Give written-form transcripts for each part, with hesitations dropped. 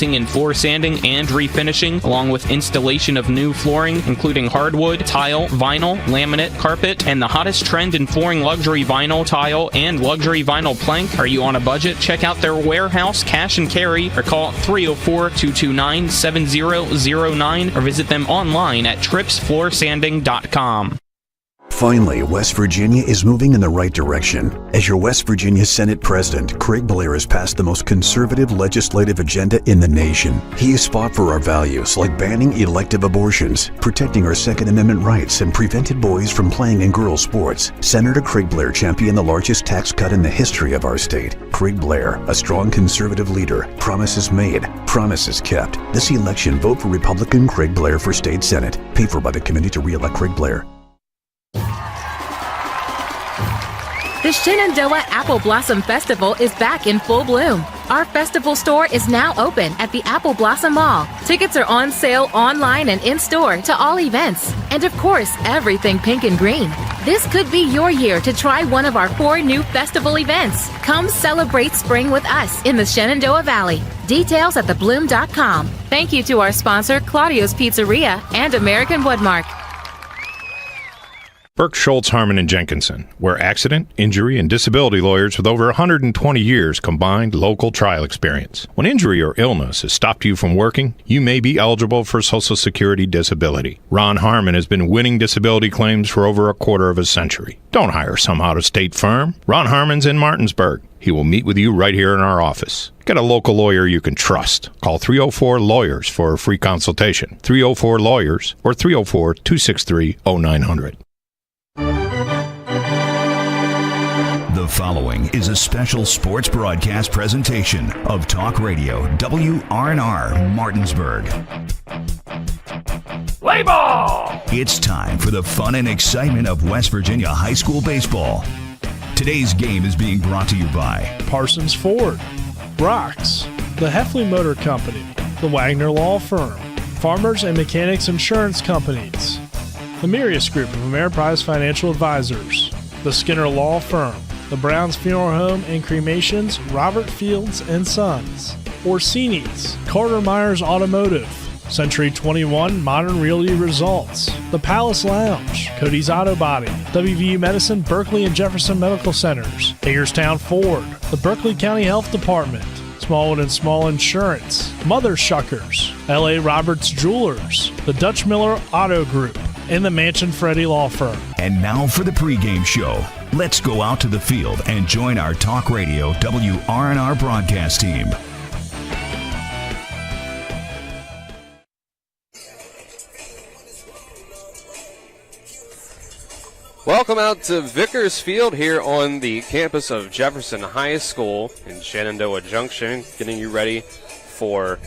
in floor sanding and refinishing, along with installation of new flooring, including hardwood, tile, vinyl, laminate, carpet, and the hottest trend in flooring, luxury vinyl tile and luxury vinyl plank. Are you on a budget? Check out their warehouse, cash and carry, or call 304-229-7009 or visit them online at tripsfloorsanding.com. Finally, West Virginia is moving in the right direction. As your West Virginia Senate President, Craig Blair has passed the most conservative legislative agenda in the nation. He has fought for our values like banning elective abortions, protecting our Second Amendment rights, and prevented boys from playing in girls' sports. Senator Craig Blair championed the largest tax cut in the history of our state. Craig Blair, a strong conservative leader. Promises made, promises kept. This election, vote for Republican Craig Blair for State Senate. Paid for by the Committee to Re-elect Craig Blair. The Shenandoah Apple Blossom Festival is back in full bloom. Our festival store is now open at the Apple Blossom Mall. Tickets are on sale online and in-store to all events. And of course, everything pink and green. This could be your year to try one of our 4 new festival events. Come celebrate spring with us in the Shenandoah Valley. Details at thebloom.com. Thank you to our sponsor, Claudio's Pizzeria and American Woodmark. Burke, Schultz, Harmon, and Jenkinson, where accident, injury, and disability lawyers with over 120 years combined local trial experience. When injury or illness has stopped you from working, you may be eligible for Social Security disability. Ron Harmon has been winning disability claims for over a quarter of a century. Don't hire some out-of-state firm. Ron Harmon's in Martinsburg. He will meet with you right here in our office. Get a local lawyer you can trust. Call 304-LAWYERS for a free consultation. 304-LAWYERS or 304-263-0900. The following is a special sports broadcast presentation of Talk Radio WRNR Martinsburg. Play ball! It's time for the fun and excitement of West Virginia high school baseball. Today's game is being brought to you by Parsons Ford, Rocks, the Heffley Motor Company, the Wagner Law Firm, Farmers and Mechanics Insurance Companies, the Mirius Group of Ameriprise Financial Advisors, the Skinner Law Firm, the Browns Funeral Home and Cremations, Robert Fields and Sons, Orsini's, Carter Myers Automotive, Century 21 Modern Realty Results, the Palace Lounge, Cody's Auto Body, WVU Medicine, Berkeley and Jefferson Medical Centers, Hagerstown Ford, the Berkeley County Health Department, Smallwood and Small Insurance, Mother Shuckers, L.A. Roberts Jewelers, the Dutch Miller Auto Group, and the Mansion Freddie Law Firm. And now for the pregame show. Let's go out to the field and join our Talk Radio WRNR broadcast team. Welcome out to Vickers Field here on the campus of Jefferson High School in Shenandoah Junction, getting you ready for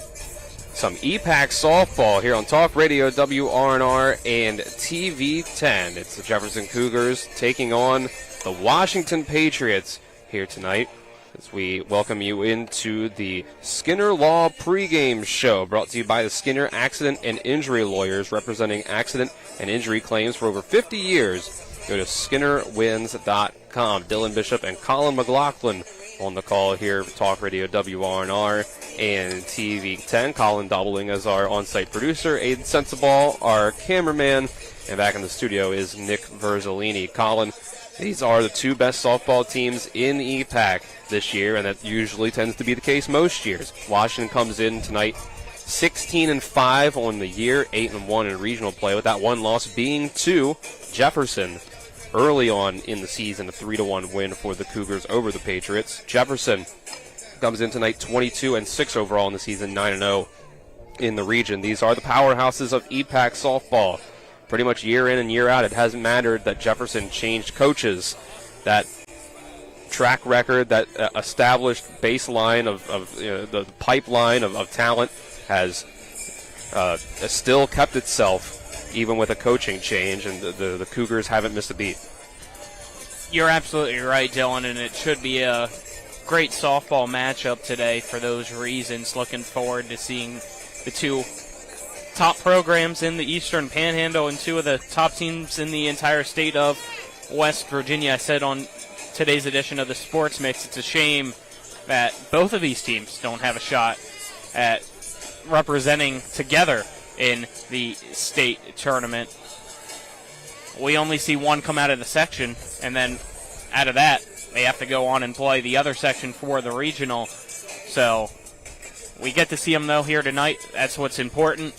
some EPAC softball here on Talk Radio WRNR and TV 10. It's the Jefferson Cougars taking on the Washington Patriots here tonight as we welcome you into the Skinner Law pregame show, brought to you by the Skinner Accident and Injury Lawyers, representing accident and injury claims for over 50 years. Go to SkinnerWins.com. Dylan Bishop and Colin McLaughlin on the call here for Talk Radio WRNR and TV 10. Colin doubling as our on-site producer. Aiden Sensabaugh, our cameraman. And back in the studio is Nick Verzolini. Colin, these are the 2 best softball teams in EPAC this year, and that usually tends to be the case most years. Washington comes in tonight 16-5 on the year, 8-1 in regional play, with that one loss being to Jefferson early on in the season, a 3-1 win for the Cougars over the Patriots. Jefferson comes in tonight 22-6 overall in the season, 9-0 in the region. These are the powerhouses of EPAC softball. Pretty much year in and year out, it hasn't mattered that Jefferson changed coaches. That track record, that established baseline of the pipeline of talent has still kept itself, even with a coaching change, and the Cougars haven't missed a beat. You're absolutely right, Dylan, and it should be a great softball matchup today for those reasons. Looking forward to seeing the 2 top programs in the Eastern Panhandle and 2 of the top teams in the entire state of West Virginia. I said on today's edition of the Sports Mix, it's a shame that both of these teams don't have a shot at representing together in the state tournament. We only see one come out of the section, and then out of that, they have to go on and play the other section for the regional. So we get to see them, though, here tonight. That's what's important.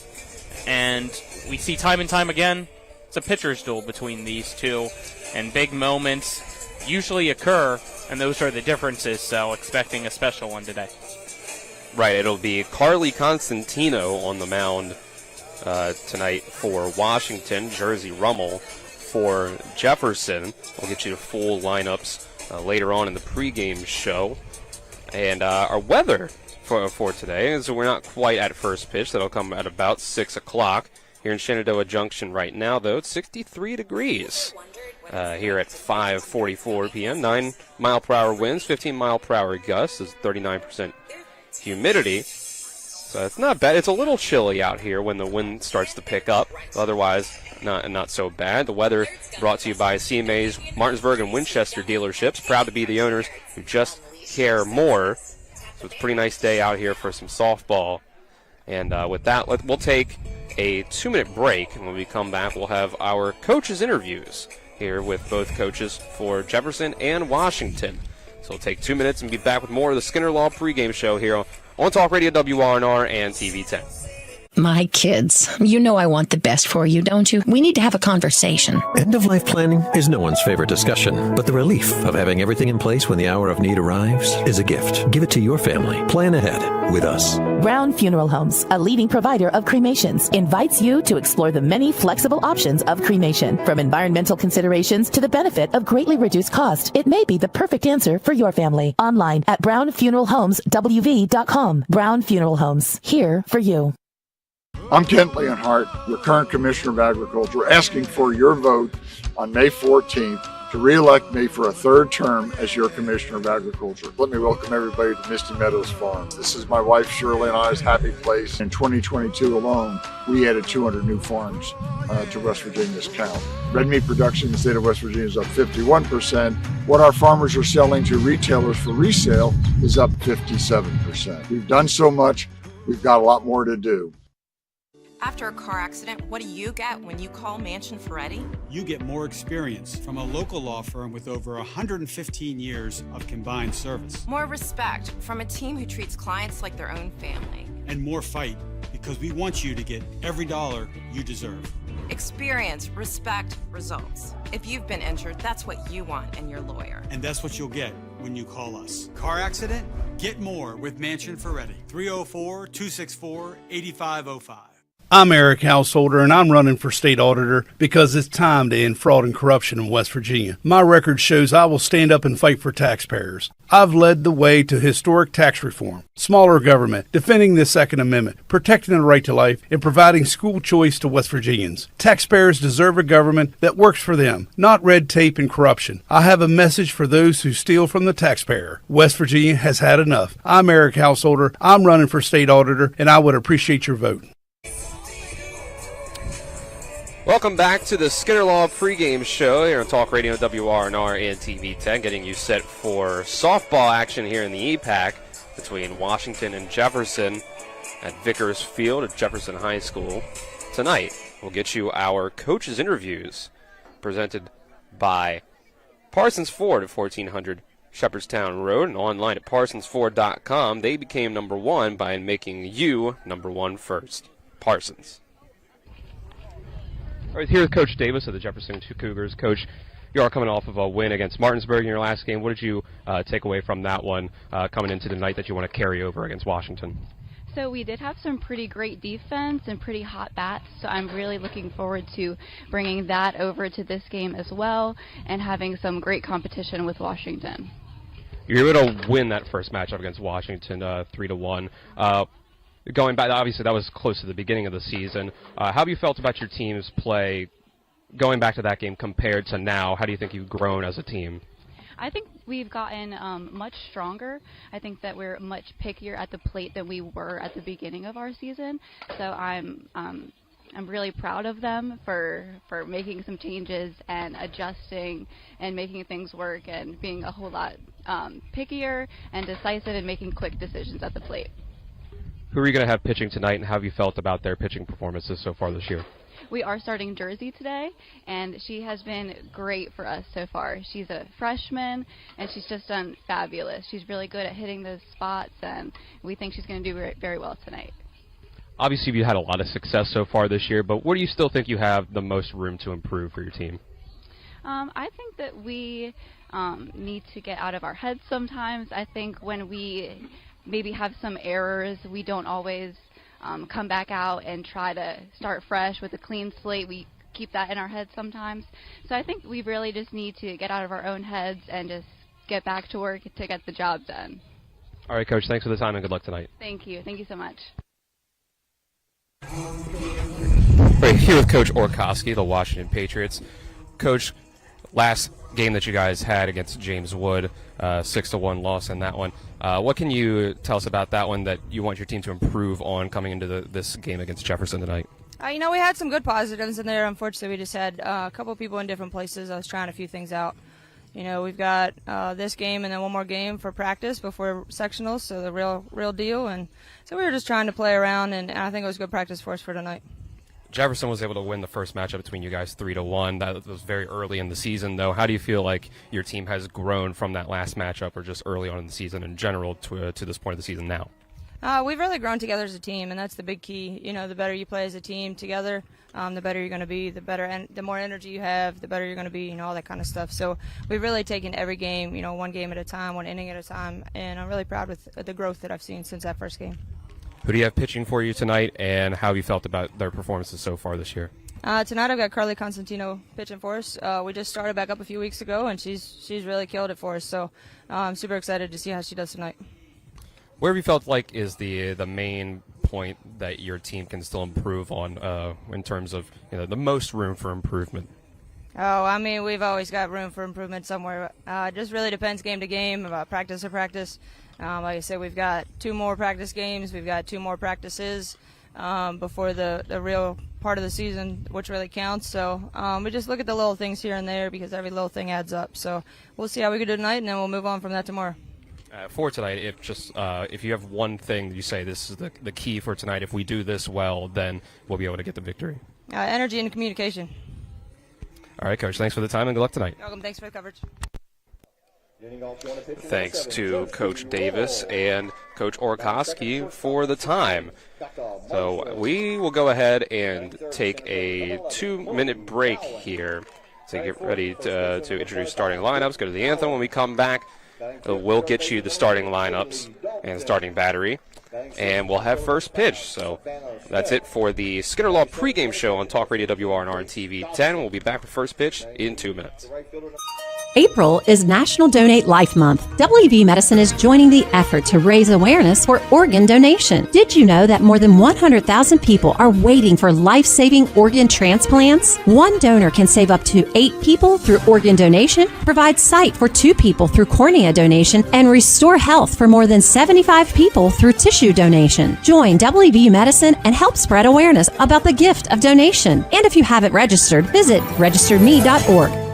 And we see time and time again, it's a pitcher's duel between these two, and big moments usually occur, and those are the differences, so expecting a special one today. Right, it'll be Carly Constantino on the mound tonight for Washington, Jersey Rummel for Jefferson. We'll get you the full lineups later on in the pregame show. And our weather for today is we're not quite at first pitch. That'll come at about 6 o'clock. Here in Shenandoah Junction right now, though, it's 63 degrees here at 5:44 p.m. 9-mile-per-hour winds, 15-mile-per-hour gusts. There's 39% humidity. So it's not bad. It's a little chilly out here when the wind starts to pick up. Otherwise, not so bad. The weather brought to you by CMA's Martinsburg and Winchester dealerships. Proud to be the owners who just care more. So it's a pretty nice day out here for some softball. And with that, we'll take a 2-minute break. And when we come back, we'll have our coaches' interviews here with both coaches for Jefferson and Washington. So we'll take 2 minutes and be back with more of the Skinner Law pregame show here on Talk Radio WRNR and TV 10. My kids, you know I want the best for you, don't you? We need to have a conversation. End-of-life planning is no one's favorite discussion, but the relief of having everything in place when the hour of need arrives is a gift. Give it to your family. Plan ahead with us. Brown Funeral Homes, a leading provider of cremations, invites you to explore the many flexible options of cremation. From environmental considerations to the benefit of greatly reduced cost, it may be the perfect answer for your family. Online at brownfuneralhomeswv.com. Brown Funeral Homes, here for you. I'm Kent Leonhardt, your current Commissioner of Agriculture, asking for your vote on May 14th to re-elect me for a third term as your Commissioner of Agriculture. Let me welcome everybody to Misty Meadows Farm. This is my wife Shirley and I's happy place. In 2022 alone, we added 200 new farms to West Virginia's count. Red meat production in the state of West Virginia is up 51%. What our farmers are selling to retailers for resale is up 57%. We've done so much, we've got a lot more to do. After a car accident, what do you get when you call Mansion Ferretti? You get more experience from a local law firm with over 115 years of combined service. More respect from a team who treats clients like their own family. And more fight, because we want you to get every dollar you deserve. Experience, respect, results. If you've been injured, that's what you want in your lawyer. And that's what you'll get when you call us. Car accident? Get more with Mansion Ferretti. 304-264-8505. I'm Eric Householder, and I'm running for state auditor because it's time to end fraud and corruption in West Virginia. My record shows I will stand up and fight for taxpayers. I've led the way to historic tax reform, smaller government, defending the Second Amendment, protecting the right to life, and providing school choice to West Virginians. Taxpayers deserve a government that works for them, not red tape and corruption. I have a message for those who steal from the taxpayer. West Virginia has had enough. I'm Eric Householder. I'm running for state auditor, and I would appreciate your vote. Welcome back to the Skinner Law pregame show here on Talk Radio WRNR and TV 10, getting you set for softball action here in the EPAC between Washington and Jefferson at Vickers Field at Jefferson High School. Tonight, we'll get you our coaches' interviews presented by Parsons Ford at 1400 Shepherdstown Road and online at parsonsford.com. They became number one by making you number one first. Parsons. All right, here with Coach Davis of the Jefferson Cougars. Coach, you are coming off of a win against Martinsburg in your last game. What did you take away from that one coming into the night that you want to carry over against Washington? So we did have some pretty great defense and pretty hot bats, so I'm really looking forward to bringing that over to this game as well and having some great competition with Washington. You're able to win that first matchup against Washington 3-1. Going back, obviously that was close to the beginning of the season. How have you felt about your team's play going back to that game compared to now? How do you think you've grown as a team? I think we've gotten much stronger. I think that we're much pickier at the plate than we were at the beginning of our season. So I'm really proud of them for making some changes and adjusting and making things work and being a whole lot pickier and decisive and making quick decisions at the plate. Who are you going to have pitching tonight, and how have you felt about their pitching performances so far this year? We are starting Jersey today, and she has been great for us so far. She's a freshman, and she's just done fabulous. She's really good at hitting those spots, and we think she's going to do very well tonight. Obviously, you've had a lot of success so far this year, but where do you still think you have the most room to improve for your team? I think that we need to get out of our heads sometimes. I think when we maybe have some errors, we don't always come back out and try to start fresh with a clean slate. We keep that in our heads sometimes. So I think we really just need to get out of our own heads and just get back to work to get the job done. All right, Coach, thanks for the time and good luck tonight. Thank you. Thank you so much. Right here with Coach Orkowski, the Washington Patriots. Coach, last game that you guys had against James Wood, 6-1 loss in that one. What can you tell us about that one that you want your team to improve on coming into this game against Jefferson tonight? We had some good positives in there. Unfortunately, we just had a couple people in different places. I was trying a few things out. We've got this game and then one more game for practice before sectionals, so the real deal. And so we were just trying to play around, and I think it was good practice for us for tonight. Jefferson was able to win the first matchup between you guys 3-1. That was very early in the season, though. How do you feel like your team has grown from that last matchup, or just early on in the season in general to this point of the season now? We've really grown together as a team, and that's the big key. The better you play as a team together, the better you're going to be, the better, and the more energy you have, the better you're going to be, all that kind of stuff. So we've really taken every game, one game at a time, one inning at a time, and I'm really proud with the growth that I've seen since that first game. Who do you have pitching for you tonight, and how have you felt about their performances so far this year? Tonight I've got Carly Constantino pitching for us. We just started back up a few weeks ago, and she's really killed it for us. So I'm super excited to see how she does tonight. Where have you felt like is the main point that your team can still improve on in terms of the most room for improvement? We've always got room for improvement somewhere. It just really depends game to game, about practice to practice. Like I said, we've got 2 more practice games. We've got 2 more practices before the real part of the season, which really counts. So we just look at the little things here and there because every little thing adds up. So we'll see how we can do tonight, and then we'll move on from that tomorrow. For tonight, if you have one thing that you say this is the key for tonight, if we do this well, then we'll be able to get the victory. Energy and communication. All right, Coach. Thanks for the time and good luck tonight. You're welcome. Thanks for the coverage. Thanks to Coach Davis and Coach Orkowski for the time. So we will go ahead and take a 2-minute break here to get ready to introduce starting lineups, go to the anthem. When we come back, we'll get you the starting lineups and starting battery, and we'll have first pitch. So that's it for the Skinner Law pregame show on Talk Radio WRNR and TV 10. We'll be back with first pitch in 2 minutes. April is National Donate Life Month. WV Medicine is joining the effort to raise awareness for organ donation. Did you know that more than 100,000 people are waiting for life-saving organ transplants? One donor can save up to 8 people through organ donation, provide sight for 2 people through cornea donation, and restore health for more than 75 people through tissue donation. Join WV Medicine and help spread awareness about the gift of donation. And if you haven't registered, visit registerme.org.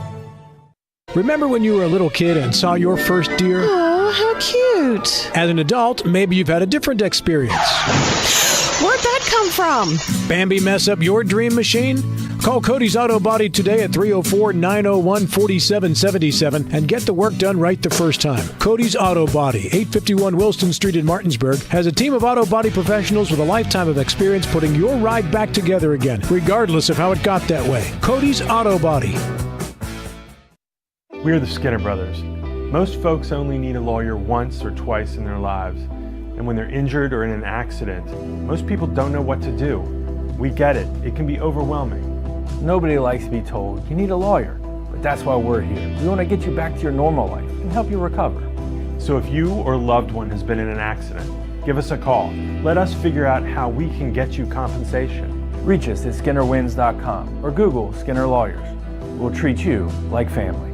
Remember when you were a little kid and saw your first deer? Oh, how cute. As an adult, maybe you've had a different experience. Where'd that come from? Bambi mess up your dream machine? Call Cody's Auto Body today at 304-901-4777 and get the work done right the first time. Cody's Auto Body, 851 Wilston Street in Martinsburg, has a team of auto body professionals with a lifetime of experience putting your ride back together again, regardless of how it got that way. Cody's Auto Body. We're the Skinner Brothers. Most folks only need a lawyer once or twice in their lives. And when they're injured or in an accident, most people don't know what to do. We get it. It can be overwhelming. Nobody likes to be told, you need a lawyer. But that's why we're here. We want to get you back to your normal life and help you recover. So if you or a loved one has been in an accident, give us a call. Let us figure out how we can get you compensation. Reach us at skinnerwins.com or Google Skinner Lawyers. We'll treat you like family.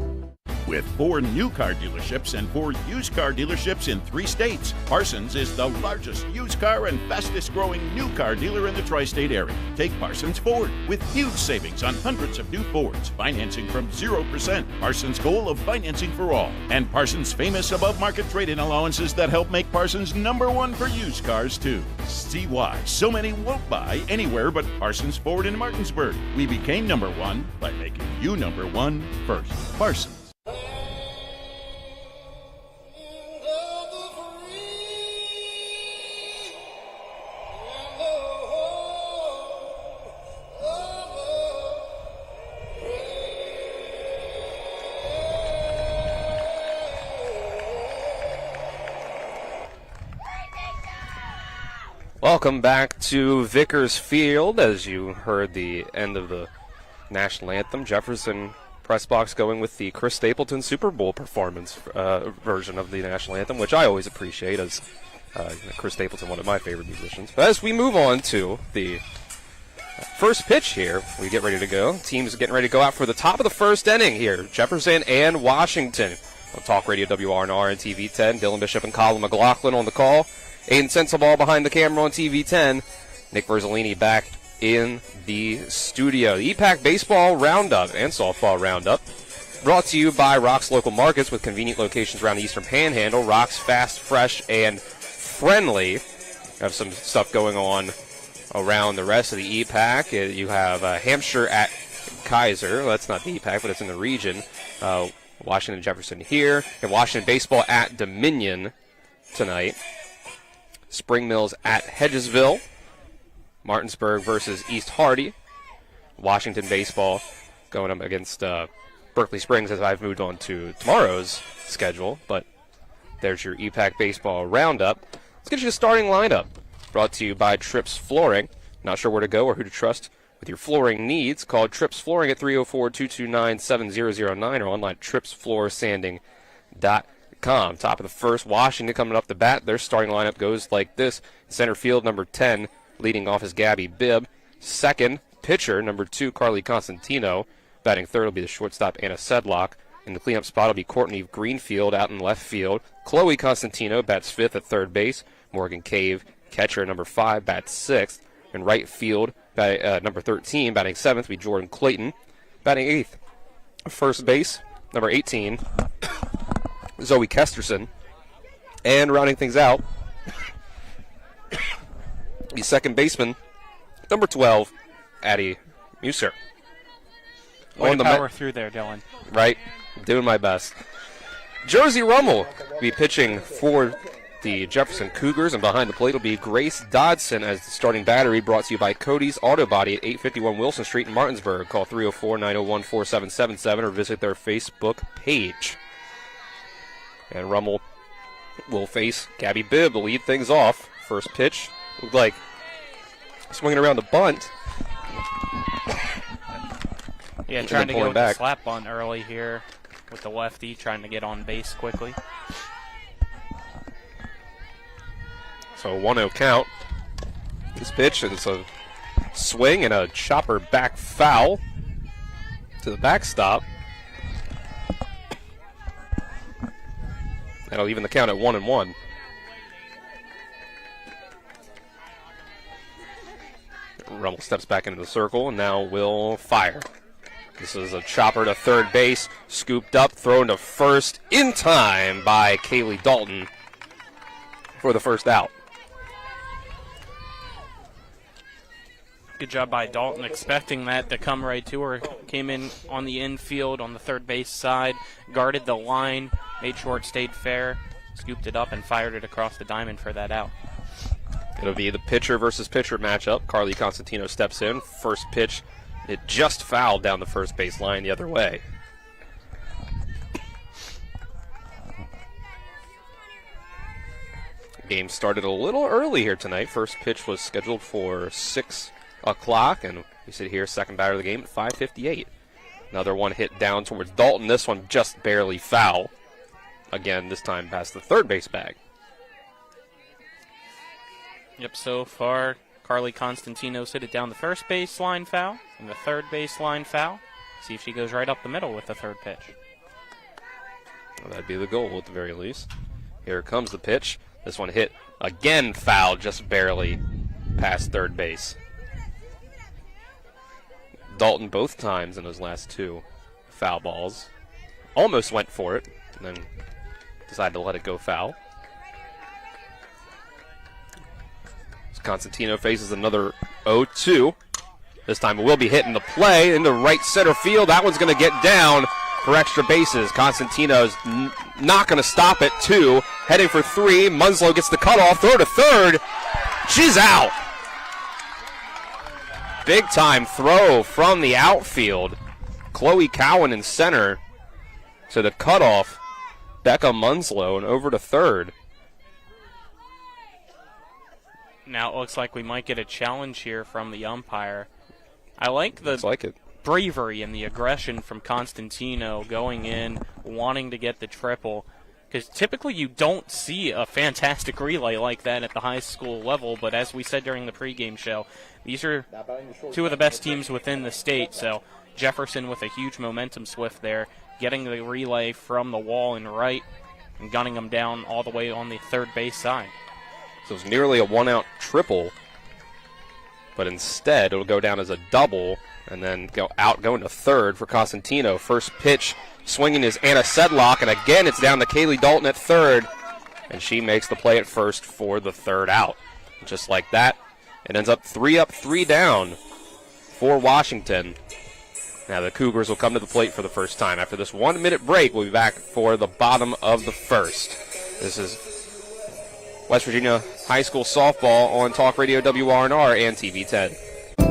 With 4 new car dealerships and 4 used car dealerships in 3 states, Parsons is the largest used car and fastest growing new car dealer in the tri-state area. Take Parsons Ford with huge savings on hundreds of new Fords, financing from 0%. Parsons' goal of financing for all. And Parsons' famous above-market trade-in allowances that help make Parsons #1 for used cars, too. See why so many won't buy anywhere but Parsons Ford in Martinsburg. We became #1 by making you #1 first. Parsons. Welcome back to Vickers Field. As you heard the end of the national anthem, Jefferson press box going with the Chris Stapleton Super Bowl performance version of the national anthem, which I always appreciate, as Chris Stapleton, one of my favorite musicians. But as we move on to the first pitch here, we get ready to go. Teams getting ready to go out for the top of the first inning here. Jefferson and Washington on Talk Radio WRNR and TV10. Dylan Bishop and Colin McLaughlin on the call. Aiden Sensabaugh behind the camera on TV10. Nick Verzolini back in the studio. The EPAC Baseball Roundup and Softball Roundup brought to you by Rock's Local Markets with convenient locations around the Eastern Panhandle. Rock's fast, fresh, and friendly. Have some stuff going on around the rest of the EPAC. You have Hampshire at Kaiser. That's not the EPAC, but it's in the region. Washington Jefferson here. And Washington Baseball at Dominion tonight. Spring Mills at Hedgesville. Martinsburg versus East Hardy. Washington Baseball going up against Berkeley Springs, as I've moved on to tomorrow's schedule. But there's your EPAC Baseball Roundup. Let's get you a starting lineup. Brought to you by Trips Flooring. Not sure where to go or who to trust with your flooring needs? Call Trips Flooring at 304-229-7009 or online at tripsfloorsanding.com. Top of the first, Washington coming up the bat. Their starting lineup goes like this. Center field, number 10, leading off is Gabby Bibb. Second, pitcher, number 2, Carly Constantino. Batting third will be the shortstop, Anna Sedlock. In the cleanup spot will be Courtney Greenfield out in left field. Chloe Constantino bats fifth at third base. Morgan Cave, catcher, number 5, bats sixth. In right field, number 13, batting seventh will be Jordan Clayton. Batting eighth, first base, number 18, Zoe Kesterson. And rounding things out, the second baseman, number 12, Addie Muser. Way to power through there, Dylan. Right, doing my best. Josie Rummel will be pitching for the Jefferson Cougars, and behind the plate will be Grace Dodson as the starting battery, brought to you by Cody's Auto Body at 851 Wilson Street in Martinsburg. Call 304-901-4777 or visit their Facebook page. And Rummel will face Gabby Bibb to lead things off. First pitch looked like swinging around a bunt. Yeah, trying to go with the slap bunt early here with the lefty, trying to get on base quickly. So 1-0 count. This pitch is a swing and a chopper back foul to the backstop. That'll even the count at 1-1. Rummel steps back into the circle and now will fire. This is a chopper to third base, scooped up, thrown to first in time by Kaylee Dalton for the first out. Good job by Dalton, expecting that to come right to her. Came in on the infield on the third base side, guarded the line, made sure it stayed fair, scooped it up, and fired it across the diamond for that out. It'll be the pitcher versus pitcher matchup. Carly Constantino steps in. First pitch, it just fouled down the first base line the other way. Game started a little early here tonight. First pitch was scheduled for 6 o'clock, and we sit here, second batter of the game at 5:58. Another one hit down towards Dalton. This one just barely foul. Again, this time past the third base bag. Yep, so far, Carly Constantino's hit it down the first baseline foul and the third baseline foul. See if she goes right up the middle with the third pitch. Well, that'd be the goal at the very least. Here comes the pitch. This one hit again, foul, just barely past third base. Dalton both times in those last 2 foul balls. Almost went for it, and then decided to let it go foul. As Constantino faces another 0-2. This time it will be hitting the play into right center field. That one's going to get down for extra bases. Constantino's not going to stop it. 2, heading for 3. Munslow gets the cutoff. Throw to third. She's out. Big time throw from the outfield. Chloe Cowan in center to the cutoff. Becca Munslow and over to third. Now it looks like we might get a challenge here from the umpire. I like the bravery and the aggression from Constantino going in, wanting to get the triple. Because typically you don't see a fantastic relay like that at the high school level, but as we said during the pregame show, these are 2 of the best teams within the state, so Jefferson with a huge momentum swift there, getting the relay from the wall in right and gunning them down all the way on the third base side. So it's nearly a 1-out triple, but instead it'll go down as a double and then going to third for Constantino. First pitch swinging is Anna Sedlock, and again it's down to Kaylee Dalton at third, and she makes the play at first for the third out. Just like that, it ends up 3 up, 3 down for Washington. Now the Cougars will come to the plate for the first time. After this 1-minute break, we'll be back for the bottom of the first. This is West Virginia High School Softball on Talk Radio WRNR and TV 10.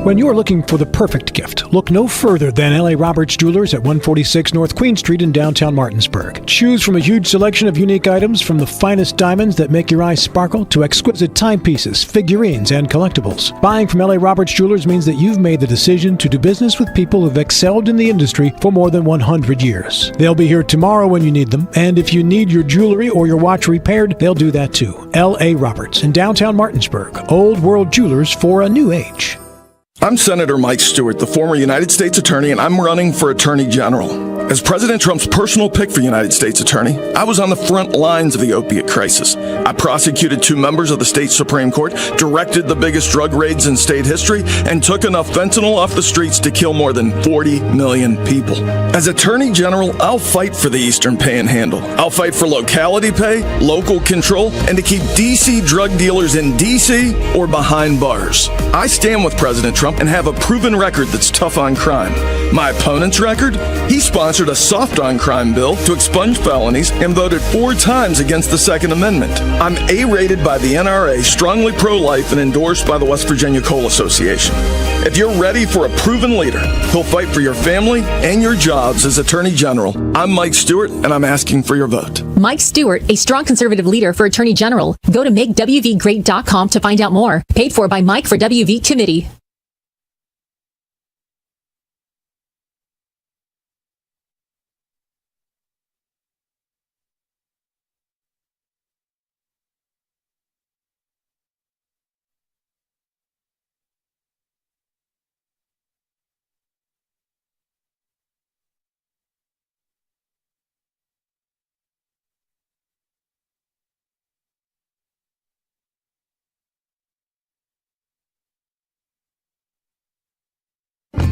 When you're looking for the perfect gift, look no further than L.A. Roberts Jewelers at 146 North Queen Street in downtown Martinsburg. Choose from a huge selection of unique items, from the finest diamonds that make your eyes sparkle to exquisite timepieces, figurines, and collectibles. Buying from L.A. Roberts Jewelers means that you've made the decision to do business with people who've excelled in the industry for more than 100 years. They'll be here tomorrow when you need them, and if you need your jewelry or your watch repaired, they'll do that too. L.A. Roberts in downtown Martinsburg. Old World Jewelers for a new age. I'm Senator Mike Stewart, the former United States Attorney, and I'm running for Attorney General. As President Trump's personal pick for United States Attorney, I was on the front lines of the opiate crisis. I prosecuted 2 members of the state Supreme Court, directed the biggest drug raids in state history, and took enough fentanyl off the streets to kill more than 40 million people. As Attorney General, I'll fight for the Eastern Panhandle. I'll fight for locality pay, local control, and to keep D.C. drug dealers in D.C. or behind bars. I stand with President Trump and have a proven record that's tough on crime. My opponent's record? He sponsored a soft-on-crime bill to expunge felonies and voted 4 times against the Second Amendment. I'm A-rated by the NRA, strongly pro-life, and endorsed by the West Virginia Coal Association. If you're ready for a proven leader who'll fight for your family and your jobs as Attorney General, I'm Mike Stewart, and I'm asking for your vote. Mike Stewart, a strong conservative leader for Attorney General. Go to makewvgreat.com to find out more. Paid for by Mike for WV Committee.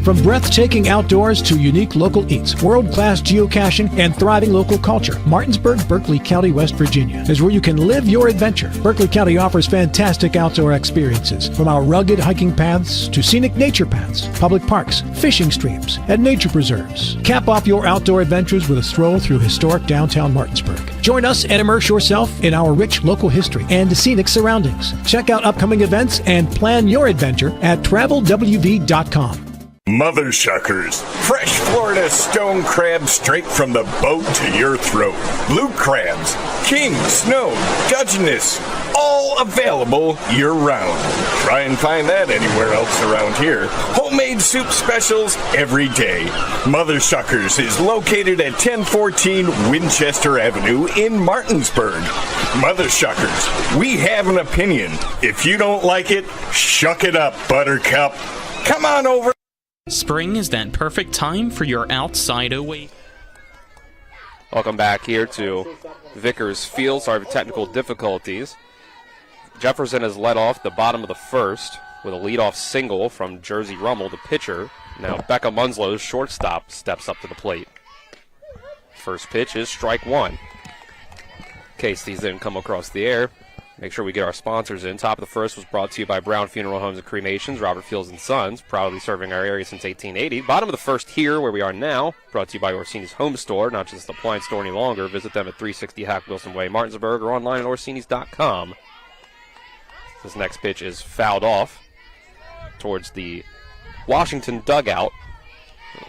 From breathtaking outdoors to unique local eats, world-class geocaching, and thriving local culture, Martinsburg, Berkeley County, West Virginia is where you can live your adventure. Berkeley County offers fantastic outdoor experiences, from our rugged hiking paths to scenic nature paths, public parks, fishing streams, and nature preserves. Cap off your outdoor adventures with a stroll through historic downtown Martinsburg. Join us and immerse yourself in our rich local history and scenic surroundings. Check out upcoming events and plan your adventure at travelwv.com. Mother Shuckers. Fresh Florida stone crabs straight from the boat to your throat. Blue crabs, king, snow, Dungeness, all available year-round. Try and find that anywhere else around here. Homemade soup specials every day. Mother Shuckers is located at 1014 Winchester Avenue in Martinsburg. Mother Shuckers, we have an opinion. If you don't like it, shuck it up, Buttercup. Come on over. Spring is that perfect time for your outside away. Welcome back here to Vickers Field. Sorry for technical difficulties. Jefferson has led off the bottom of the first with a leadoff single from Jersey Rummel, the pitcher. Now Becca Munslow's shortstop steps up to the plate. First pitch is strike one. In case these didn't come across the air, make sure we get our sponsors in. Top of the first was brought to you by Brown Funeral Homes and Cremations, Robert Fields & Sons, proudly serving our area since 1880. Bottom of the first here, where we are now, brought to you by Orsini's Home Store, not just an appliance store any longer. Visit them at 360 Hack Wilson Way, Martinsburg, or online at orsinis.com. This next pitch is fouled off towards the Washington dugout,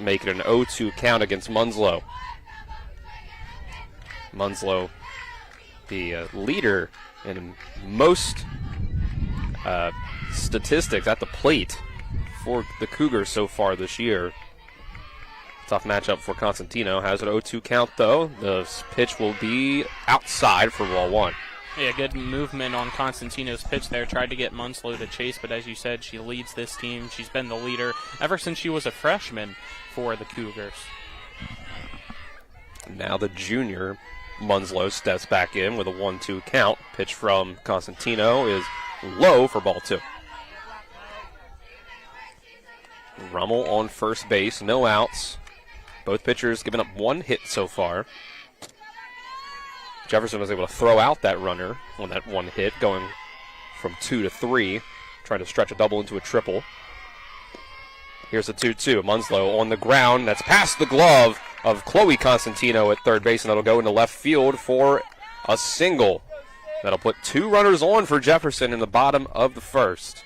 make it an 0-2 count against Munslow. Munslow, the leader in most statistics at the plate for the Cougars so far this year. Tough matchup for Constantino. Has an 0-2 count, though. The pitch will be outside for ball one. Yeah, good movement on Constantino's pitch there. Tried to get Munslow to chase, but as you said, she leads this team. She's been the leader ever since she was a freshman for the Cougars. Now the junior Munslow steps back in with a 1-2 count. Pitch from Constantino is low for ball two. Rummel on first base, no outs. Both pitchers giving up one hit so far. Jefferson was able to throw out that runner on that one hit, going from 2 to 3, trying to stretch a double into a triple. Here's a 2-2. Munslow on the ground. That's past the glove of Chloe Constantino at third base, and that'll go into left field for a single. That'll put 2 runners on for Jefferson in the bottom of the first.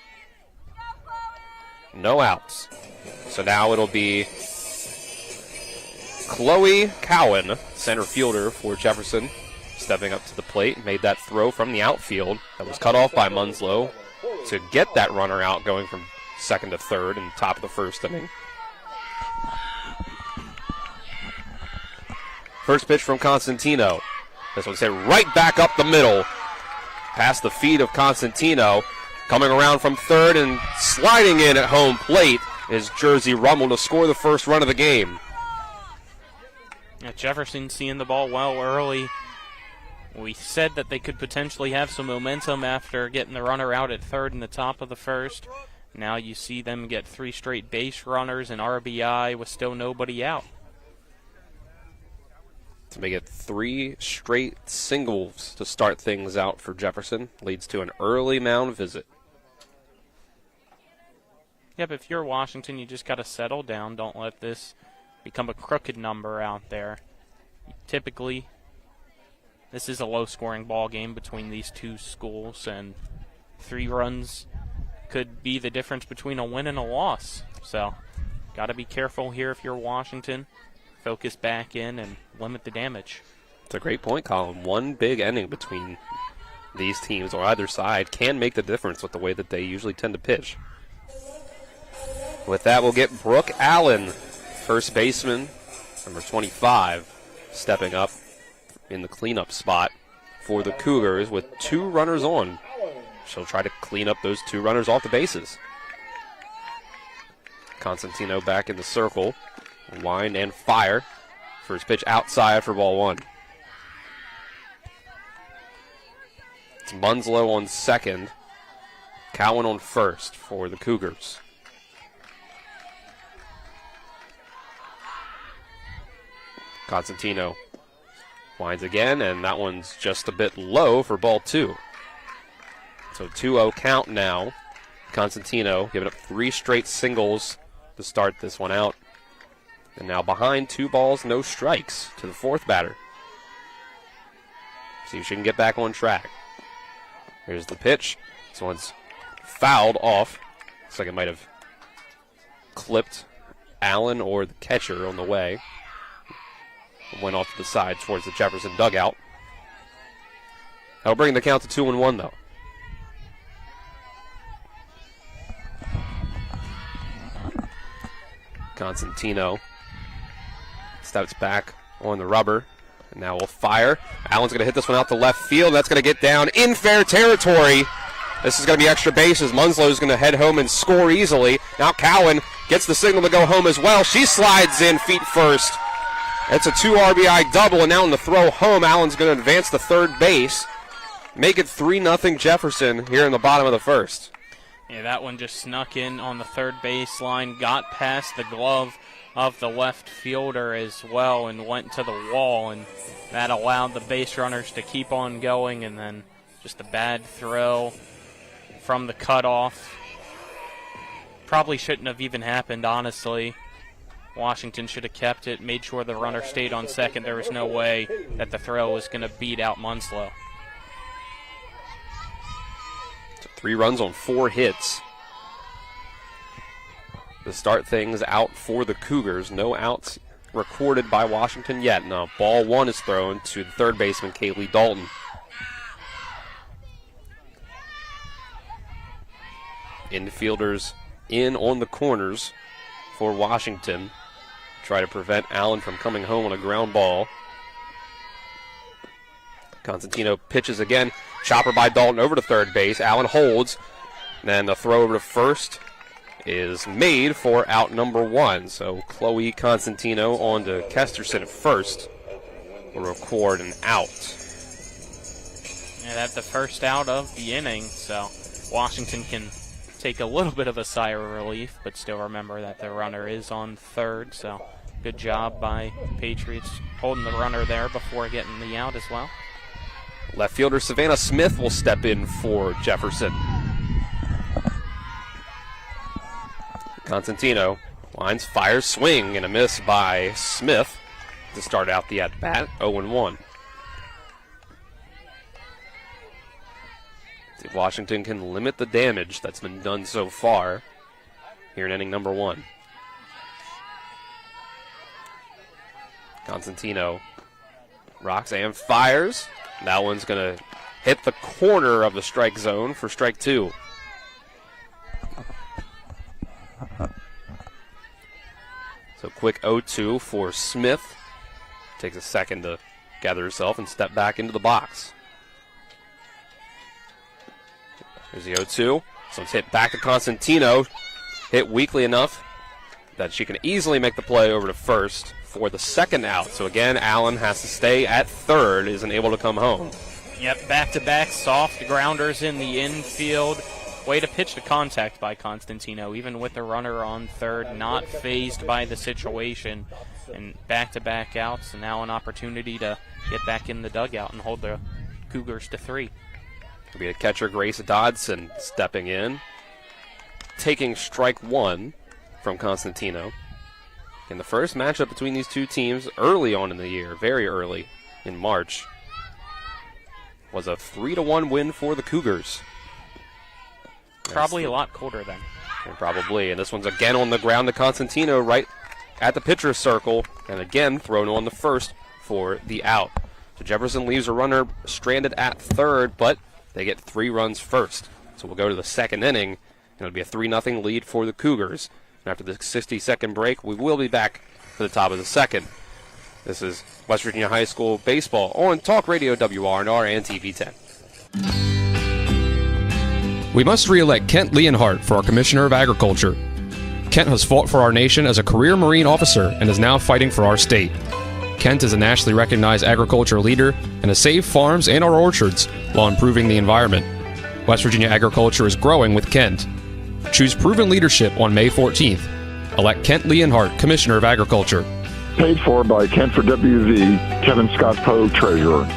No outs. So now it'll be Chloe Cowan, center fielder for Jefferson, stepping up to the plate. Made that throw from the outfield that was cut off by Munslow to get that runner out, going from second to third in the top of the first inning. First pitch from Constantino. This one's hit right back up the middle, past the feet of Constantino. Coming around from third and sliding in at home plate is Jersey Rummel to score the first run of the game. Yeah, Jefferson seeing the ball well early. We said that they could potentially have some momentum after getting the runner out at third in the top of the first. Now you see them get 3 straight base runners and RBI with still nobody out. To make it 3 straight singles to start things out for Jefferson leads to an early mound visit. Yep, if you're Washington, you just got to settle down. Don't let this become a crooked number out there. Typically, this is a low-scoring ball game between these two schools, and 3 runs could be the difference between a win and a loss. So, got to be careful here if you're Washington. Focus back in and limit the damage. It's a great point, Colin. One big inning between these teams or either side can make the difference with the way that they usually tend to pitch. With that, we'll get Brooke Allen, first baseman, number 25, stepping up in the cleanup spot for the Cougars with 2 runners on. She'll try to clean up those 2 runners off the bases. Constantino back in the circle. Line and fire. First pitch outside for ball 1. It's Munslow on second. Cowan on first for the Cougars. Constantino winds again, and that one's just a bit low for ball 2. So 2-0 count now. Constantino giving up 3 straight singles to start this one out. And now behind 2 balls, no strikes to the 4th batter. See if she can get back on track. Here's the pitch. This one's fouled off. Looks like it might have clipped Allen or the catcher on the way. Went off to the side towards the Jefferson dugout. That'll bring the count to 2-1 though. Constantino steps back on the rubber. And now we'll fire. Allen's going to hit this one out to left field. That's going to get down in fair territory. This is going to be extra bases. Munslow's going to head home and score easily. Now Cowan gets the signal to go home as well. She slides in feet first It's a 2 RBI double, and now on the throw home, Allen's going to advance to third base. Make it 3-0 Jefferson here in the bottom of the first. Yeah, that one just snuck in on the third baseline, got past the glove of the left fielder as well and went to the wall, and that allowed the base runners to keep on going, and then just a bad throw from the cutoff. Probably shouldn't have even happened, honestly. Washington should have kept it, made sure the runner stayed on second. There was no way that the throw was going to beat out Munslow. 3 runs on 4 hits to start things out for the Cougars. No outs recorded by Washington yet. Now, ball 1 is thrown to the third baseman, Kaylee Dalton. Infielders in on the corners for Washington. Try to prevent Allen from coming home on a ground ball. Constantino pitches again. Chopper by Dalton over to third base. Allen holds. Then the throw over to first is made for out number 1. So Chloe Constantino on to Kesterson at first will record an out. And that's the first out of the inning, so Washington can take a little bit of a sigh of relief, but still remember that the runner is on third, so good job by Patriots holding the runner there before getting the out as well. Left fielder Savannah Smith will step in for Jefferson. Constantino lines, fires, swing, and a miss by Smith to start out the at-bat, 0-1. See if Washington can limit the damage that's been done so far here in inning number 1. Constantino rocks and fires. That one's going to hit the corner of the strike zone for strike 2. So quick 0-2 for Smith. Takes a second to gather herself and step back into the box. There's the 0-2. So it's hit back to Constantino. Hit weakly enough that she can easily make the play over to first for the second out. So again, Allen has to stay at third, isn't able to come home. Yep, back-to-back soft grounders in the infield. Way to pitch to contact by Constantino, even with the runner on third, not fazed by the situation. And back-to-back outs, and now an opportunity to get back in the dugout and hold the Cougars to 3. It'll be a catcher, Grace Dodson, stepping in, taking strike 1 from Constantino. In the first matchup between these two teams early on in the year, very early in March, was a 3-1 win for the Cougars. Probably a lot colder then. Probably, and this one's again on the ground to Constantino right at the pitcher's circle, and again thrown on the first for the out. So Jefferson leaves a runner stranded at third, but they get 3 runs first. So we'll go to the second inning, and it'll be a 3-0 lead for the Cougars. And after the 60-second break, we will be back for the top of the second. This is West Virginia High School baseball on Talk Radio WRNR and TV 10. We must re-elect Kent Leonhardt for our Commissioner of Agriculture. Kent has fought for our nation as a career Marine officer and is now fighting for our state. Kent is a nationally recognized agriculture leader and has saved farms and our orchards while improving the environment. West Virginia agriculture is growing with Kent. Choose proven leadership on May 14th. Elect Kent Leonhardt, Commissioner of Agriculture. Paid for by Kent for WV, Kevin Scott Poe, Treasurer.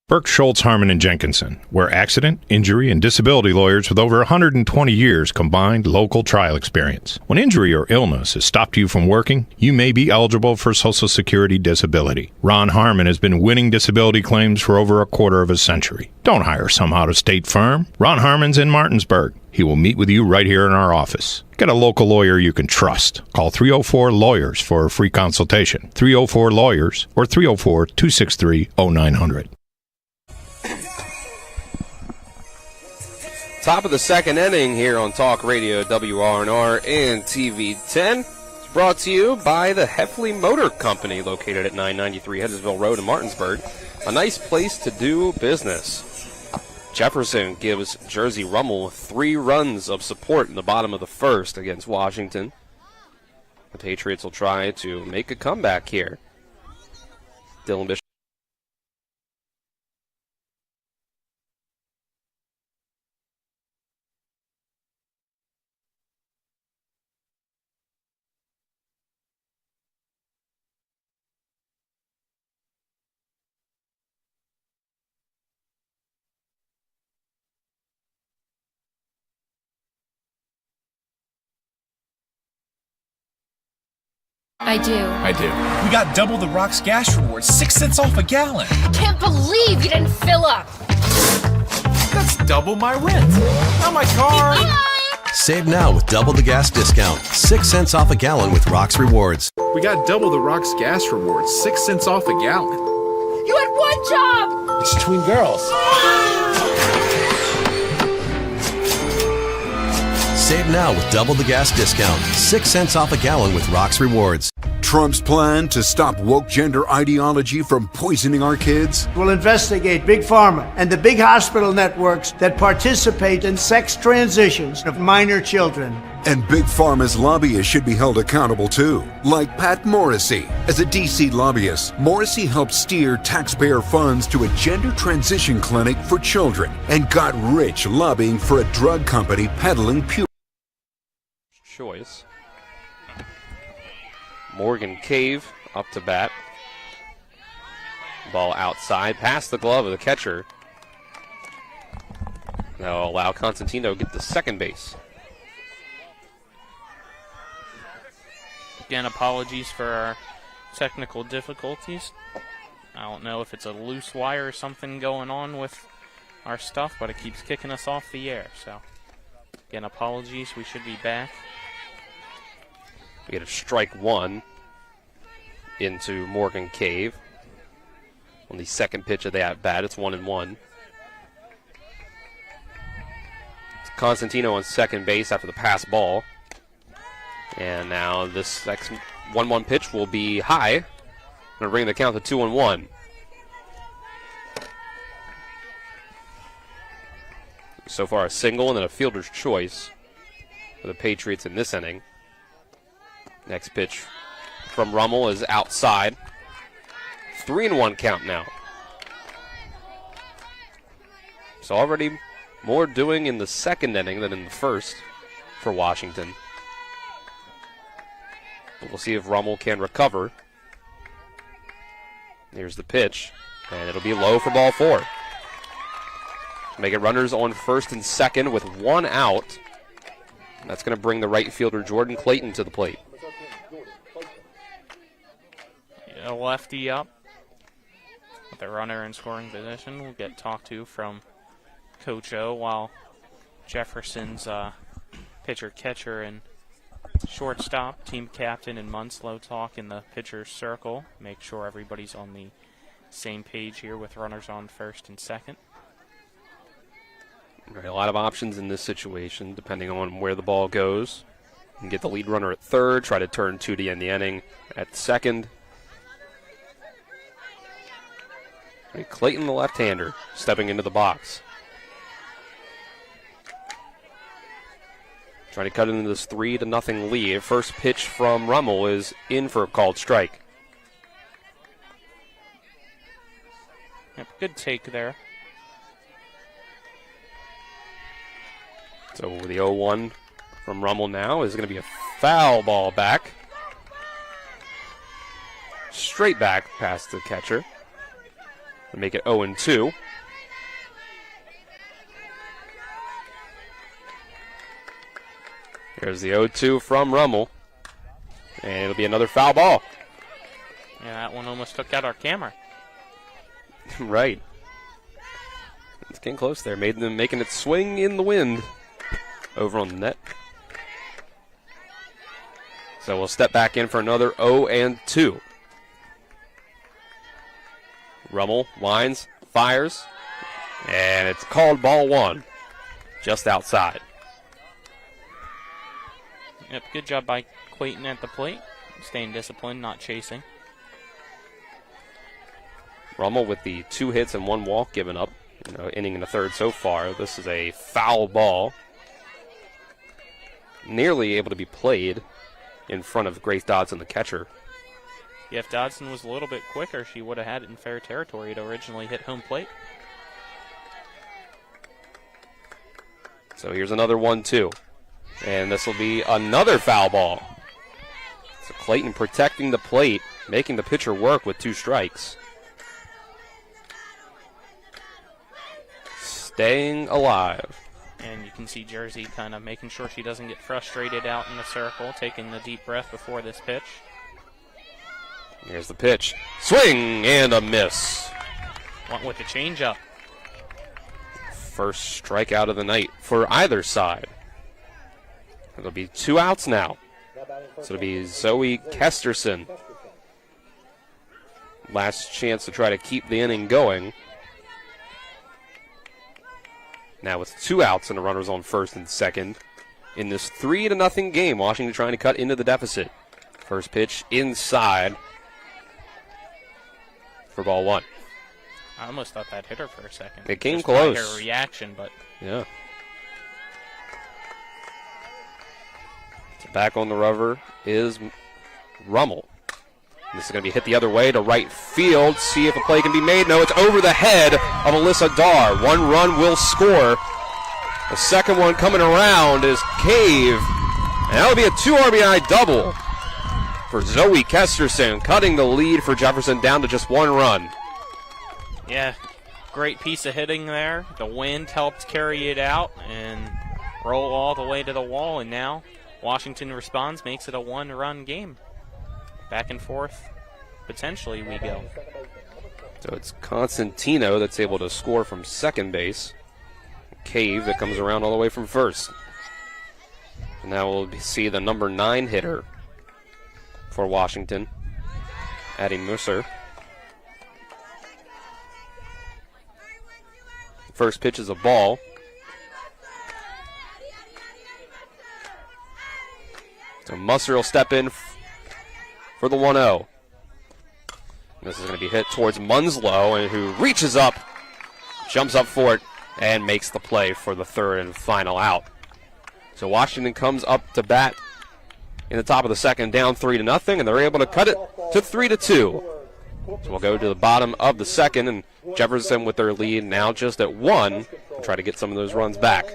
Burke, Schultz, Harmon, and Jenkinson. We're accident, injury, and disability lawyers with over 120 years combined local trial experience. When injury or illness has stopped you from working, you may be eligible for Social Security disability. Ron Harmon has been winning disability claims for over a quarter of a century. Don't hire some out-of-state firm. Ron Harmon's in Martinsburg. He will meet with you right here in our office. Get a local lawyer you can trust. Call 304-LAWYERS for a free consultation. 304-LAWYERS or 304-263-0900. Top of the second inning here on Talk Radio WRNR and TV 10. It's brought to you by the Heffley Motor Company, located at 993 Hedgesville Road in Martinsburg. A nice place to do business. Jefferson gives Jersey Rummel 3 runs of support in the bottom of the first against Washington. The Patriots will try to make a comeback here. Dylan Bishop. I do. We got double the Rock's gas rewards, 6 cents off a gallon. Can't believe you didn't fill up. That's double my rent. Now my car. Save now with double the gas discount. 6 cents off a gallon with Rock's Rewards. We got double the Rock's gas rewards, 6 cents off a gallon. You had one job. It's between girls. Save now with double the gas discount. 6 cents off a gallon with Rock's Rewards. Trump's plan to stop woke gender ideology from poisoning our kids? We'll investigate Big Pharma and the big hospital networks that participate in sex transitions of minor children. And Big Pharma's lobbyists should be held accountable too, like Pat Morrissey. As a D.C. lobbyist, Morrissey helped steer taxpayer funds to a gender transition clinic for children and got rich lobbying for a drug company peddling pure choice. Morgan Cave up to bat. Ball outside, past the glove of the catcher. Now allow Constantino to get to second base. Again, apologies for our technical difficulties. I don't know if it's a loose wire or something going on with our stuff, but it keeps kicking us off the air. So, again, apologies. We should be back. We get a strike one into Morgan Cave. On the second pitch of the at-bat, it's 1-1. It's Constantino on second base after the pass ball. And now this next 1-1 pitch will be high. Going to bring the count to 2-1. So far a single and then a fielder's choice for the Patriots in this inning. Next pitch from Rummel is outside. 3-1 count now. So already more doing in the second inning than in the first for Washington. But we'll see if Rummel can recover. Here's the pitch, and it'll be low for ball 4. Make it runners on first and second with 1 out. That's going to bring the right fielder Jordan Clayton to the plate. A lefty up with a runner in scoring position. We'll get talked to from Coach O while Jefferson's pitcher-catcher and shortstop, team captain, and Munslow talk in the pitcher's circle. Make sure everybody's on the same page here with runners on first and second. Right, a lot of options in this situation depending on where the ball goes. You can get the lead runner at third, try to turn 2 to end the inning at second. Clayton, the left-hander, stepping into the box. Trying to cut into this 3-0 lead. First pitch from Rummel is in for a called strike. Yep, good take there. So the 0-1 from Rummel now is going to be a foul ball back. Straight back past the catcher. To make it 0-2. Here's the 0-2 from Rummel. And it'll be another foul ball. Yeah, that one almost took out our camera. Right. It's getting close there. Making it swing in the wind over on the net. So we'll step back in for another 0-2. Rummel lines, fires, and it's called ball 1, just outside. Yep, good job by Clayton at the plate. Staying disciplined, not chasing. Rummel with the 2 hits and 1 walk given up. Inning and a third so far. This is a foul ball. Nearly able to be played. in front of Grace Dodson, the catcher. Yeah, if Dodson was a little bit quicker, she would have had it in fair territory. It originally hit home plate. So here's another 1-2. And this will be another foul ball. So Clayton protecting the plate, making the pitcher work with 2 strikes. Staying alive. And you can see Jersey kind of making sure she doesn't get frustrated out in the circle, taking the deep breath before this pitch. Here's the pitch. Swing and a miss. Went with the changeup. First strikeout of the night for either side. It'll be 2 outs now. So it'll be Zoe Kesterson. Last chance to try to keep the inning going. Now with 2 outs and the runners on first and second. In this 3-0 game, Washington trying to cut into the deficit. First pitch inside for ball 1. I almost thought that hit her for a second. It came Just close. by her reaction, but yeah. So back on the rubber is Rummel. This is going to be hit the other way to right field. See if a play can be made. No, it's over the head of Alyssa Dar. 1 run will score. The second one coming around is Cave. And that would be a 2 RBI double for Zoe Kesterson, cutting the lead for Jefferson down to just 1 run. yeah, great piece of hitting there. The wind helped carry it out and roll all the way to the wall, and now Washington responds, makes it a 1-run game. Back and forth, potentially, we go. So it's Constantino that's able to score from second base. Cave that comes around all the way from first. And now we'll see the number 9 hitter for Washington, Addie Musser. First pitch is a ball. So Musser will step in for the 1-0. This is going to be hit towards Munslow, and who reaches up, jumps up for it, and makes the play for the 3rd and final out. So Washington comes up to bat in the top of the 2nd, down 3-0, and they're able to cut it to 3-2. So we'll go to the bottom of the 2nd, and Jefferson with their lead now just at 1, and try to get some of those runs back.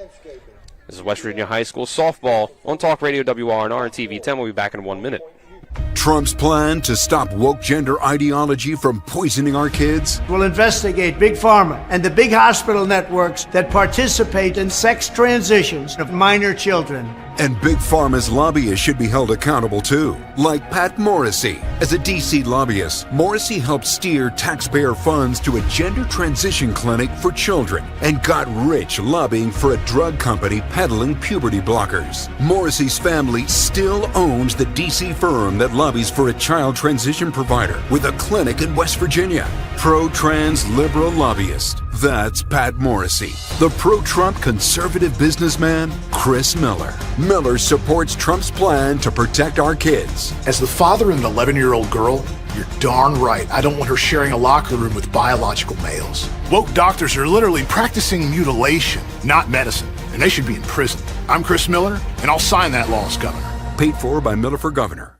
This is West Virginia High School softball on Talk Radio WRNR and TV 10. We'll be back in 1 minute. Trump's plan to stop woke gender ideology from poisoning our kids? We'll investigate Big Pharma and the big hospital networks that participate in sex transitions of minor children. And Big Pharma's lobbyists should be held accountable too, like Pat Morrissey. As a D.C. lobbyist, Morrissey helped steer taxpayer funds to a gender transition clinic for children and got rich lobbying for a drug company peddling puberty blockers. Morrissey's family still owns the D.C. firm that lobbies for a child transition provider with a clinic in West Virginia. Pro-trans liberal lobbyist. That's Pat Morrissey. The pro-Trump conservative businessman, Chris Miller. Miller supports Trump's plan to protect our kids. As the father of an 11-year-old girl, you're darn right. I don't want her sharing a locker room with biological males. Woke doctors are literally practicing mutilation, not medicine, and they should be in prison. I'm Chris Miller, and I'll sign that law as governor. Paid for by Miller for Governor.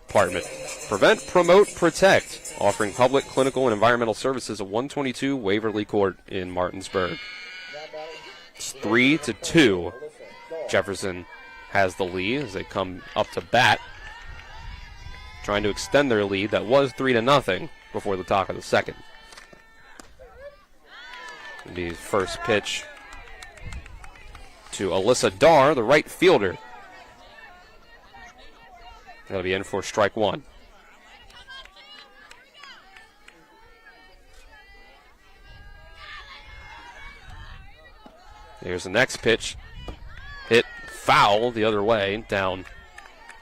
Department. Prevent, Promote, Protect, offering public, clinical, and environmental services at 122 Waverly Court in Martinsburg. It's 3-2. Jefferson has the lead as they come up to bat, trying to extend their lead that was 3-0 before the top of the 2nd. The first pitch to Alyssa Dar, the right fielder. That'll be in for strike 1. Here's the next pitch. Hit foul the other way, down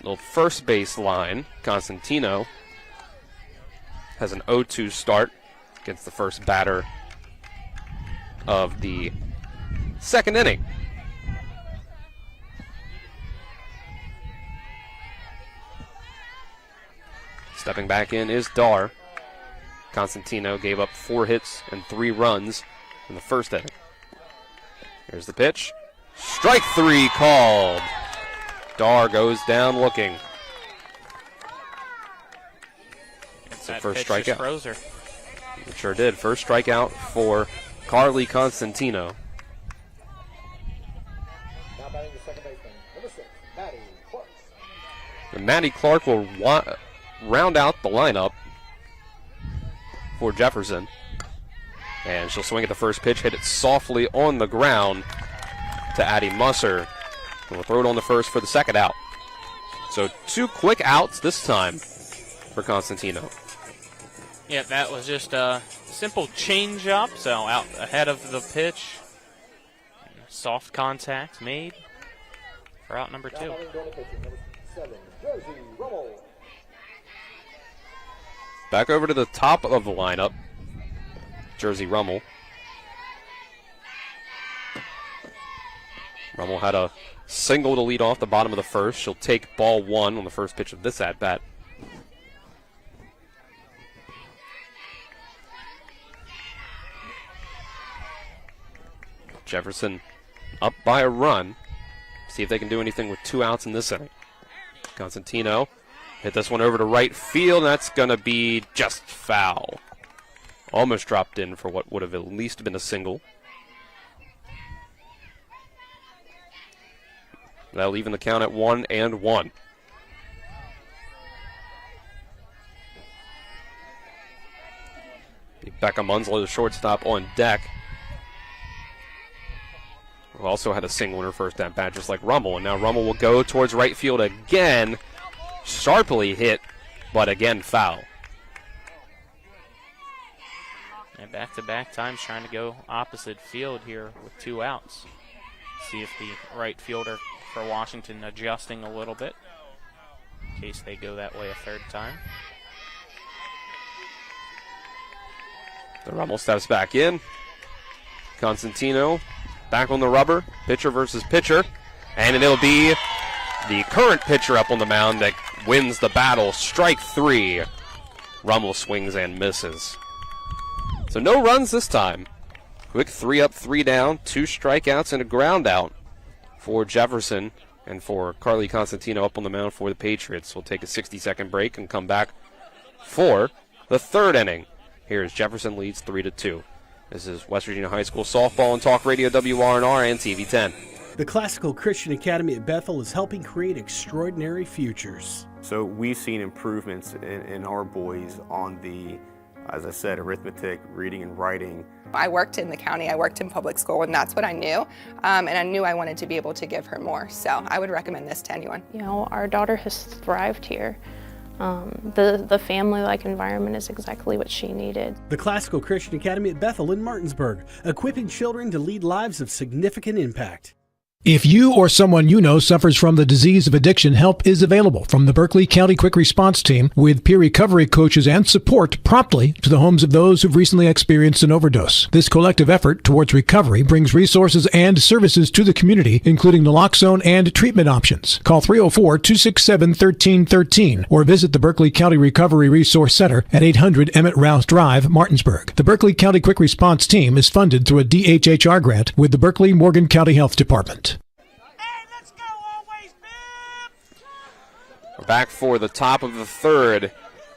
the first base line. Constantino has an 0-2 start against the first batter of the 2nd inning. Stepping back in is Dar. Constantino gave up 4 hits and 3 runs in the first inning. Here's the pitch. Strike 3 called. Dar goes down looking. It's the first strikeout. It sure did. First strikeout for Carly Constantino. Now batting the second baseman, number 6, Maddie Clark. And Maddie Clark will round out the lineup for Jefferson. And she'll swing at the first pitch, hit it softly on the ground to Addie Musser. And we'll throw it on the first for the second out. So 2 quick outs this time for Constantino. Yeah, that was just a simple change-up, so out ahead of the pitch. Soft contact made for out number 2. Back over to the top of the lineup, Jersey Rummel. Rummel had a single to lead off the bottom of the first. She'll take ball 1 on the first pitch of this at-bat. Jefferson up by a run. See if they can do anything with 2 outs in this inning. Constantino hit this one over to right field. That's going to be just foul. Almost dropped in for what would have at least been a single. That'll even the count at 1-1. Becca Munslow, the shortstop, on deck. Who also had a single in her first at-bat, just like Rummel. And now Rummel will go towards right field again. Sharply hit, but again foul. And back-to-back times trying to go opposite field here with 2 outs. See if the right fielder for Washington adjusting a little bit in case they go that way a third time. The Rummel steps back in. Constantino back on the rubber. Pitcher versus pitcher. And it'll be the current pitcher up on the mound that wins the battle. Strike 3. Rummel swings and misses. So no runs this time. Quick 3 up, 3 down, 2 strikeouts and a ground out for Jefferson and for Carly Constantino up on the mound for the Patriots. We'll take a 60-second break and come back for the third inning. Here's Jefferson leads 3-2. This is West Virginia High School softball and talk radio WRNR and TV 10. The Classical Christian Academy at Bethel is helping create extraordinary futures. So we've seen improvements in our boys on the, as I said, arithmetic, reading and writing. I worked in the county, I worked in public school, and that's what I knew. And I knew I wanted to be able to give her more. So I would recommend this to anyone. You know, our daughter has thrived here. The family-like environment is exactly what she needed. The Classical Christian Academy at Bethel in Martinsburg, equipping children to lead lives of significant impact. If you or someone you know suffers from the disease of addiction, help is available from the Berkeley County Quick Response Team with peer recovery coaches and support promptly to the homes of those who've recently experienced an overdose. This collective effort towards recovery brings resources and services to the community, including naloxone and treatment options. Call 304-267-1313 or visit the Berkeley County Recovery Resource Center at 800 Emmett Rouse Drive, Martinsburg. The Berkeley County Quick Response Team is funded through a DHHR grant with the Berkeley Morgan County Health Department. We're back for the top of the third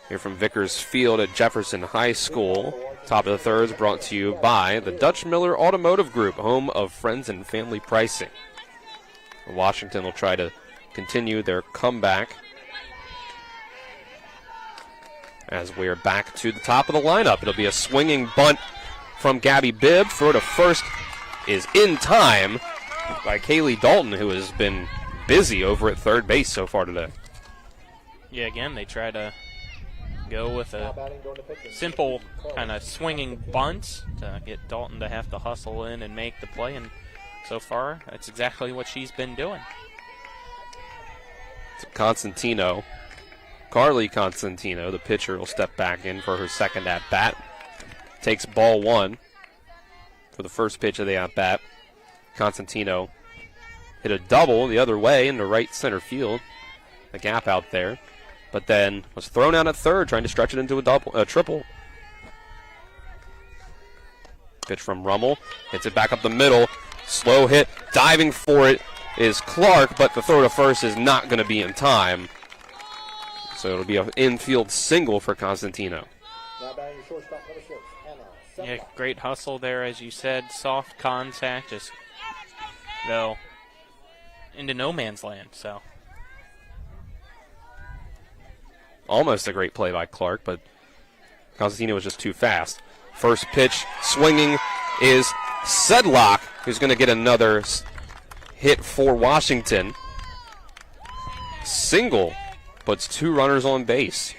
here from Vickers Field at Jefferson High School. Top of the third is brought to you by the Dutch Miller Automotive Group, home of friends and family pricing. Washington will try to continue their comeback as we're back to the top of the lineup. It'll be a swinging bunt from Gabby Bibb. Throw to first is in time by Kaylee Dalton, who has been busy over at third base so far today. Yeah, again, they try to go with a simple kind of swinging bunt to get Dalton to have to hustle in and make the play, and so far, that's exactly what she's been doing. So Constantino, Carly Constantino, the pitcher, will step back in for her second at-bat. Takes ball 1 for the first pitch of the at-bat. Constantino hit a double the other way into right center field. The gap out there. but then was thrown out at third, trying to stretch it into a triple. Pitch from Rummel, hits it back up the middle, slow hit, diving for it is Clark, but the throw to first is not going to be in time. So it'll be an infield single for Constantino. Yeah, great hustle there, as you said. Soft contact, just though into no man's land. So almost a great play by Clark, but Constantino was just too fast. First pitch swinging is Sedlock, who's going to get another hit for Washington. Single puts 2 runners on base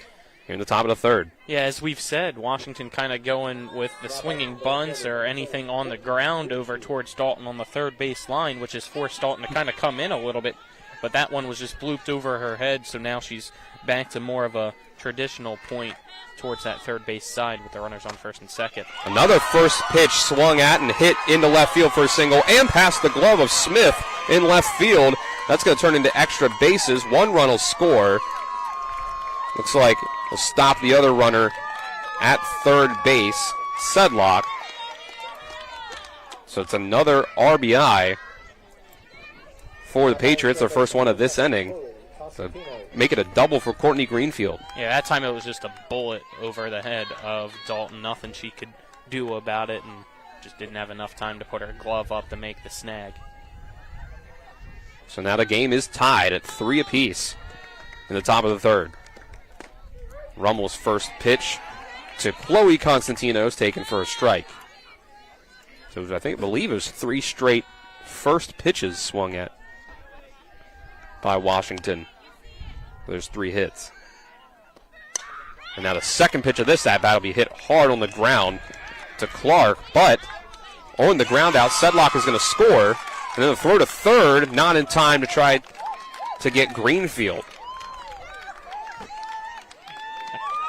here in the top of the third. yeah, as we've said, Washington kind of going with the swinging bunts or anything on the ground over towards Dalton on the third base line, which has forced Dalton to kind of come in a little bit. But that one was just blooped over her head, so now she's back to more of a traditional point towards that third base side with the runners on first and second. Another first pitch swung at and hit into left field for a single and past the glove of Smith in left field. That's going to turn into extra bases. 1 run will score. Looks like we'll stop the other runner at third base, Sedlock. So it's another RBI for the Patriots, their first one of this inning. So make it a double for Courtney Greenfield. Yeah, that time it was just a bullet over the head of Dalton. Nothing she could do about it, and just didn't have enough time to put her glove up to make the snag. So now the game is tied at 3 apiece in the top of the third. Rummel's first pitch to Chloe Constantino is taken for a strike. So I believe it was 3 straight first pitches swung at by Washington. There's 3 hits. And now the second pitch of this at-bat will be hit hard on the ground to Clark, but on the ground out, Sedlock is going to score. And then the throw to third, not in time to try to get Greenfield.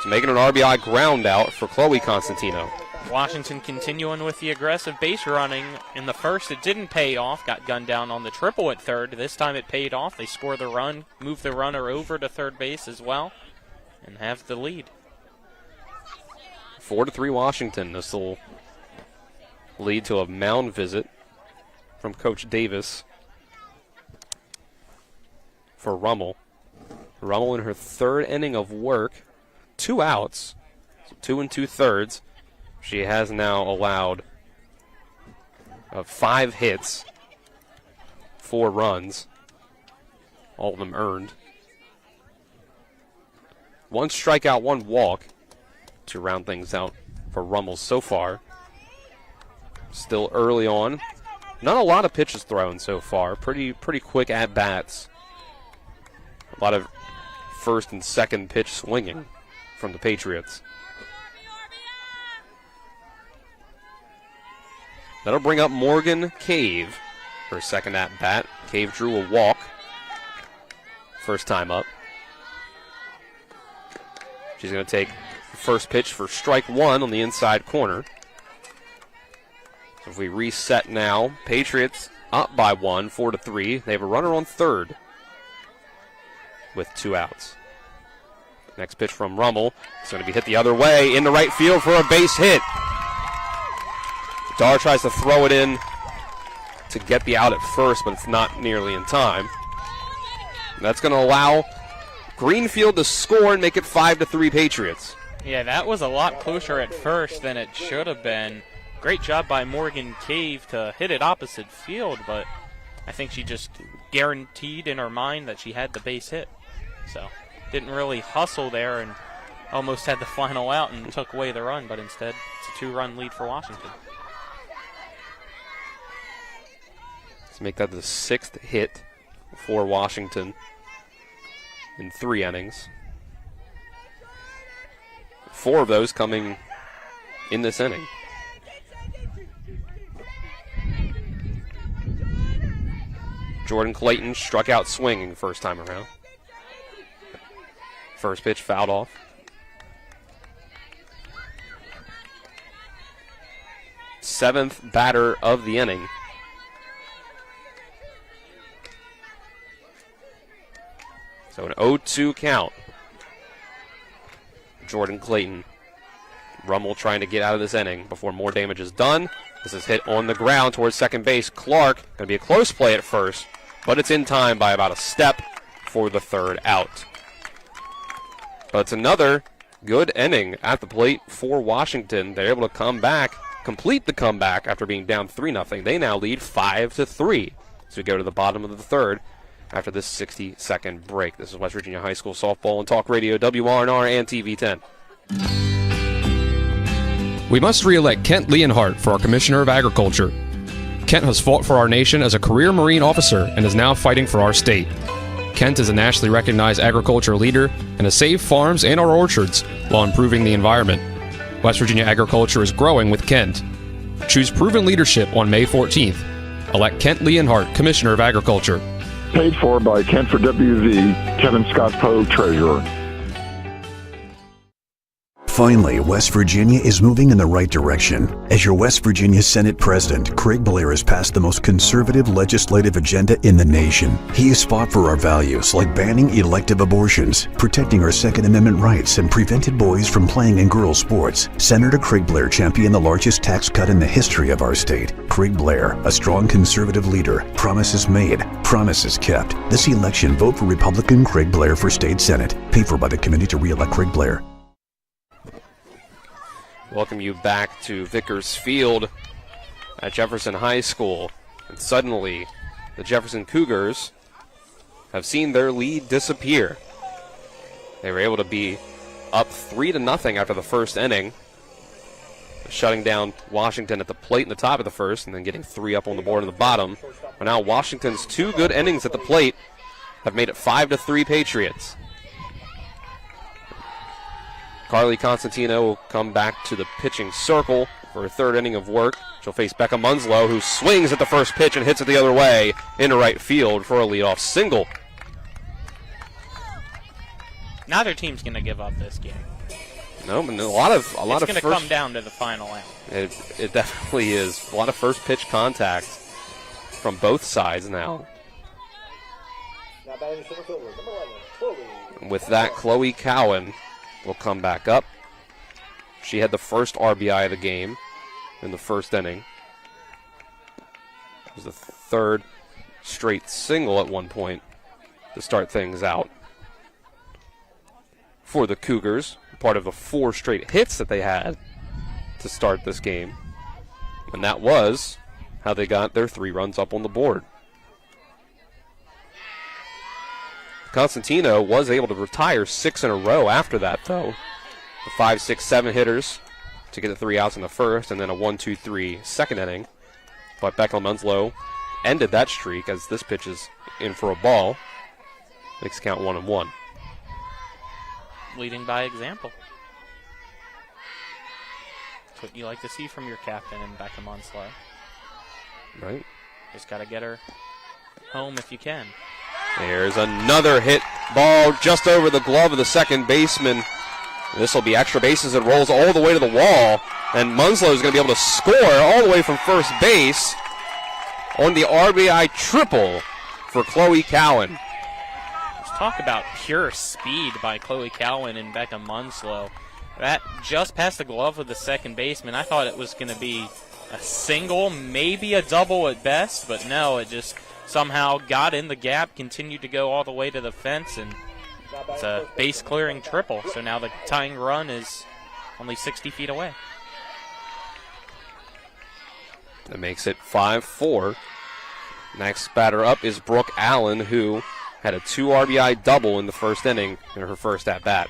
So making an RBI ground out for Chloe Constantino. Washington continuing with the aggressive base running. In the first, it didn't pay off. Got gunned down on the triple at third. This time it paid off. They score the run, move the runner over to third base as well, and have the lead. 4-3 Washington. This will lead to a mound visit from Coach Davis for Rummel. Rummel in her third inning of work. 2 outs, so 2 2/3. She has now allowed 5 hits, 4 runs, all of them earned. 1 strikeout, 1 walk to round things out for Rummel so far. Still early on. Not a lot of pitches thrown so far. Pretty quick at-bats. A lot of first and second pitch swinging from the Patriots. That'll bring up Morgan Cave for a second at-bat. Cave drew a walk. First time up. She's going to take the first pitch for strike 1 on the inside corner. So if we reset now, Patriots up by 1, 4-3. They have a runner on third with 2 outs. Next pitch from Rummel. It's going to be hit the other way into right field for a base hit. Dar tries to throw it in to get the out at first, but it's not nearly in time. And that's going to allow Greenfield to score and make it 5-3 Patriots. Yeah, that was a lot closer at first than it should have been. Great job by Morgan Cave to hit it opposite field, but I think she just guaranteed in her mind that she had the base hit. So didn't really hustle there and almost had the final out and took away the run, but instead it's a 2-run lead for Washington. Let's make that the 6th hit for Washington in 3 innings. 4 of those coming in this inning. Jordan Clayton struck out swinging first time around. First pitch fouled off. Seventh batter of the inning. So an 0-2 count Jordan Clayton. Rummel trying to get out of this inning before more damage is done. This is hit on the ground towards second base. Clark, going to be a close play at first, but it's in time by about a step for the third out. But it's another good inning at the plate for Washington. They're able to come back, complete the comeback after being down 3-0. They now lead 5-3 as we go to the bottom of the third after this 60-second break. This is West Virginia High School Softball and Talk Radio, WRNR and TV 10. We must re-elect Kent Leonhardt for our Commissioner of Agriculture. Kent has fought for our nation as a career Marine officer and is now fighting for our state. Kent is a nationally recognized agriculture leader and has saved farms and our orchards while improving the environment. West Virginia agriculture is growing with Kent. Choose proven leadership on May 14th. Elect Kent Leonhardt, Commissioner of Agriculture. Paid for by Kent for WV, Kevin Scott Poe, Treasurer. Finally, West Virginia is moving in the right direction. As your West Virginia Senate President, Craig Blair has passed the most conservative legislative agenda in the nation. He has fought for our values like banning elective abortions, protecting our Second Amendment rights, and prevented boys from playing in girls' sports. Senator Craig Blair championed the largest tax cut in the history of our state. Craig Blair, a strong conservative leader. Promises made, promises kept. This election, vote for Republican Craig Blair for State Senate. Paid for by the Committee to Re-elect Craig Blair. Welcome you back to Vickers Field at Jefferson High School. And suddenly, the Jefferson Cougars have seen their lead disappear. They were able to be up 3-0 after the first inning, shutting down Washington at the plate in the top of the first and then getting 3 up on the board in the bottom. But now Washington's 2 good innings at the plate have made it 5-3 Patriots. Carly Constantino will come back to the pitching circle for a third inning of work. She'll face Becca Munslow, who swings at the first pitch and hits it the other way into right field for a leadoff single. Neither team's going to give up this game. No, but a lot of it's going to come down to the final out. It definitely is. A lot of first pitch contact from both sides now. Now batting center fielder, number 11, Chloe. With that, Chloe Cowan will come back up. She had the first RBI of the game in the first inning. It was the third straight single at one point to start things out for the Cougars, part of the 4 straight hits that they had to start this game. And that was how they got their 3 runs up on the board. Constantino was able to retire 6 in a row after that, though. The 5, 6, 7 hitters to get the 3 outs in the first, and then a 1-2-3 second inning. But Becca Munslow ended that streak as this pitch is in for a ball. Makes count 1-1. Leading by example. That's what you like to see from your captain in Becca Munslow. Right. Just got to get her home if you can. There's another hit ball just over the glove of the second baseman. This will be extra bases. It rolls all the way to the wall, and Munslow is going to be able to score all the way from first base on the RBI triple for Chloe Cowan. Let's talk about pure speed by Chloe Cowan and Becca Munslow. That just past the glove of the second baseman. I thought it was going to be a single, maybe a double at best, but no, it just somehow got in the gap, continued to go all the way to the fence, and it's a base-clearing triple. So now the tying run is only 60 feet away. That makes it 5-4. Next batter up is Brooke Allen, who had a 2 RBI double in the first inning in her first at-bat.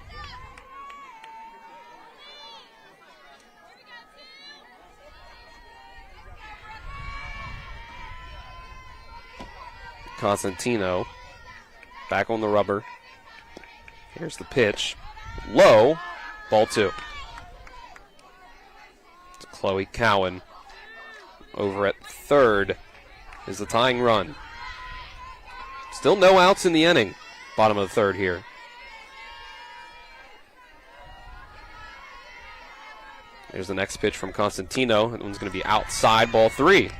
Constantino back on the rubber. Here's the pitch. Low. Ball 2. It's Chloe Cowan over at third is the tying run. Still no outs in the inning. Bottom of the third here. There's the next pitch from Constantino. That one's going to be outside, ball 3.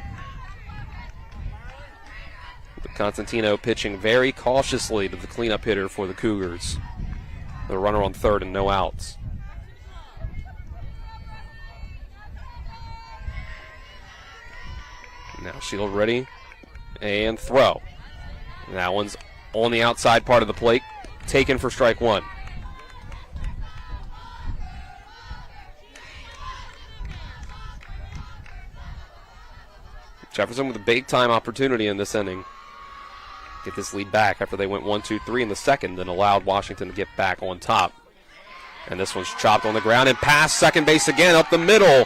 Constantino pitching very cautiously to the cleanup hitter for the Cougars. The runner on third and no outs. Now Shield ready and throw. And that one's on the outside part of the plate, taken for strike one. Jefferson with a big-time opportunity in this inning. Get this lead back after they went 1-2-3 in the second and allowed Washington to get back on top. And this one's chopped on the ground and past second base again, up the middle.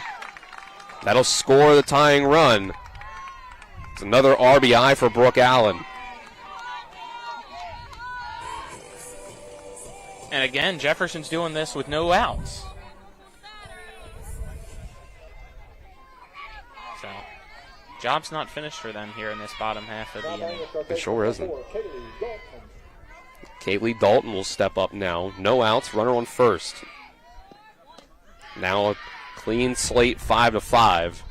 That'll score the tying run. It's another RBI for Brooke Allen. And again, Jefferson's doing this with no outs. So, job's not finished for them here in this bottom half of the inning. It sure isn't. Kaylee Dalton will step up now. No outs, runner on first. Now a clean slate, 5-5.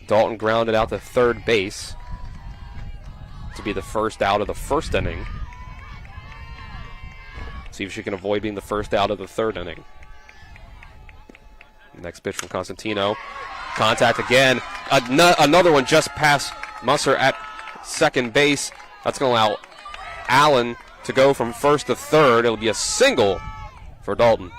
Dalton grounded out to third base to be the first out of the first inning. See if she can avoid being the first out of the third inning. Next pitch from Constantino. Contact again. Another one just past Musser at second base. That's going to allow Allen to go from first to third. It'll be a single for Dalton.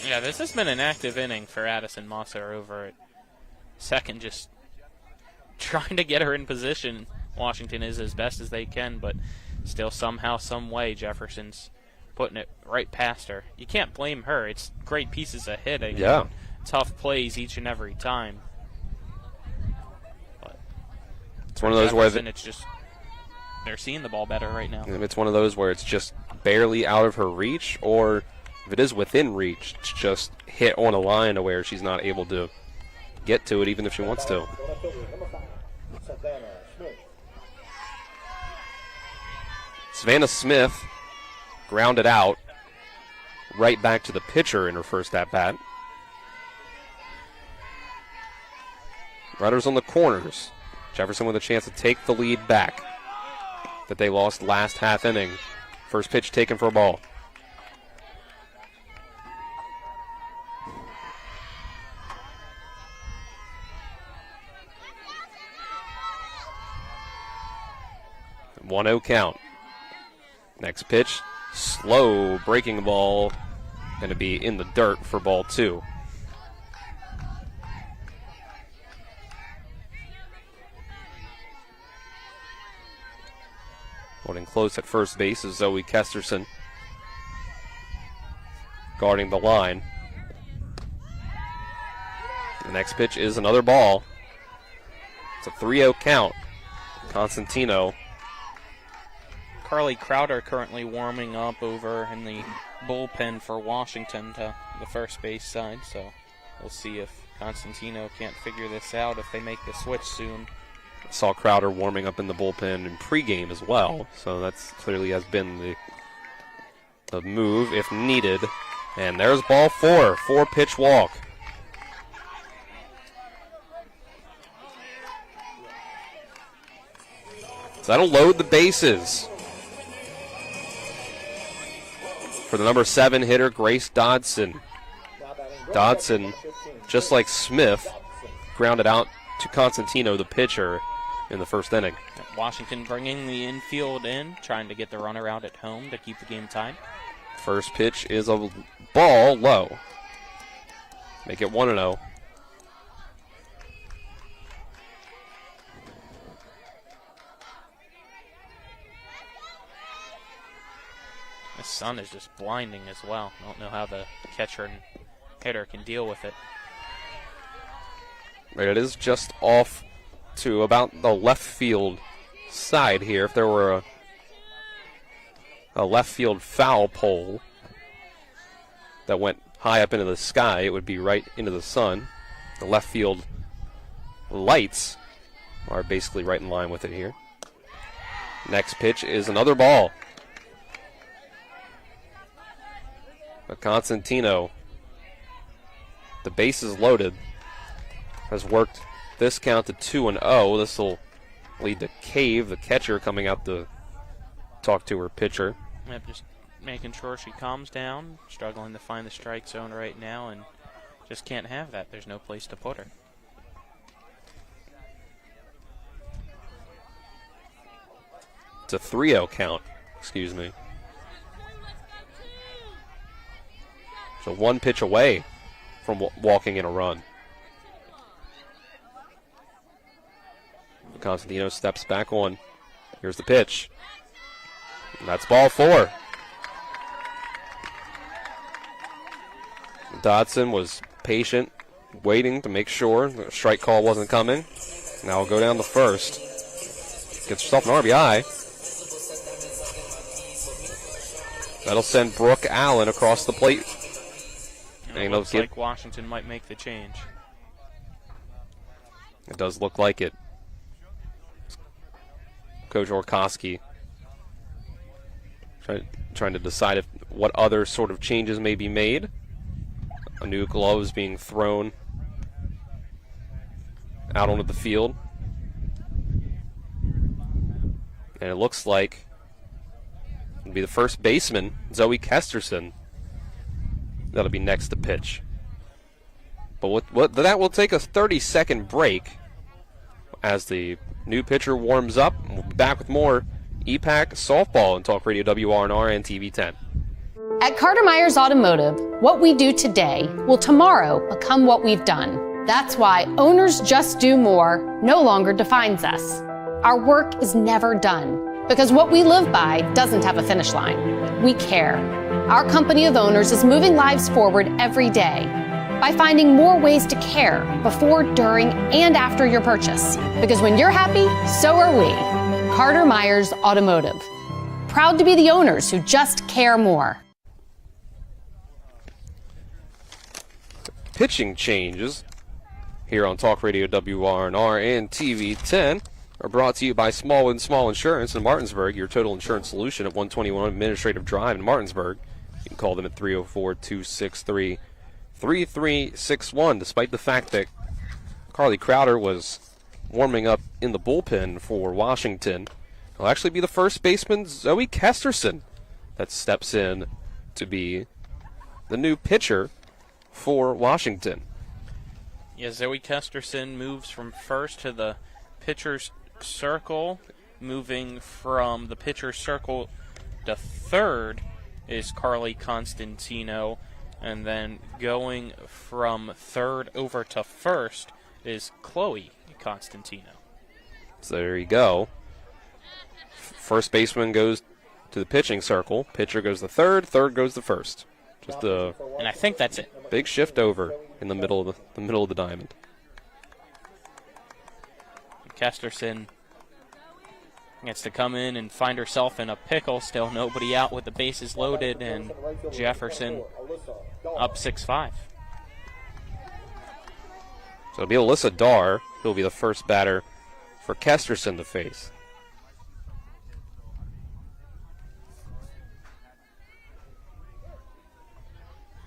Yeah, this has been an active inning for Addison Musser over at second, just trying to get her in position. Washington is as best as they can, but still somehow, some way, Jefferson's putting it right past her. You can't blame her. It's great pieces of hitting. Yeah. Tough plays each and every time. But it's one of those where it's just they're seeing the ball better right now. It's one of those where it's just barely out of her reach, or if it is within reach, it's just hit on a line to where she's not able to get to it even if she wants to. Savannah Smith grounded out right back to the pitcher in her first at-bat. Runners on the corners. Jefferson with a chance to take the lead back that they lost last half inning. First pitch taken for a ball. One 1-0 count. Next pitch, slow breaking ball, going to be in the dirt for ball two. Holding close at first base is Zoe Kesterson, guarding the line. The next pitch is another ball. It's a 3-0 count. Constantino. Carly Crowder currently warming up over in the bullpen for Washington to the first base side, so we'll see if Constantino can't figure this out if they make the switch soon. Saw Crowder warming up in the bullpen in pregame as well, so that's clearly has been the move if needed. And there's ball four, 4-pitch walk. So that'll load the bases for the number 7 hitter, Grace Dodson. Dodson, just like Smith, grounded out to Constantino, the pitcher, in the first inning. Washington bringing the infield in, trying to get the runner out at home to keep the game tied. First pitch is a ball low. Make it 1-0. The sun is just blinding as well. I don't know how the catcher and hitter can deal with it. Right, it is just off to about the left field side here. If there were a left field foul pole that went high up into the sky, it would be right into the sun. The left field lights are basically right in line with it here. Next pitch is another ball. But Constantino, the bases loaded, has worked this count to 2-0. This will lead to Cave, the catcher, coming out the talk to her pitcher. Yep, just making sure she calms down, struggling to find the strike zone right now, and just can't have that. There's no place to put her. It's a 3-0 count, excuse me. So one pitch away from walking in a run. Constantino steps back on. Here's the pitch. And that's ball 4. Dodson was patient, waiting to make sure the strike call wasn't coming. Now we'll go down to first. Gets herself an RBI. That'll send Brooke Allen across the plate. It looks like Washington might make the change. It does look like it. Coach Orkoski trying to decide what other sort of changes may be made. A new glove is being thrown out onto the field. And it looks like it'll be the first baseman, Zoe Kesterson, that'll be next to pitch. But that will take a 30-second break as the new pitcher warms up. We'll be back with more EPAC softball and Talk Radio WRNR and TV 10. At Carter Myers Automotive, what we do today will tomorrow become what we've done. That's why Owners Just Do More no longer defines us. Our work is never done because what we live by doesn't have a finish line. We care. Our company of owners is moving lives forward every day by finding more ways to care before, during, and after your purchase. Because when you're happy, so are we. Carter Myers Automotive. Proud to be the owners who just care more. Pitching changes here on Talk Radio WRNR and TV 10 are brought to you by Smallwood Small Insurance in Martinsburg, your total insurance solution at 121 Administrative Drive in Martinsburg. You can call them at 304-263-3361. Despite the fact that Carly Crowder was warming up in the bullpen for Washington, it'll actually be the first baseman, Zoe Kesterson, that steps in to be the new pitcher for Washington. Yeah, Zoe Kesterson moves from first to the pitcher's circle. Moving from the pitcher's circle to third is Carly Constantino. And then going from third over to first is Chloe Constantino. So there you go. First baseman goes to the pitching circle. Pitcher goes to third. Third goes to first. And I think that's it. Big shift over in the middle of the diamond. Kesterson gets to come in and find herself in a pickle. Still nobody out with the bases loaded, and Jefferson up 6-5. So it'll be Alyssa Darr who'll be the first batter for Kesterson to face.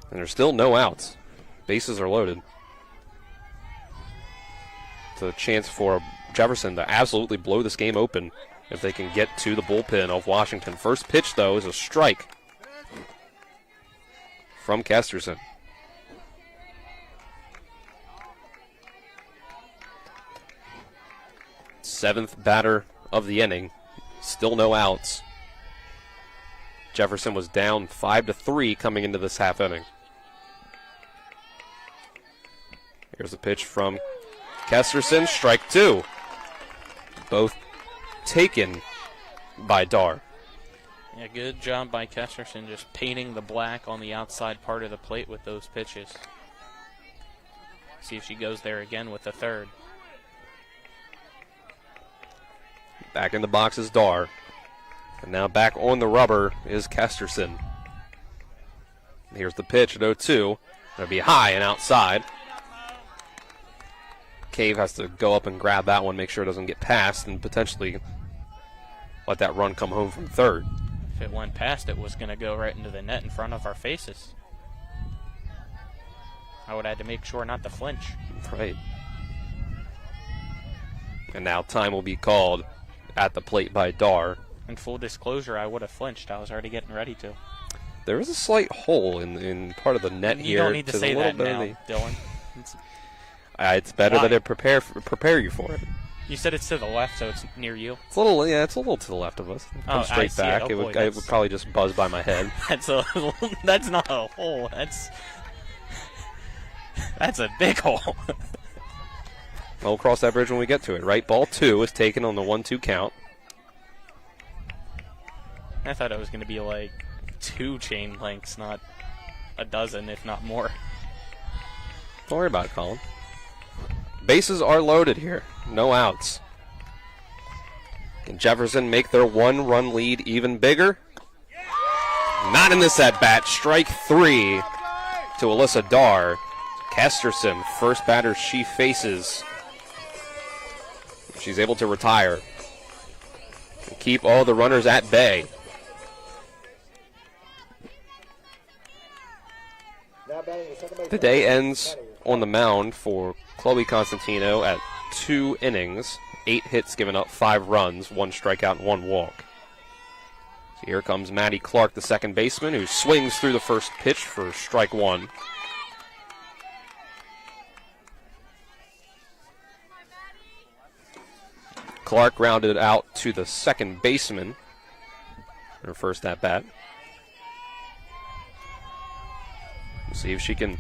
And there's still no outs. Bases are loaded. It's a chance for Jefferson to absolutely blow this game open if they can get to the bullpen of Washington. First pitch, though, is a strike from Kesterson. Seventh batter of the inning. Still no outs. Jefferson was down 5-3 coming into this half inning. Here's a pitch from Kesterson, strike 2. Both taken by Darr. Yeah, good job by Kesterson just painting the black on the outside part of the plate with those pitches. See if she goes there again with the third. Back in the box is Darr. And now back on the rubber is Kesterson. Here's the pitch at 0-2. It'll be high and outside. Cave has to go up and grab that one, make sure it doesn't get past, and potentially let that run come home from third. If it went past, it was going to go right into the net in front of our faces. I would have had to make sure not to flinch. Right. And now time will be called at the plate by Darr. In full disclosure, I would have flinched. I was already getting ready to. There is a slight hole in part of the net here. You don't need to say that now, Dylan. It's better that it prepare you for it. You said it's to the left, so it's near you. It's a little, it's a little to the left of us. Come straight back. It would probably just buzz by my head. That's not a hole. That's a big hole. We'll cross that bridge when we get to it. Right, ball 2 is taken on the 1-2 count. I thought it was going to be like 2 chain links, not a dozen, if not more. Don't worry about it, Colin. Bases are loaded here. No outs. Can Jefferson make their 1-run lead even bigger? Not in this at-bat. Strike 3 to Alyssa Darr. Kesterson, first batter she faces. She's able to retire and keep all the runners at bay. The day ends on the mound for Chloe Constantino at 2 innings, 8 hits given up, 5 runs, 1 strikeout, and 1 walk. So here comes Maddie Clark, the second baseman, who swings through the first pitch for strike 1. Clark grounded out to the second baseman. Her first at bat. See if she can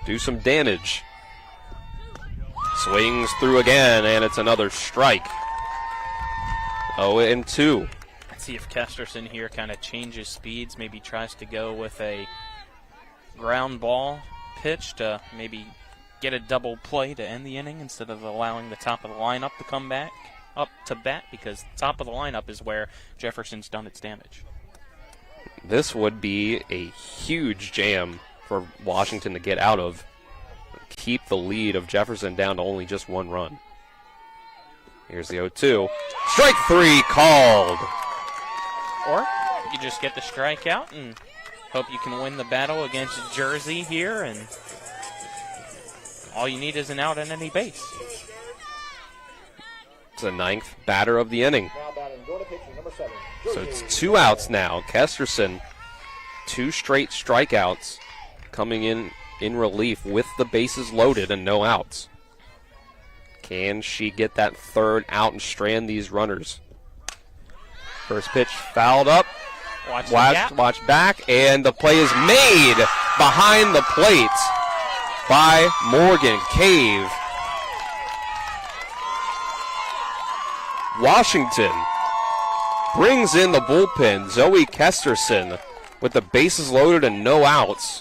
do some damage. Swings through again, and it's another strike. 0-2. Let's see if Kesterson here kind of changes speeds, maybe tries to go with a ground ball pitch to maybe get a double play to end the inning instead of allowing the top of the lineup to come back up to bat, because top of the lineup is where Jefferson's done its damage. This would be a huge jam for Washington to get out of. Keep the lead of Jefferson down to only just 1 run. Here's the 0-2. Strike 3 called. Or you just get the strikeout and hope you can win the battle against Jersey here, and all you need is an out on any base. It's the 9th batter of the inning. So it's 2 outs now. Kesterson, 2 straight strikeouts coming in relief with the bases loaded and no outs. Can she get that 3rd out and strand these runners? First pitch fouled up. Watch back, and the play is made behind the plate by Morgan Cave. Washington brings in the bullpen. Zoe Kesterson with the bases loaded and no outs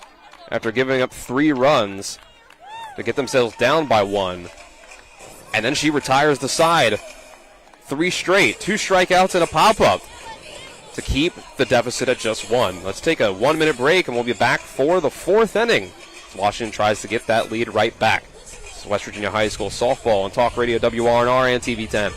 after giving up 3 runs to get themselves down by 1. And then she retires the side. 3 straight, 2 strikeouts and a pop-up to keep the deficit at just 1. Let's take a 1-minute break and we'll be back for the 4th inning. Washington tries to get that lead right back. It's West Virginia High School softball on Talk Radio WRNR and TV 10.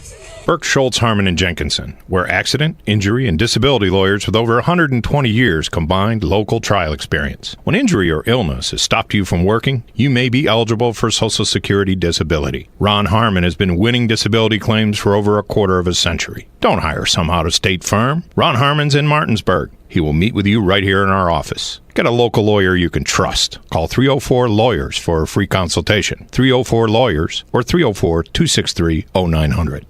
Burke, Schultz, Harmon, and Jenkinson, where accident, injury, and disability lawyers with over 120 years combined local trial experience. When injury or illness has stopped you from working, you may be eligible for Social Security disability. Ron Harmon has been winning disability claims for over a quarter of a century. Don't hire some out-of-state firm. Ron Harmon's in Martinsburg. He will meet with you right here in our office. Get a local lawyer you can trust. Call 304-LAWYERS for a free consultation. 304-LAWYERS or 304-263-0900.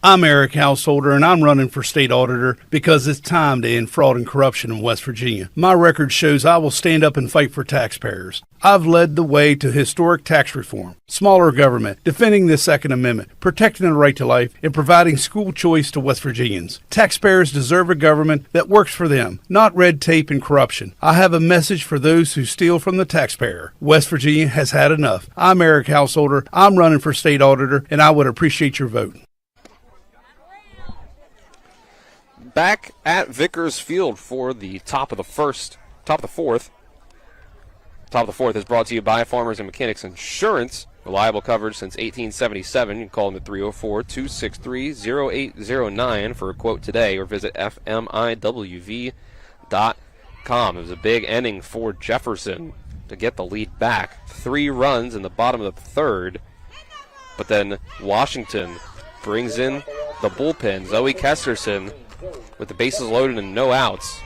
I'm Eric Householder, and I'm running for state auditor because it's time to end fraud and corruption in West Virginia. My record shows I will stand up and fight for taxpayers. I've led the way to historic tax reform, smaller government, defending the Second Amendment, protecting the right to life, and providing school choice to West Virginians. Taxpayers deserve a government that works for them, not red tape and corruption. I have a message for those who steal from the taxpayer. West Virginia has had enough. I'm Eric Householder. I'm running for state auditor, and I would appreciate your vote. Back at Vickers Field for the top of the fourth. Top of the fourth is brought to you by Farmers and Mechanics Insurance. Reliable coverage since 1877. You can call them at 304-263-0809 for a quote today or visit fmiwv.com. It was a big inning for Jefferson to get the lead back. 3 runs in the bottom of the 3rd. But then Washington brings in the bullpen. Zoe Kesterson with the bases loaded and no outs.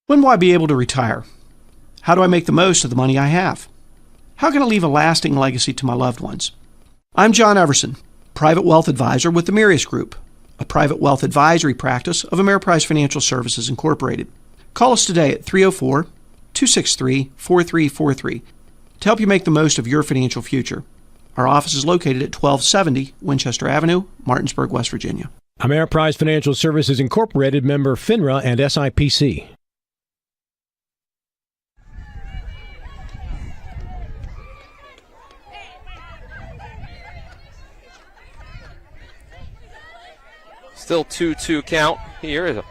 When will I be able to retire? How do I make the most of the money I have? How can I leave a lasting legacy to my loved ones? I'm John Jefferson, Private Wealth Advisor with the Mirius Group, a private wealth advisory practice of Ameriprise Financial Services Incorporated. Call us today at 304-263-4343 to help you make the most of your financial future. Our office is located at 1270 Winchester Avenue, Martinsburg, West Virginia. Ameriprise Financial Services Incorporated, member FINRA and SIPC. Still 2-2 count here.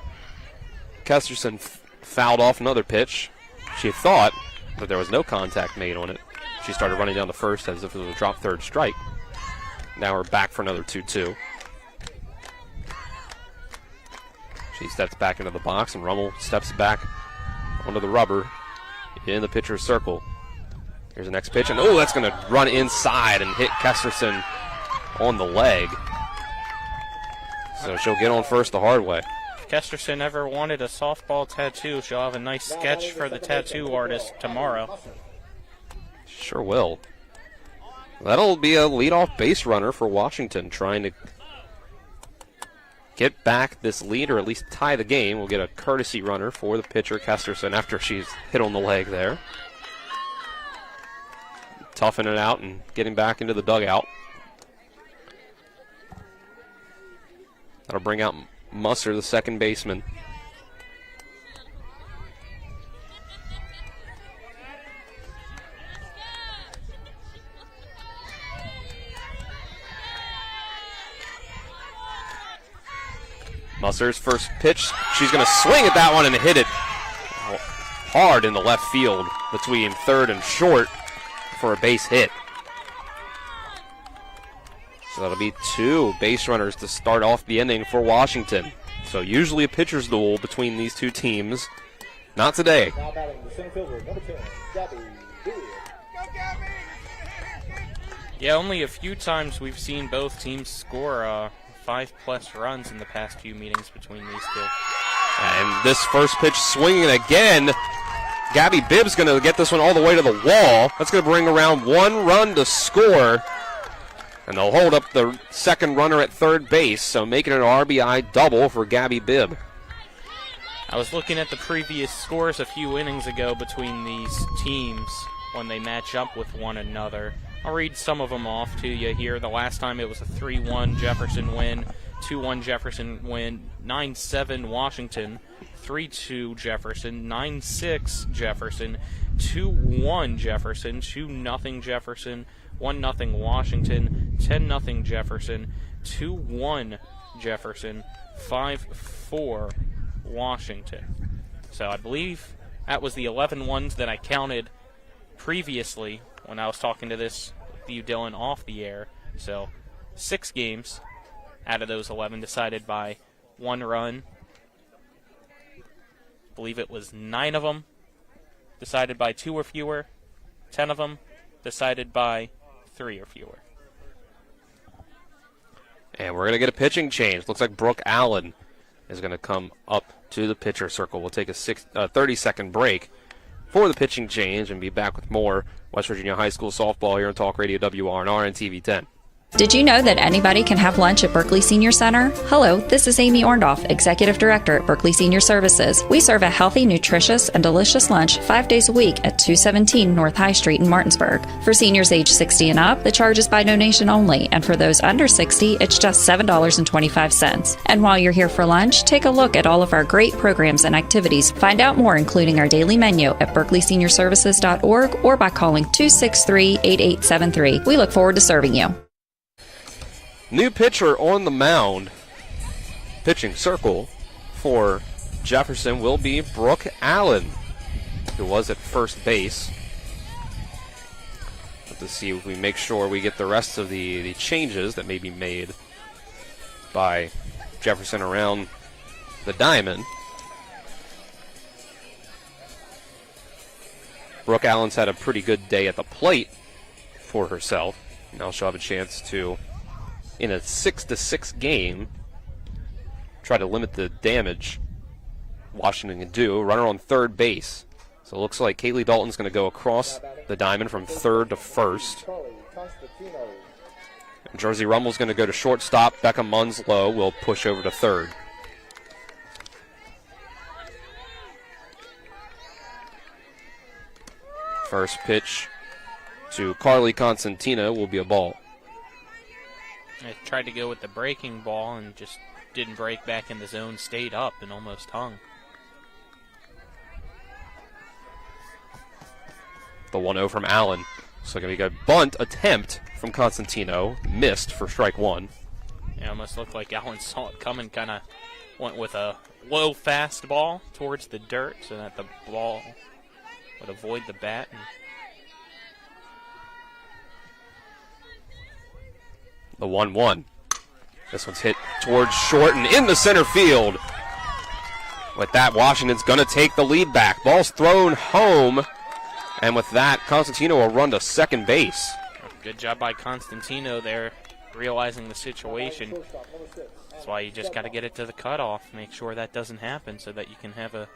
Kesterson fouled off another pitch. She thought that there was no contact made on it. She started running down the first as if it was a drop third strike. Now we're back for another 2-2. She steps back into the box and Rummel steps back onto the rubber in the pitcher's circle. Here's the next pitch, and oh, that's going to run inside and hit Kesterson on the leg. So she'll get on first the hard way. If Kesterson ever wanted a softball tattoo, she'll have a nice sketch for the tattoo artist tomorrow. Sure will. That'll be a leadoff base runner for Washington, trying to get back this lead or at least tie the game. We'll get a courtesy runner for the pitcher, Kesterson, after she's hit on the leg there. Toughing it out and getting back into the dugout. That'll bring out Musser, the second baseman. Musser's first pitch. She's going to swing at that one and hit it hard in the left field between third and short for a base hit. So that'll be two base runners to start off the inning for Washington. So usually a pitcher's duel between these two teams. Not today. Now batting the center fielder, number 10, Gabby Bibb. Yeah, only a few times we've seen both teams score 5+ runs in the past few meetings between these two. And this first pitch swinging again. Gabby Bibb's going to get this one all the way to the wall. That's going to bring around 1 run to score. And they'll hold up the second runner at third base, so making an RBI double for Gabby Bibb. I was looking at the previous scores a few innings ago between these teams when they match up with one another. I'll read some of them off to you here. The last time it was a 3-1 Jefferson win, 2-1 Jefferson win, 9-7 Washington, 3-2 Jefferson, 9-6 Jefferson, 2-1 Jefferson, 2-0 Jefferson, 1-0 Washington, 10-0 Jefferson, 2-1 Jefferson, 5-4 Washington. So I believe that was the 11 ones that I counted previously when I was talking to this with you, Dylan, off the air. So 6 games out of those 11 decided by 1 run. I believe it was 9 of them decided by 2 or fewer. 10 of them decided by 3 or fewer. And we're going to get a pitching change. Looks like Brooke Allen is going to come up to the pitcher circle. We'll take a 30-second break for the pitching change and be back with more West Virginia High School softball here on Talk Radio WRNR and TV 10. Did you know that anybody can have lunch at Berkeley Senior Center? Hello, this is Amy Orndorff, Executive Director at Berkeley Senior Services. We serve a healthy, nutritious, and delicious lunch 5 days a week at 217 North High Street in Martinsburg. For seniors age 60 and up, the charge is by donation only, and for those under 60, it's just $7.25. And while you're here for lunch, take a look at all of our great programs and activities. Find out more, including our daily menu, at berkeleyseniorservices.org or by calling 263-8873. We look forward to serving you. New pitcher on the mound, pitching circle for Jefferson will be Brooke Allen, who was at first base. Let's see if we make sure we get the rest of the changes that may be made by Jefferson around the diamond. Brooke Allen's had a pretty good day at the plate for herself. Now she'll have a chance to, in a 6-6 game, try to limit the damage Washington can do. Runner on third base. So it looks like Kaylee Dalton's going to go across the diamond from third to first. Jersey Rumble's going to go to shortstop. Becca Munslow will push over to third. First pitch to Carly Constantino will be a ball. I tried to go with the breaking ball and just didn't break back in the zone, stayed up and almost hung. The 1-0 from Allen. So going to be a bunt attempt from Constantino. Missed for strike one. It almost looked like Allen saw it coming, kind of went with a low fastball towards the dirt so that the ball would avoid the bat. The 1-1. This one's hit towards short and into center field. With that, Washington's going to take the lead back. Ball's thrown home. And with that, Constantino will run to second base. Good job by Constantino there, realizing the situation. That's why you just got to get it to the cutoff. Make sure that doesn't happen so that you can have a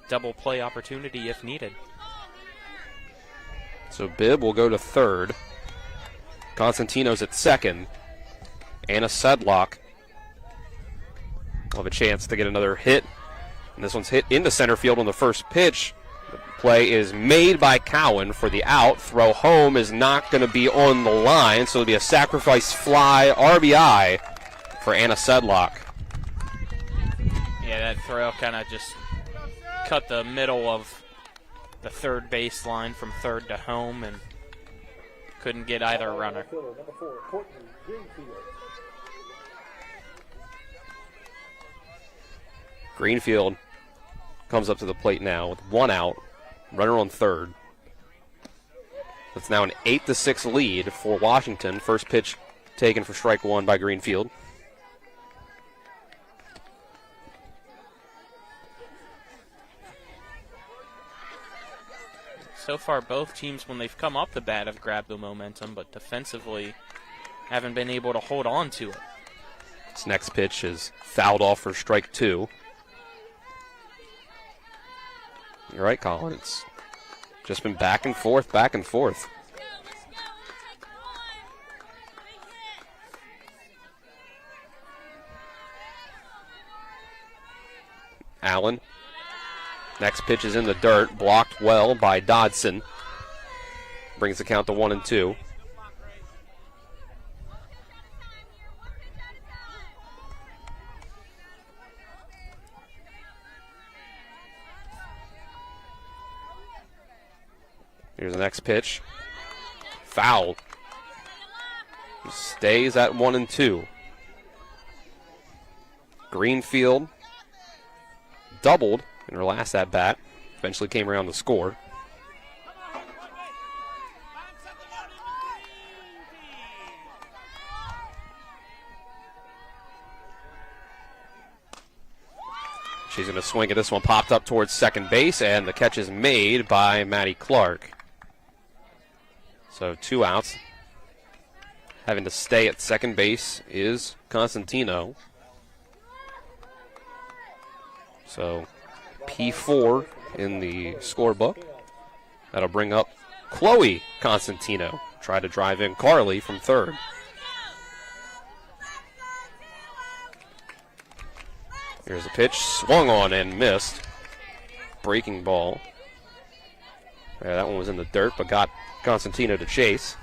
double play opportunity if needed. So Bibb will go to third. Constantino's at second. Anna Sedlock will have a chance to get another hit. And this one's hit into center field on the first pitch. The play is made by Cowan for the out. Throw home is not going to be on the line, so it'll be a sacrifice fly RBI for Anna Sedlock. Yeah, that throw kind of just cut the middle of the third base line from third to home and couldn't get either runner. Greenfield comes up to the plate now with one out, runner on third. It's now an 8-6 lead for Washington. First pitch taken for strike one by Greenfield. So far, both teams, when they've come up the bat, have grabbed the momentum, but defensively haven't been able to hold on to it. This next pitch is fouled off for strike two. You're right, Colin. It's just been back and forth, back and forth. Allen. Next pitch is in the dirt, blocked well by Dodson. Brings the count to 1-2. Here's the next pitch. Foul. Stays at 1-2. Greenfield doubled in her last at bat. Eventually came around to score. She's going to swing at this one. Popped up towards second base, and the catch is made by Maddie Clark. So 2 outs. Having to stay at second base is Constantino. So P4 in the scorebook. That'll bring up Chloe Constantino. Try to drive in Carly from third. Here's a pitch, swung on and missed. Breaking ball. Yeah, that one was in the dirt, but got Constantino to chase.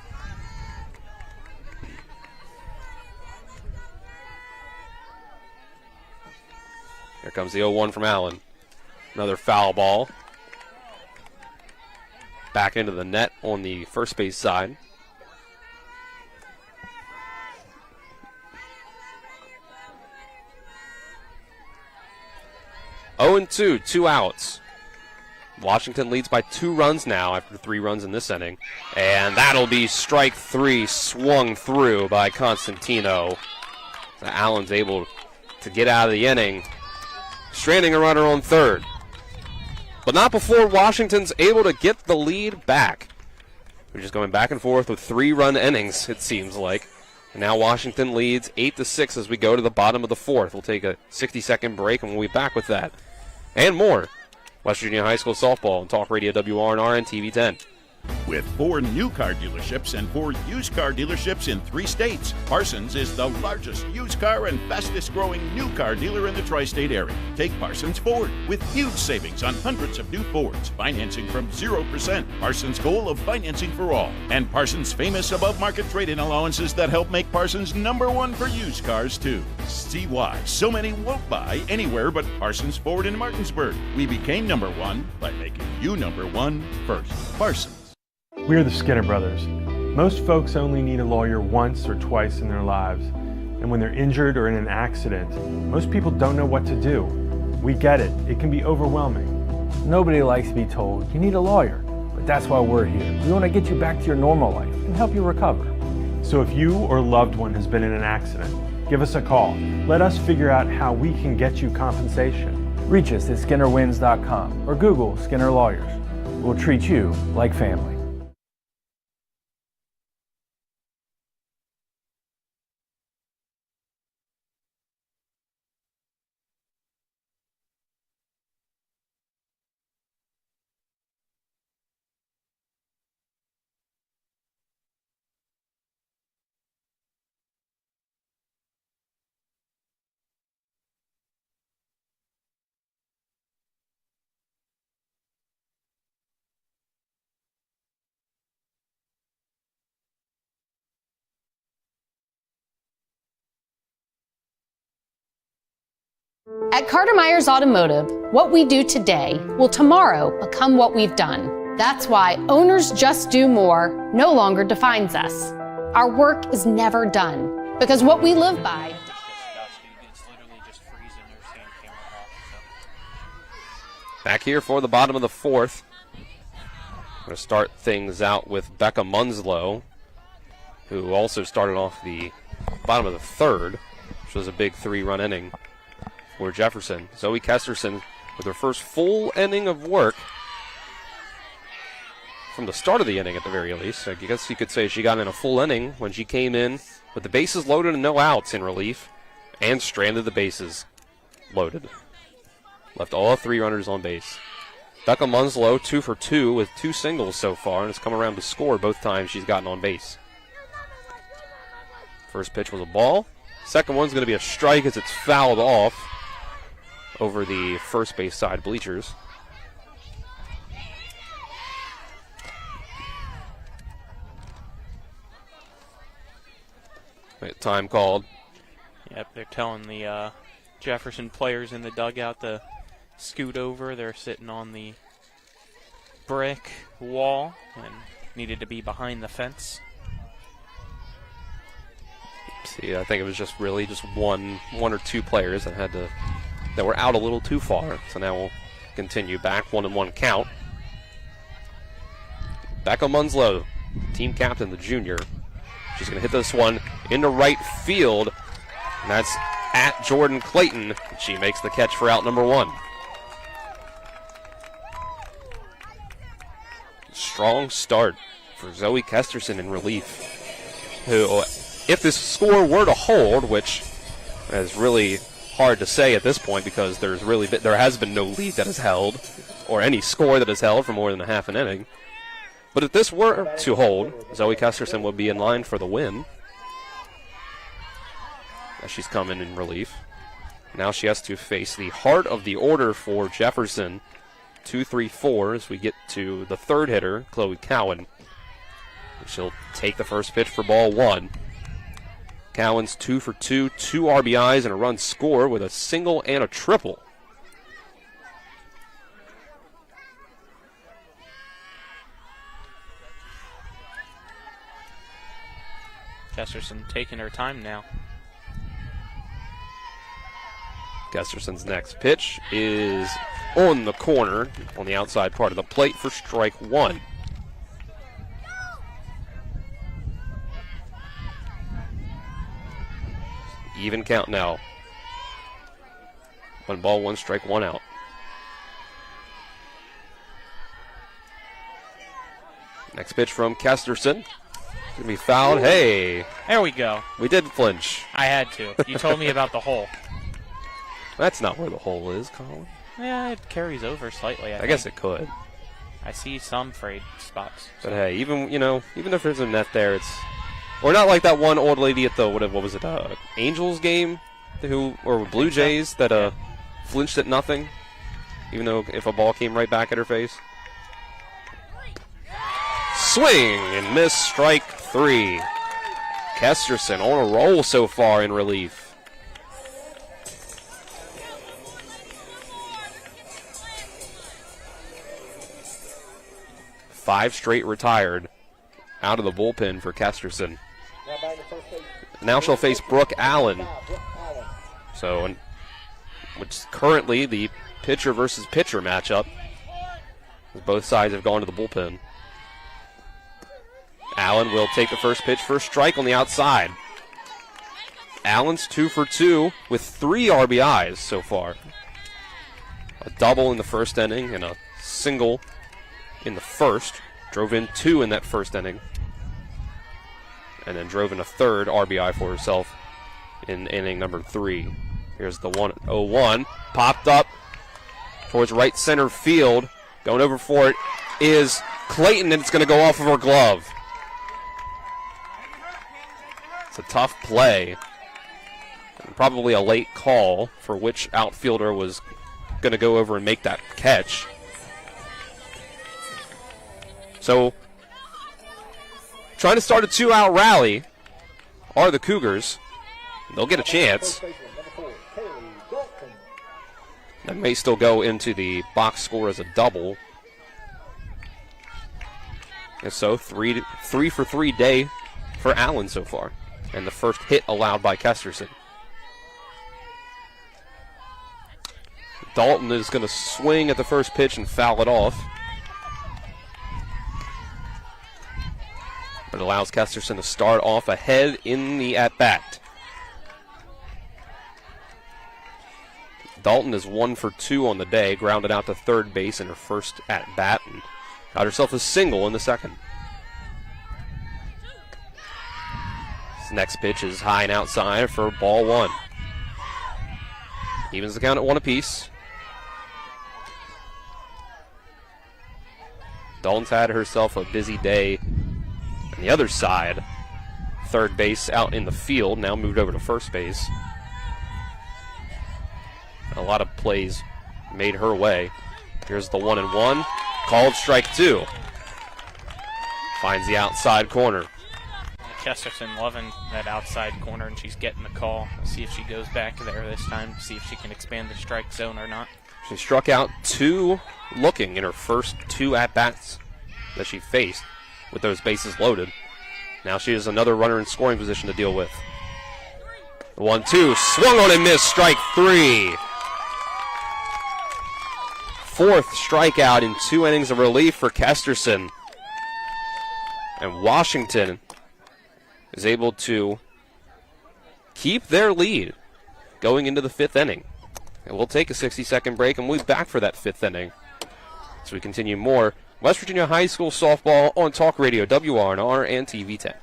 Here comes the 0-1 from Allen. Another foul ball. Back into the net on the first base side. Oh and 2, 2 outs. Washington leads by 2 runs now after 3 runs in this inning. And that'll be strike 3, swung through by Constantino. So Allen's able to get out of the inning, stranding a runner on third. But not before Washington's able to get the lead back. We're just going back and forth with 3-run innings, it seems like. And now Washington leads 8-6 as we go to the bottom of the 4th. We'll take a 60-second break, and we'll be back with that and more. West Virginia High School Softball on Talk Radio WRNR and TV 10. With 4 new car dealerships and 4 used car dealerships in 3 states, Parsons is the largest used car and fastest growing new car dealer in the tri-state area. Take Parsons Ford with huge savings on hundreds of new Fords, financing from 0%. Parsons' goal of financing for all. And Parsons' famous above-market trade-in allowances that help make Parsons #1 for used cars, too. See why so many won't buy anywhere but Parsons Ford in Martinsburg. We became #1 by making you #1 first. Parsons. We're the Skinner Brothers. Most folks only need a lawyer once or twice in their lives. And when they're injured or in an accident, most people don't know what to do. We get it. It can be overwhelming. Nobody likes to be told, you need a lawyer. But that's why we're here. We want to get you back to your normal life and help you recover. So if you or a loved one has been in an accident, give us a call. Let us figure out how we can get you compensation. Reach us at SkinnerWins.com or Google Skinner Lawyers. We'll treat you like family. At Carter Myers Automotive, what we do today will tomorrow become what we've done. That's why Owners Just Do More no longer defines us. Our work is never done, because what we live by. Back here for the bottom of the 4th. I'm going to start things out with Becca Munslow, who also started off the bottom of the 3rd, which was a big 3-run inning for Jefferson. Zoe Kesterson with her first full inning of work from the start of the inning at the very least. I guess you could say she got in a full inning when she came in with the bases loaded and no outs in relief and stranded the bases loaded. Left all 3 runners on base. Becca Munslow 2 for 2 with 2 singles so far and has come around to score both times she's gotten on base. First pitch was a ball. Second one's going to be a strike as it's fouled off over the first base side bleachers. Time called. Yep, they're telling the Jefferson players in the dugout to scoot over. They're sitting on the brick wall and needed to be behind the fence. See, I think it was just really just one or 2 players that were out a little too far. So now we'll continue back 1-1 count. Becca Munslow, team captain, the junior. She's going to hit this one into right field. And that's at Jordan Clayton. She makes the catch for out number 1. Strong start for Zoe Kesterson in relief, who if this score were to hold, which is really hard to say at this point because there has been no lead that has held or any score that has held for more than a half an inning. But if this were to hold, Zoe Kesterson would be in line for the win as she's coming in relief. Now she has to face the heart of the order for Jefferson, 2-3-4, as we get to the third hitter, Chloe Cowan. She'll take the first pitch for ball one. Cowan's 2 for 2, 2 RBIs and a run score with a single and a triple. Jefferson taking her time now. Kesterson's next pitch is on the corner, on the outside part of the plate for strike one. Even count now. 1 ball, 1 strike, 1 out. Next pitch from Kesterson. Gonna be fouled. Hey. There we go. We did flinch. I had to. You told me about the hole. That's not where the hole is, Colin. Yeah, it carries over slightly. I guess it could. I see some frayed spots. But hey, even if there's a net there, we're not like that one old lady at the what was it? Angels game, or Blue Jays that flinched at nothing, even though if a ball came right back at her face. Swing and miss, strike 3. Kesterson on a roll so far in relief. 5 straight retired out of the bullpen for Kesterson. Now she'll face Brooke Allen. So, which is currently the pitcher versus pitcher matchup. Both sides have gone to the bullpen. Allen will take the first pitch for a strike on the outside. Allen's 2 for 2 with 3 RBIs so far. A double in the first inning and a single in the first. Drove in 2 in that first inning. And then drove in a third RBI for herself in inning number 3. Here's the 1-0-1. Popped up towards right center field. Going over for it is Clayton, and it's going to go off of her glove. It's a tough play. And probably a late call for which outfielder was going to go over and make that catch. So, trying to start a 2-out rally are the Cougars. They'll get a chance. That may still go into the box score as a double. And so, 3 for 3 day for Allen so far. And the first hit allowed by Kesterson. Dalton is going to swing at the first pitch and foul it off. But it allows Kesterson to start off ahead in the at-bat. Dalton is 1 for 2 on the day, grounded out to third base in her first at-bat, and got herself a single in the second. This next pitch is high and outside for ball 1. Evens the count at 1 apiece. Dalton's had herself a busy day on the other side. Third base out in the field, now moved over to first base. A lot of plays made her way. Here's the 1-1. Called strike 2. Finds the outside corner. Jefferson loving that outside corner, and she's getting the call. Let's see if she goes back there this time, see if she can expand the strike zone or not. She struck out 2 looking in her first 2 at-bats that she faced with those bases loaded. Now she has another runner in scoring position to deal with. The 1-2, swung on and missed, strike 3. 4th strikeout in 2 innings of relief for Kesterson. And Washington is able to keep their lead going into the 5th inning. And we'll take a 60-second break, and we'll be back for that 5th inning. As we continue more West Virginia High School softball on Talk Radio, WRNR and TV10.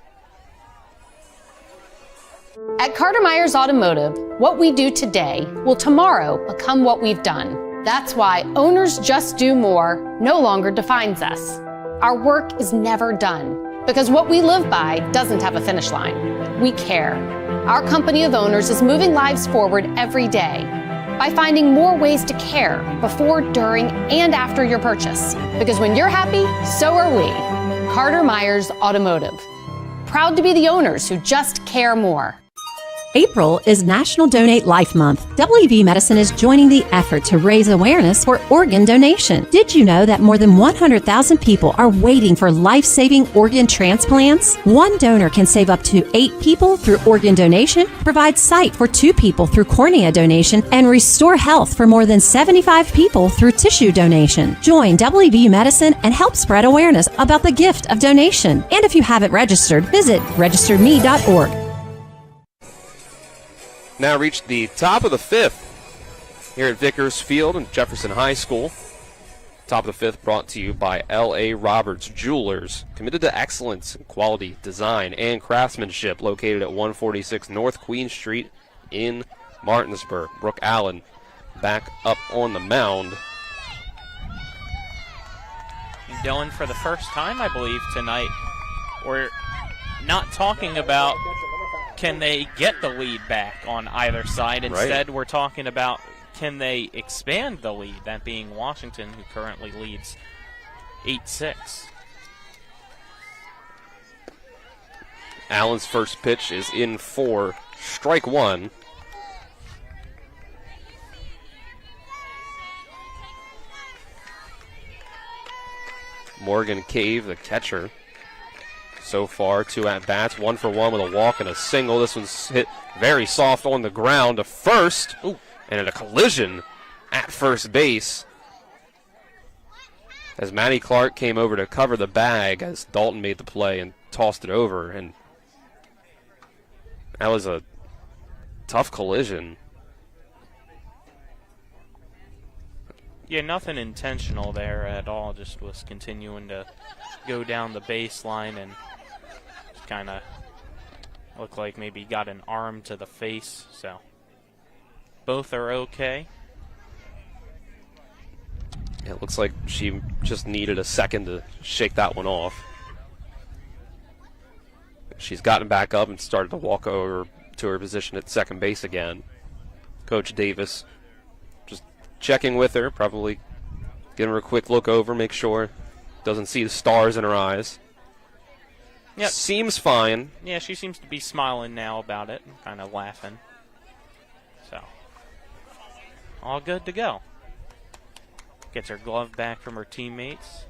At Carter Myers Automotive, what we do today will tomorrow become what we've done. That's why Owners Just Do More no longer defines us. Our work is never done because what we live by doesn't have a finish line. We care. Our company of owners is moving lives forward every day by finding more ways to care before, during, and after your purchase. Because when you're happy, so are we. Carter Myers Automotive. Proud to be the owners who just care more. April is National Donate Life Month. WV Medicine is joining the effort to raise awareness for organ donation. Did you know that more than 100,000 people are waiting for life-saving organ transplants? One donor can save up to 8 people through organ donation, provide sight for 2 people through cornea donation, and restore health for more than 75 people through tissue donation. Join WV Medicine and help spread awareness about the gift of donation. And if you haven't registered, visit registerme.org. Now reached the top of the 5th here at Vickers Field and Jefferson High School. Top of the 5th brought to you by L.A. Roberts Jewelers, committed to excellence in quality, design, and craftsmanship, located at 146 North Queen Street in Martinsburg. Brooke Allen back up on the mound. Dylan, for the first time, I believe, tonight, we're not talking about can they get the lead back on either side. Instead, we're talking about can they expand the lead, that being Washington, who currently leads 8-6. Allen's first pitch is in for strike one. Morgan Cave, the catcher. So far, 2 at-bats, 1 for 1 with a walk and a single. This one's hit very soft on the ground to first. Ooh, and a collision at first base as Matty Clark came over to cover the bag as Dalton made the play and tossed it over. And that was a tough collision. Yeah, nothing intentional there at all. Just was continuing to go down the baseline and kind of looked like maybe got an arm to the face. So both are okay. It looks like she just needed a second to shake that one off. She's gotten back up and started to walk over to her position at second base again. Coach Davis just checking with her, probably giving her a quick look over, make sure doesn't see the stars in her eyes. Yep. Seems fine. Yeah, she seems to be smiling now about it and kind of laughing. So, all good to go. Gets her glove back from her teammates.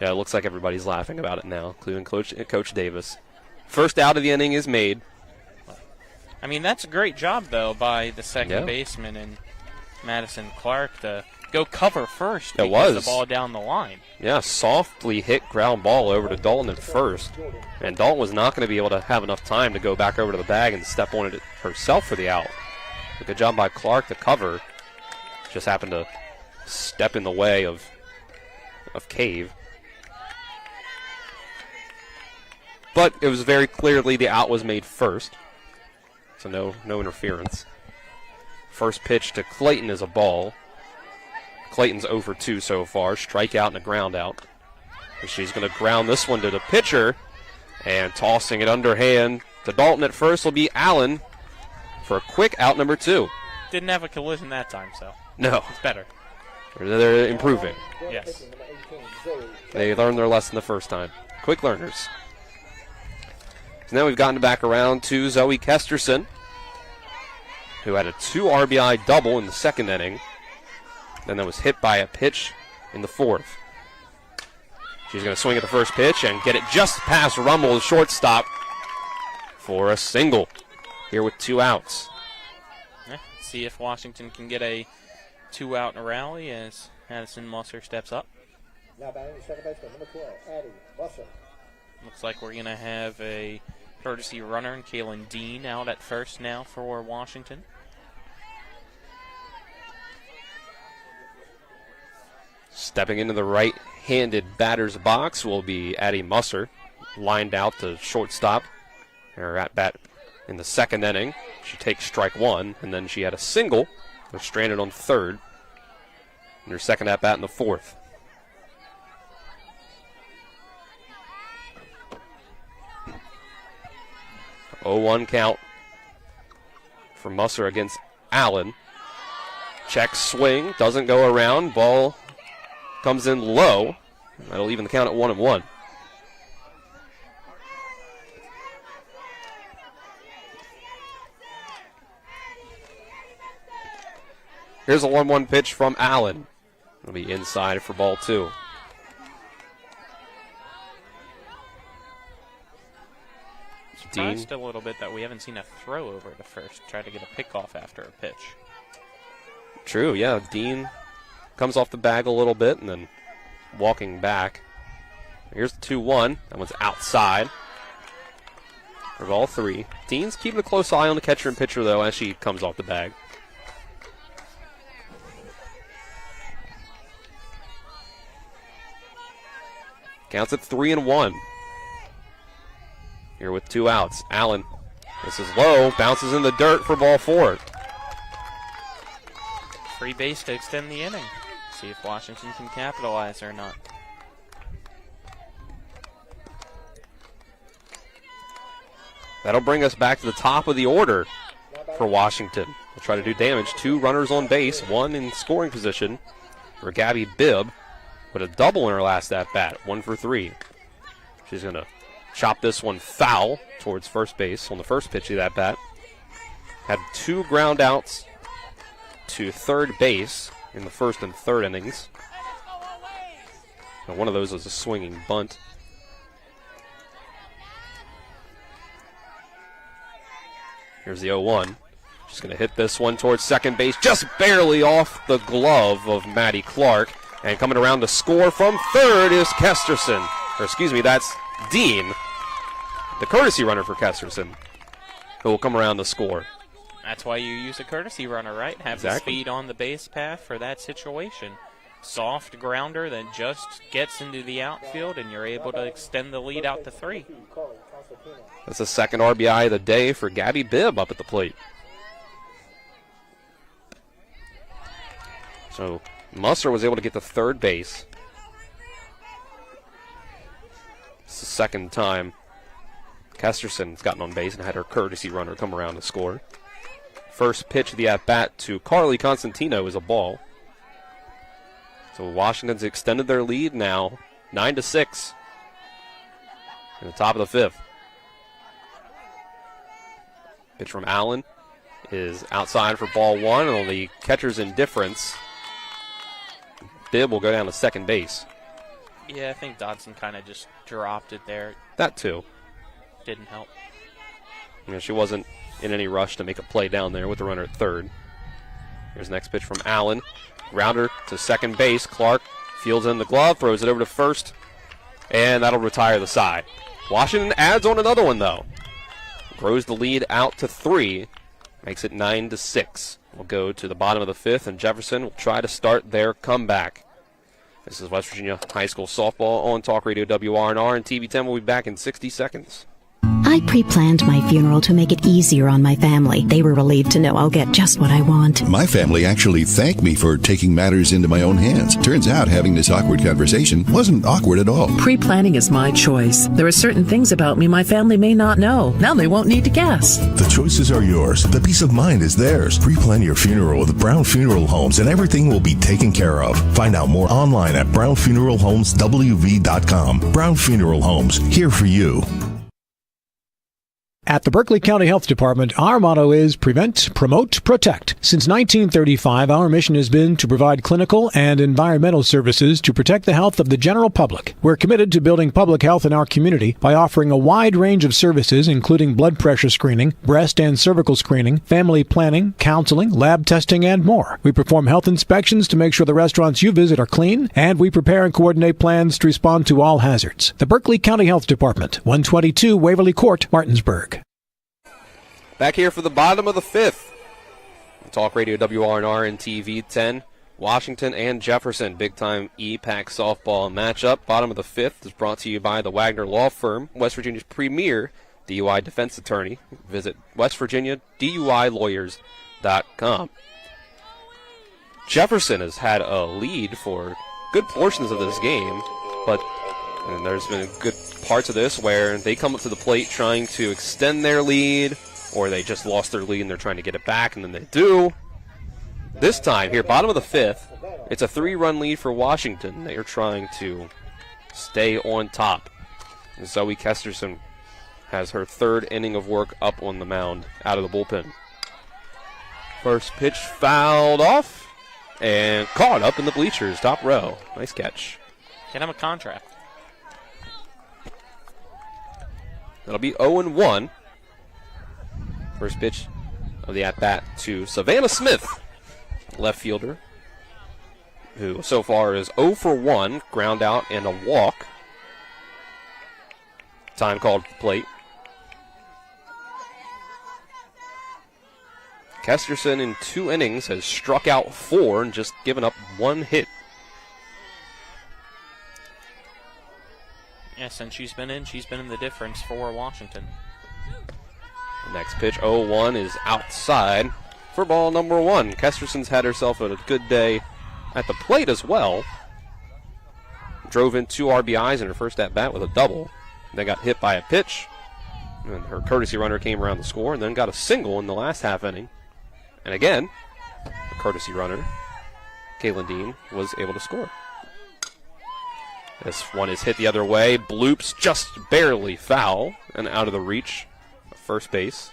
Yeah, it looks like everybody's laughing about it now, including Coach Davis. First out of the inning is made. I mean, that's a great job, though, by the second baseman and Madison Clark to go cover first. It was. The ball down the line. Yeah, softly hit ground ball over to Dalton at first. And Dalton was not going to be able to have enough time to go back over to the bag and step on it herself for the out. A good job by Clark to cover. Just happened to step in the way of Cave. But it was very clearly the out was made first. So no interference. First pitch to Clayton is a ball. Clayton's 0 for 2 so far. Strikeout and a ground out. And she's going to ground this one to the pitcher. And tossing it underhand to Dalton at first will be Allen for a quick out number 2. Didn't have a collision that time, so. No. It's better. They're improving. Yes. They learned their lesson the first time. Quick learners. So now we've gotten back around to Zoe Kesterson, who had a 2 RBI double in the second inning. Then that was hit by a pitch in the fourth. She's going to swing at the first pitch and get it just past Rummel, the shortstop, for a single here with 2 outs. Yeah, see if Washington can get a 2-out in a rally as Addison Musser steps up. Now batting second baseman, number 12, Addie Musser. Looks like we're going to have a courtesy runner and Kaylin Dean out at first now for Washington. Stepping into the right-handed batter's box will be Addie Musser, lined out to shortstop. Her at bat in the second inning. She takes strike one, and then she had a single. They're stranded on third. And her second at bat in the fourth. Oh, 0-1 count for Musser against Allen. Check swing, doesn't go around. Ball comes in low. That'll even the count at 1-1. Here's a 1-1 pitch from Allen. It'll be inside for ball two. Surprised a little bit that we haven't seen a throw over to first. Try to get a pickoff after a pitch. True, yeah. Dean comes off the bag a little bit and then walking back. Here's the 2-1. That one's outside for ball three. Dean's keeping a close eye on the catcher and pitcher, though, as she comes off the bag. Counts at 3-1. Here with 2 outs. Allen, this is low, bounces in the dirt for ball four. Free base to extend the inning. See if Washington can capitalize or not. That'll bring us back to the top of the order for Washington. They'll try to do damage. 2 runners on base, 1 in scoring position for Gabby Bibb with a double in her last at-bat, 1 for 3. She's going to chop this one foul towards first base on the first pitch of that bat. Had 2 ground outs to third base in the first and third innings. Now one of those was a swinging bunt. Here's the 0-1. She's going to hit this one towards second base, just barely off the glove of Maddie Clark. And coming around to score from third is Kesterson. Or excuse me, that's Dean, the courtesy runner for Kesterson, who will come around to score. That's why you use a courtesy runner, right? Have the speed on the base path for that situation. Soft grounder that just gets into the outfield, and you're able to extend the lead out to 3. That's the second RBI of the day for Gabby Bibb up at the plate. So Musser was able to get to third base. It's the second time Kesterson's gotten on base and had her courtesy runner come around to score. First pitch of the at-bat to Carly Constantino is a ball. So Washington's extended their lead now, 9-6 in the top of the fifth. Pitch from Allen is outside for ball 1, and on the catcher's indifference, Bibb will go down to second base. Yeah, I think Dodson kind of just dropped it there. That too. Didn't help. You know, she wasn't in any rush to make a play down there with the runner at third. Here's the next pitch from Allen. Rounder to second base. Clark fields in the glove, throws it over to first, and that'll retire the side. Washington adds on another one, though. Grows the lead out to 3, makes it 9-6. We'll go to the bottom of the fifth, and Jefferson will try to start their comeback. This is West Virginia High School Softball on Talk Radio WRNR, and TV 10 will be back in 60 seconds. I pre-planned my funeral to make it easier on my family. They were relieved to know I'll get just what I want. My family actually thanked me for taking matters into my own hands. Turns out having this awkward conversation wasn't awkward at all. Pre-planning is my choice. There are certain things about me my family may not know. Now they won't need to guess. The choices are yours. The peace of mind is theirs. Pre-plan your funeral with Brown Funeral Homes and everything will be taken care of. Find out more online at brownfuneralhomeswv.com. Brown Funeral Homes, here for you. At the Berkeley County Health Department, our motto is prevent, promote, protect. Since 1935, our mission has been to provide clinical and environmental services to protect the health of the general public. We're committed to building public health in our community by offering a wide range of services, including blood pressure screening, breast and cervical screening, family planning, counseling, lab testing, and more. We perform health inspections to make sure the restaurants you visit are clean, and we prepare and coordinate plans to respond to all hazards. The Berkeley County Health Department, 122 Waverly Court, Martinsburg. Back here for the bottom of the fifth. Talk Radio WRNR and TV 10. Washington and Jefferson, big-time EPAC softball matchup. Bottom of the fifth is brought to you by the Wagner Law Firm, West Virginia's premier DUI defense attorney. Visit WestVirginiaDUIlawyers.com. Jefferson has had a lead for good portions of this game, but there's been good parts of this where they come up to the plate trying to extend their lead, or they just lost their lead and they're trying to get it back, and then they do. This time, here, bottom of the fifth, it's a 3-run lead for Washington. They are trying to stay on top. And Zoe Kesterson has her 3rd inning of work up on the mound out of the bullpen. First pitch fouled off and caught up in the bleachers, top row. Nice catch. Get him a contract. That'll be 0-1. First pitch of the at-bat to Savannah Smith, left fielder, who so far is 0 for 1, ground out and a walk. Time called for plate. Kesterson in 2 innings has struck out 4 and just given up 1 hit. Yeah, since she's been in the difference for Washington. Next pitch, 0-1, is outside for ball number 1. Kesterson's had herself a good day at the plate as well. Drove in 2 RBIs in her first at-bat with a double. Then got hit by a pitch, and her courtesy runner came around the score, and then got a single in the last half inning. And again, the courtesy runner, Kaylin Dean, was able to score. This one is hit the other way. Bloops just barely foul and out of the reach of first base.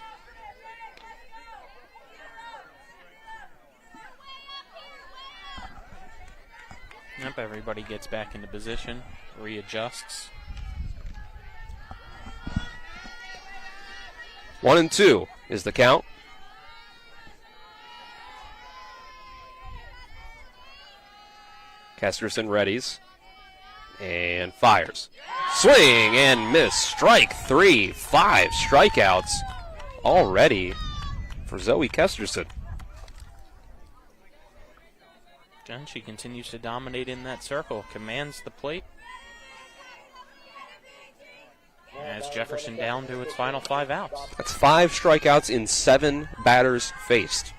Yep, everybody gets back into position, readjusts. 1-2 is the count. Kesterson readies and fires. Swing and miss. Strike 3. 5 strikeouts already for Zoe Kesterson. And she continues to dominate in that circle. Commands the plate. As Jefferson down to its final 5 outs. That's 5 strikeouts in 7 batters faced.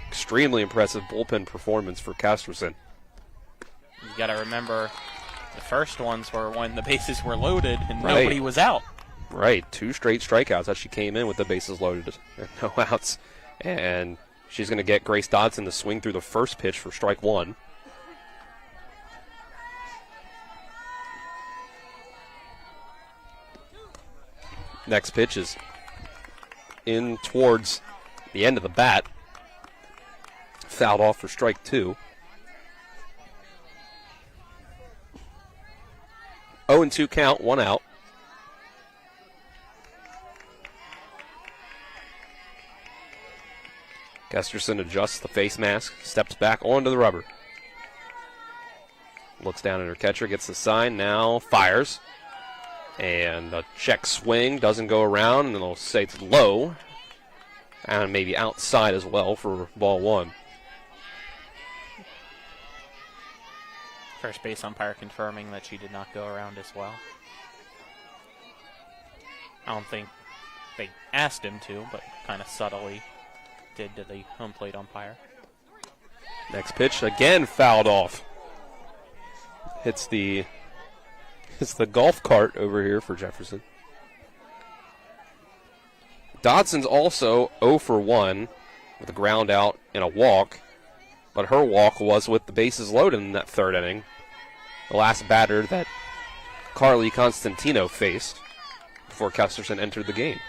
Extremely impressive bullpen performance for Kesterson. You got to remember, the first ones were when the bases were loaded and Right. nobody was out. Right, 2 straight strikeouts as she came in with the bases loaded and no outs. And she's going to get Grace Dodson to swing through the first pitch for strike 1. Next pitch is in towards the end of the bat. Fouled off for strike 2. 0-2 count, 1 out. Kesterson adjusts the face mask, steps back onto the rubber. Looks down at her catcher, gets the sign, now fires. And a check swing doesn't go around, and they'll say it's low. And maybe outside as well for ball 1. First base umpire confirming that she did not go around as well. I don't think they asked him to, but kind of subtly did to the home plate umpire. Next pitch, again fouled off. Hits the golf cart over here for Jefferson. Dodson's also 0 for 1 with a ground out and a walk, but her walk was with the bases loaded in that 3rd inning. The last batter that Carly Constantino faced before Kesterson entered the game.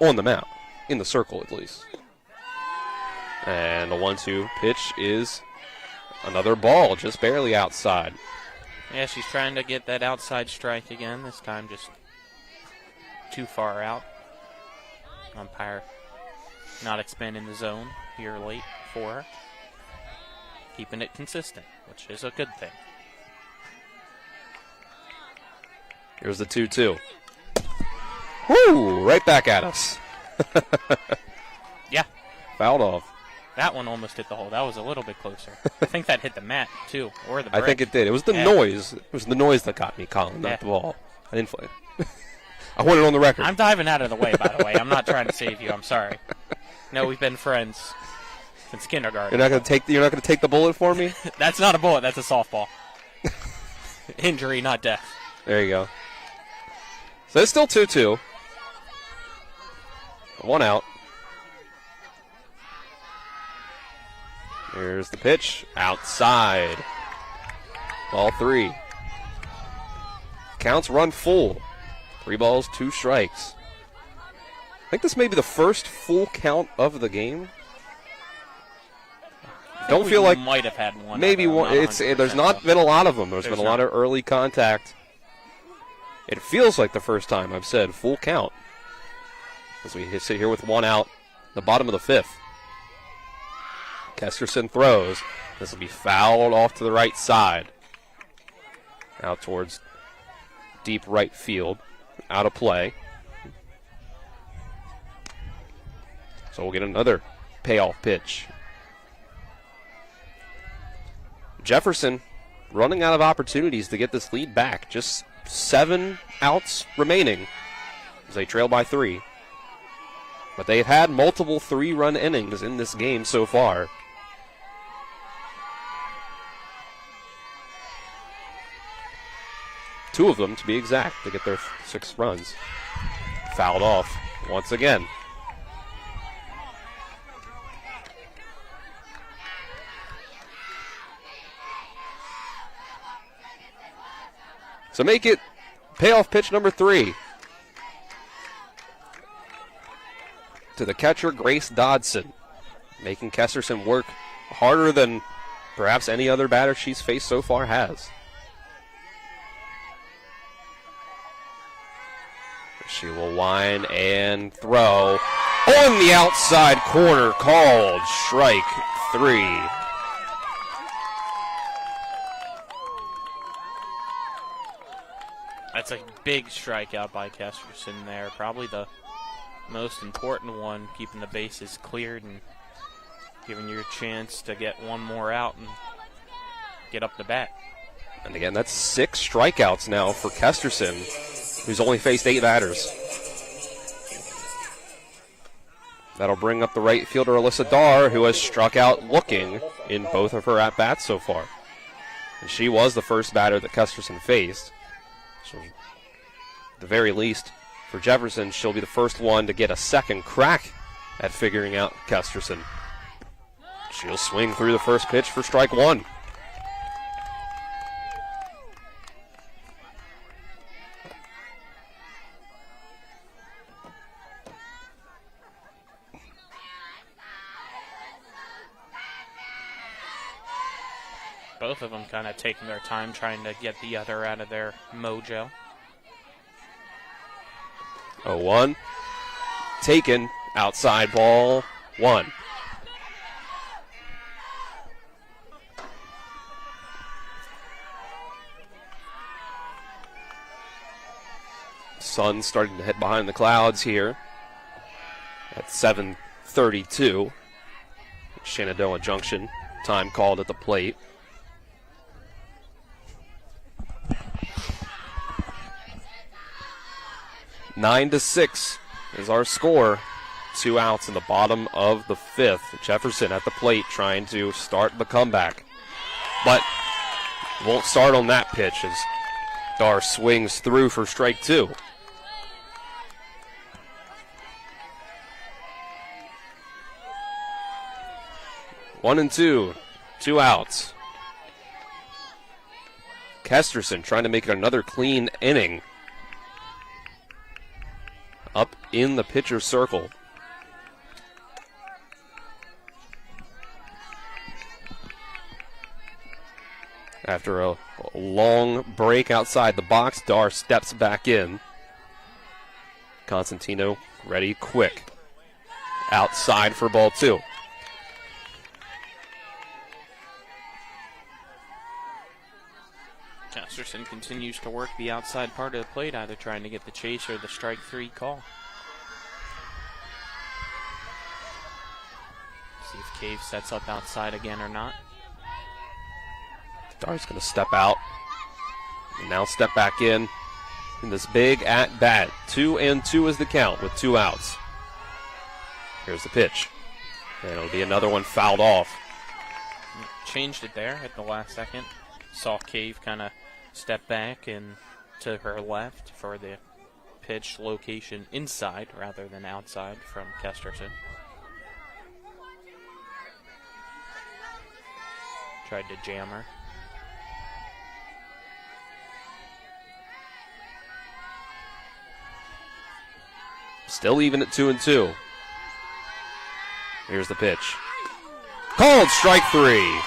On the mound, in the circle at least. And the 1-2 pitch is another ball, just barely outside. Yeah, she's trying to get that outside strike again, this time just too far out. Umpire not expanding the zone here late for her. Keeping it consistent, which is a good thing. Here's the 2-2. Woo! Right back at us. Yeah. Fouled off. That one almost hit the hole. That was a little bit closer. I think that hit the mat, too, or the brick. I think it did. It was the noise. It was the noise that got me, Colin, not the ball. I didn't I want it on the record. I'm diving out of the way, by the way. I'm not trying to save you. I'm sorry. No, we've been friends since kindergarten. You're not gonna take the bullet for me? That's not a bullet. That's a softball. Injury, not death. There you go. So it's still 2-2. 1 out. Here's the pitch. Outside. Ball 3. Counts run full. 3 balls, 2 strikes. I think this may be the first full count of the game. Don't feel like might have had one. Maybe one. There's not been a lot of them. There's been a lot of early contact. It feels like the first time I've said full count. As we sit here with 1 out, the bottom of the 5th. Kesterson throws. This will be fouled off to the right side. Out towards deep right field. Out of play. So we'll get another payoff pitch. Jefferson running out of opportunities to get this lead back. Just 7 outs remaining as they trail by 3. But they've had multiple 3-run innings in this game so far. Two of them, to be exact, to get their 6 runs. Fouled off once again. So make it payoff pitch number 3. To the catcher, Grace Dodson. Making Kesterson work harder than perhaps any other batter she's faced so far has. She will wind and throw. On the outside corner, called strike 3. That's a big strikeout by Kesterson there. Probably the most important one, keeping the bases cleared and giving you a chance to get one more out and get up the bat. And again, that's 6 strikeouts now for Kesterson, who's only faced 8 batters. That'll bring up the right fielder, Alyssa Darr, who has struck out looking in both of her at-bats so far. And she was the first batter that Kesterson faced. So, at the very least, for Jefferson, she'll be the first one to get a second crack at figuring out Kesterson. She'll swing through the first pitch for strike 1. Both of them kind of taking their time trying to get the other out of their mojo. 0-1. Taken. Outside ball 1. Sun starting to hit behind the clouds here at 7:32. Shenandoah Junction. Time called at the plate. Nine to 6 is our score. 2 outs in the bottom of the 5th. Jefferson at the plate trying to start the comeback. But won't start on that pitch as Darr swings through for strike 2. One and 2. 2 outs. Kesterson trying to make it another clean inning. Up in the pitcher's circle. After a long break outside the box, Darr steps back in. Constantino ready quick. Outside for ball 2. Kesterson continues to work the outside part of the plate, either trying to get the chase or the strike 3 call. See if Cave sets up outside again or not. Darr's going to step out and now step back in. in this big at-bat. 2-2 is the count with 2 outs. Here's the pitch. And it'll be another one fouled off. Changed it there at the last second. Saw Cave kind of step back and to her left for the pitch location inside rather than outside from Kesterson. Tried to jam her. Still even at 2-2. Here's the pitch. Called strike 3.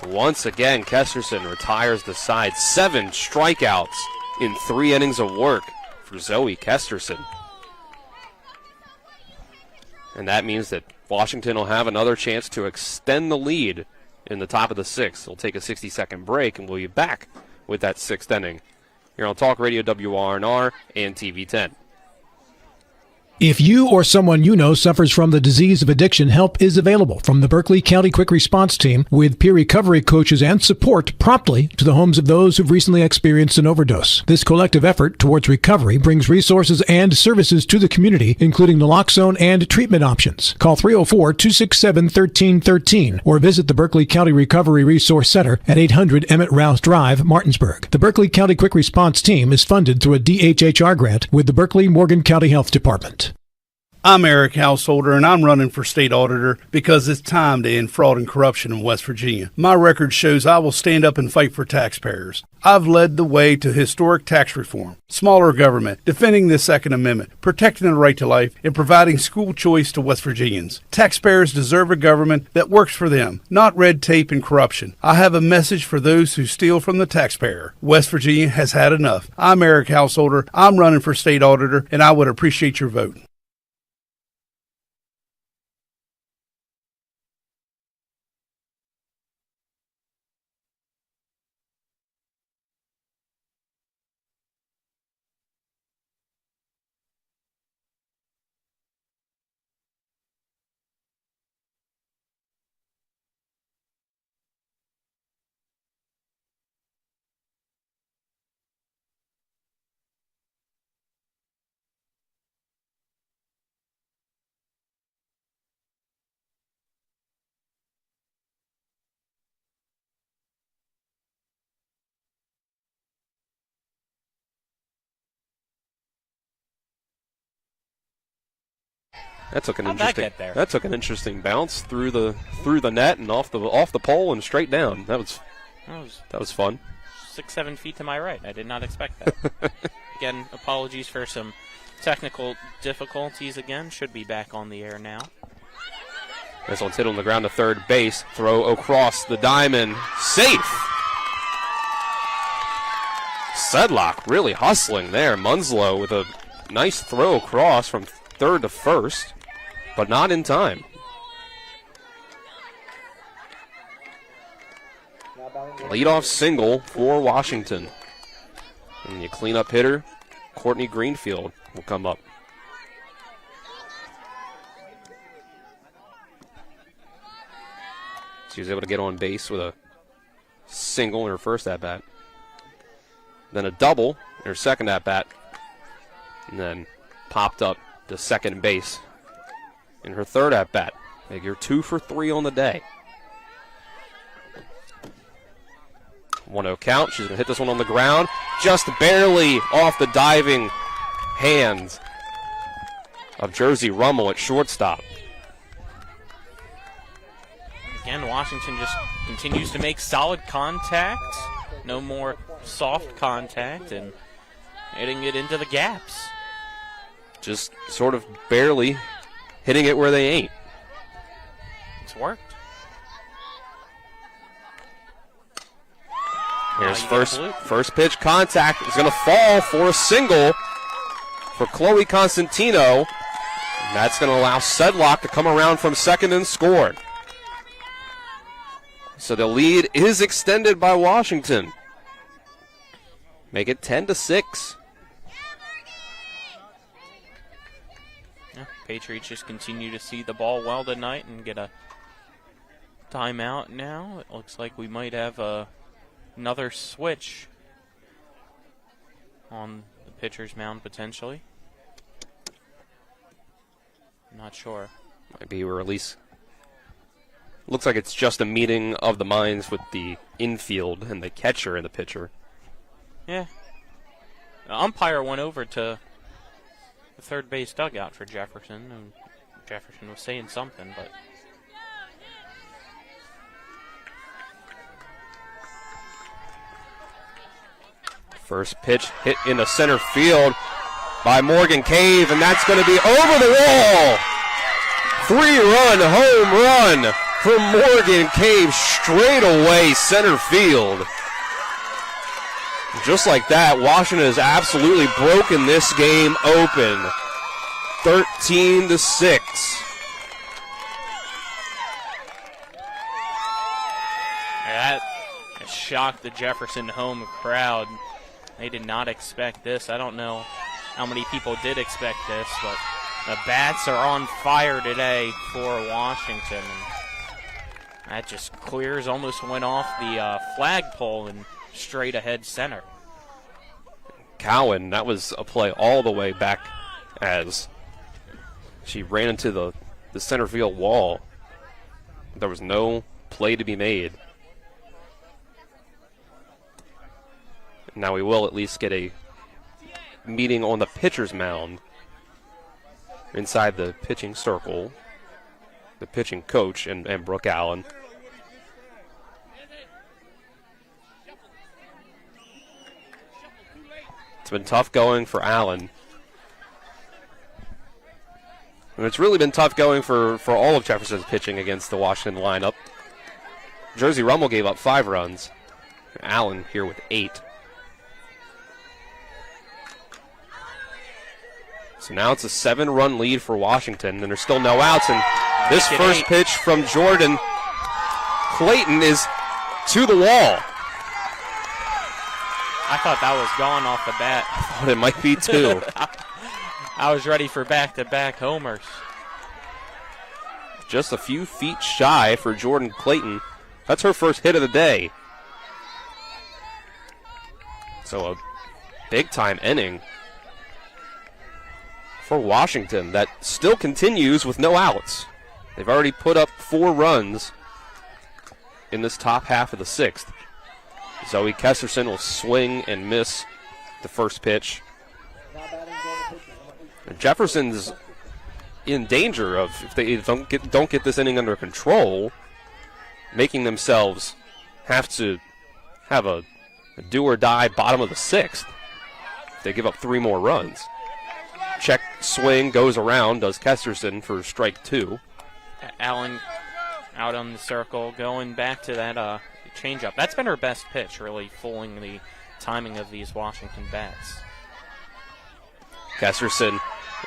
Once again, Kesterson retires the side. 7 strikeouts in 3 innings of work for Zoe Kesterson. And that means that Washington will have another chance to extend the lead in the top of the 6th. They'll take a 60-second break, and we'll be back with that 6th inning here on Talk Radio WRNR and TV 10. If you or someone you know suffers from the disease of addiction, help is available from the Berkeley County Quick Response Team with peer recovery coaches and support promptly to the homes of those who've recently experienced an overdose. This collective effort towards recovery brings resources and services to the community, including naloxone and treatment options. Call 304-267-1313 or visit the Berkeley County Recovery Resource Center at 800 Emmett Rouse Drive, Martinsburg. The Berkeley County Quick Response Team is funded through a DHHR grant with the Berkeley-Morgan County Health Department. I'm Eric Householder, and I'm running for state auditor because it's time to end fraud and corruption in West Virginia. My record shows I will stand up and fight for taxpayers. I've led the way to historic tax reform, smaller government, defending the Second Amendment, protecting the right to life, and providing school choice to West Virginians. Taxpayers deserve a government that works for them, not red tape and corruption. I have a message for those who steal from the taxpayer. West Virginia has had enough. I'm Eric Householder. I'm running for state auditor, and I would appreciate your vote. That took an interesting bounce through the net and off the pole and straight down. That was fun. 6-7 feet to my right. I did not expect that. Again, apologies for some technical difficulties again. Should be back on the air now. This one's hit on the ground to third base. Throw across the diamond. Safe. Sedlock really hustling there. Munslow with a nice throw across from third to first, but not in time. Leadoff single for Washington. And your cleanup hitter, Courtney Greenfield, will come up. She was able to get on base with a single in her first at-bat. Then a double in her second at-bat. And then popped up to second base in her third at-bat. Figure 2 for 3 on the day. 1-0 count. She's going to hit this one on the ground. Just barely off the diving hands of Jersey Rummel at shortstop. Again, Washington just continues to make solid contact. No more soft contact and hitting it into the gaps. Just sort of barely hitting it where they ain't. It's worked. Here's first pitch contact. Is going to fall for a single for Chloe Constantino. And that's going to allow Sedlock to come around from second and score. So the lead is extended by Washington. Make it 10-6. Yeah, Patriots just continue to see the ball well tonight and get a timeout now. It looks like we might have another switch on the pitcher's mound potentially. I'm not sure. Might be, or at least looks like it's just a meeting of the minds with the infield and the catcher and the pitcher. Yeah. The umpire went over to the third base dugout for Jefferson, and Jefferson was saying something, but first pitch hit into center field by Morgan Cave, and that's going to be over the wall. 3-run home run for Morgan Cave, straight away center field. Just like that, Washington has absolutely broken this game open. 13-6. That shocked the Jefferson home crowd. They did not expect this. I don't know how many people did expect this, but the bats are on fire today for Washington. And that just clears, almost went off the flagpole and straight ahead center. Cowan, that was a play all the way back as she ran into the center field wall. There was no play to be made. Now we will at least get a meeting on the pitcher's mound inside the pitching circle. The pitching coach and Brooke Allen. It's been tough going for Allen. And it's really been tough going for all of Jefferson's pitching against the Washington lineup. Jersey Rummel gave up 5 runs. Allen here with 8. So now it's a 7-run lead for Washington, and there's still no outs. And this first pitch from Jordan Clayton is to the wall. I thought that was gone off the bat. I thought it might be too. I was ready for back-to-back homers. Just a few feet shy for Jordan Clayton. That's her first hit of the day. So a big-time inning for Washington that still continues with no outs. They've already put up 4 runs in this top half of the 6th. Zoe Kesterson will swing and miss the first pitch. Jefferson's in danger of, if they don't get this inning under control, making themselves have to have a do-or-die bottom of the 6th if they give up 3 more runs. Check swing goes around, does Kesterson for strike 2. Allen out on the circle, going back to that changeup. That's been her best pitch, really fooling the timing of these Washington bats. Kesterson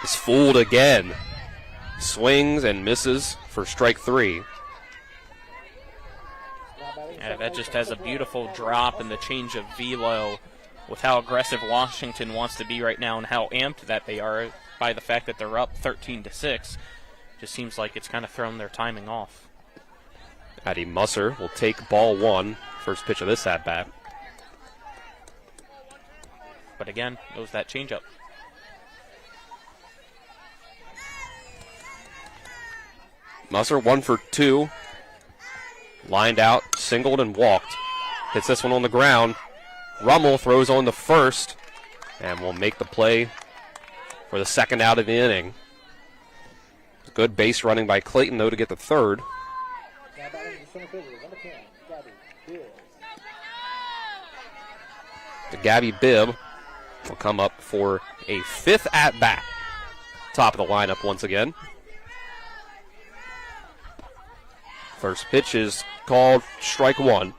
is fooled again. Swings and misses for strike 3. Yeah, that just has a beautiful drop in the change of velo with how aggressive Washington wants to be right now and how amped that they are by the fact that they're up 13-6. Just seems like it's kind of thrown their timing off. Addie Musser will take ball 1, first pitch of this at-bat. But again, goes that changeup. Musser 1 for 2. Lined out, singled, and walked. Hits this one on the ground. Rummel throws on the first and will make the play for the second out of the inning. Good base running by Clayton, though, to get the third. The Gabby Bibb will come up for a 5th at-bat. Top of the lineup once again. First pitch is called strike 1.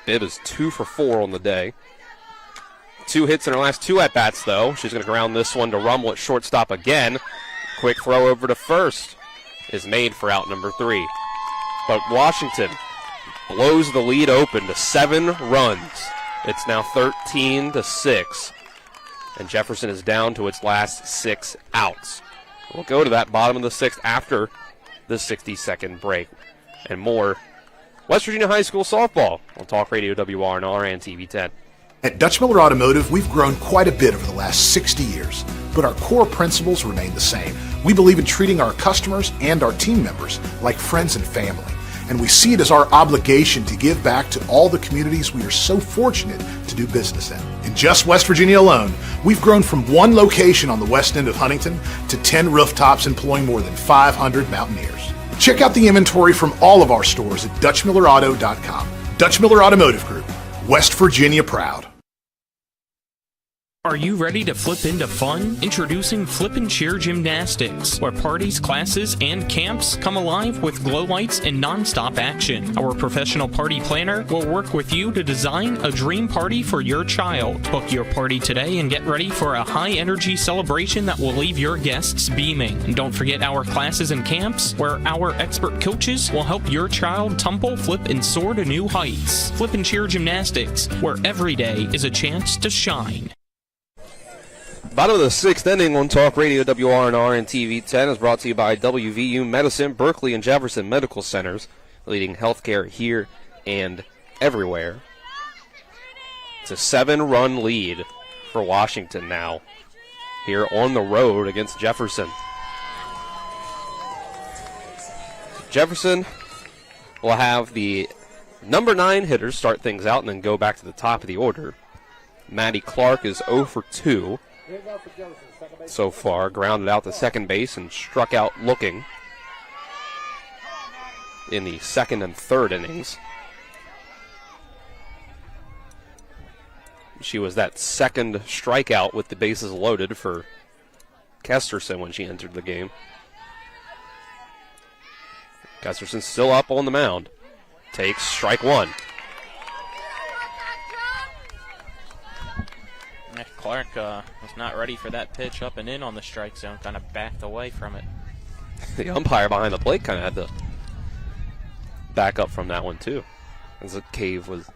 Bibb is 2 for 4 on the day. 2 hits in her last 2 at-bats, though. She's going to ground this one to Rummel at shortstop again. Quick throw over to first is made for out number 3. But Washington blows the lead open to 7 runs. It's now 13-6. And Jefferson is down to its last 6 outs. We'll go to that bottom of the 6th after the 60-second break. And more West Virginia High School softball on Talk Radio WRNR and TV 10. At Dutch Miller Automotive, we've grown quite a bit over the last 60 years, but our core principles remain the same. We believe in treating our customers and our team members like friends and family, and we see it as our obligation to give back to all the communities we are so fortunate to do business in. In just West Virginia alone, we've grown from one location on the west end of Huntington to 10 rooftops employing more than 500 Mountaineers. Check out the inventory from all of our stores at DutchMillerAuto.com. Dutch Miller Automotive Group, West Virginia proud. Are you ready to flip into fun? Introducing Flip and Cheer Gymnastics, where parties, classes, and camps come alive with glow lights and non-stop action. Our professional party planner will work with you to design a dream party for your child. Book your party today and get ready for a high-energy celebration that will leave your guests beaming. And don't forget our classes and camps, where our expert coaches will help your child tumble, flip, and soar to new heights. Flip and Cheer Gymnastics, where every day is a chance to shine. Bottom of the 6th inning on Talk Radio WRNR and TV 10 is brought to you by WVU Medicine, Berkeley, and Jefferson Medical Centers, leading healthcare here and everywhere. It's a 7-run lead for Washington now, here on the road against Jefferson. Jefferson will have the number 9 hitters start things out and then go back to the top of the order. Maddie Clark is 0 for 2. So far, grounded out to second base and struck out looking in the second and third innings. She was that second strikeout with the bases loaded for Kesterson when she entered the game. Kesterson's still up on the mound. Takes strike one. Clark was not ready for that pitch up and in on the strike zone, kind of backed away from it. The umpire behind the plate kind of had to back up from that one too, as the Cave was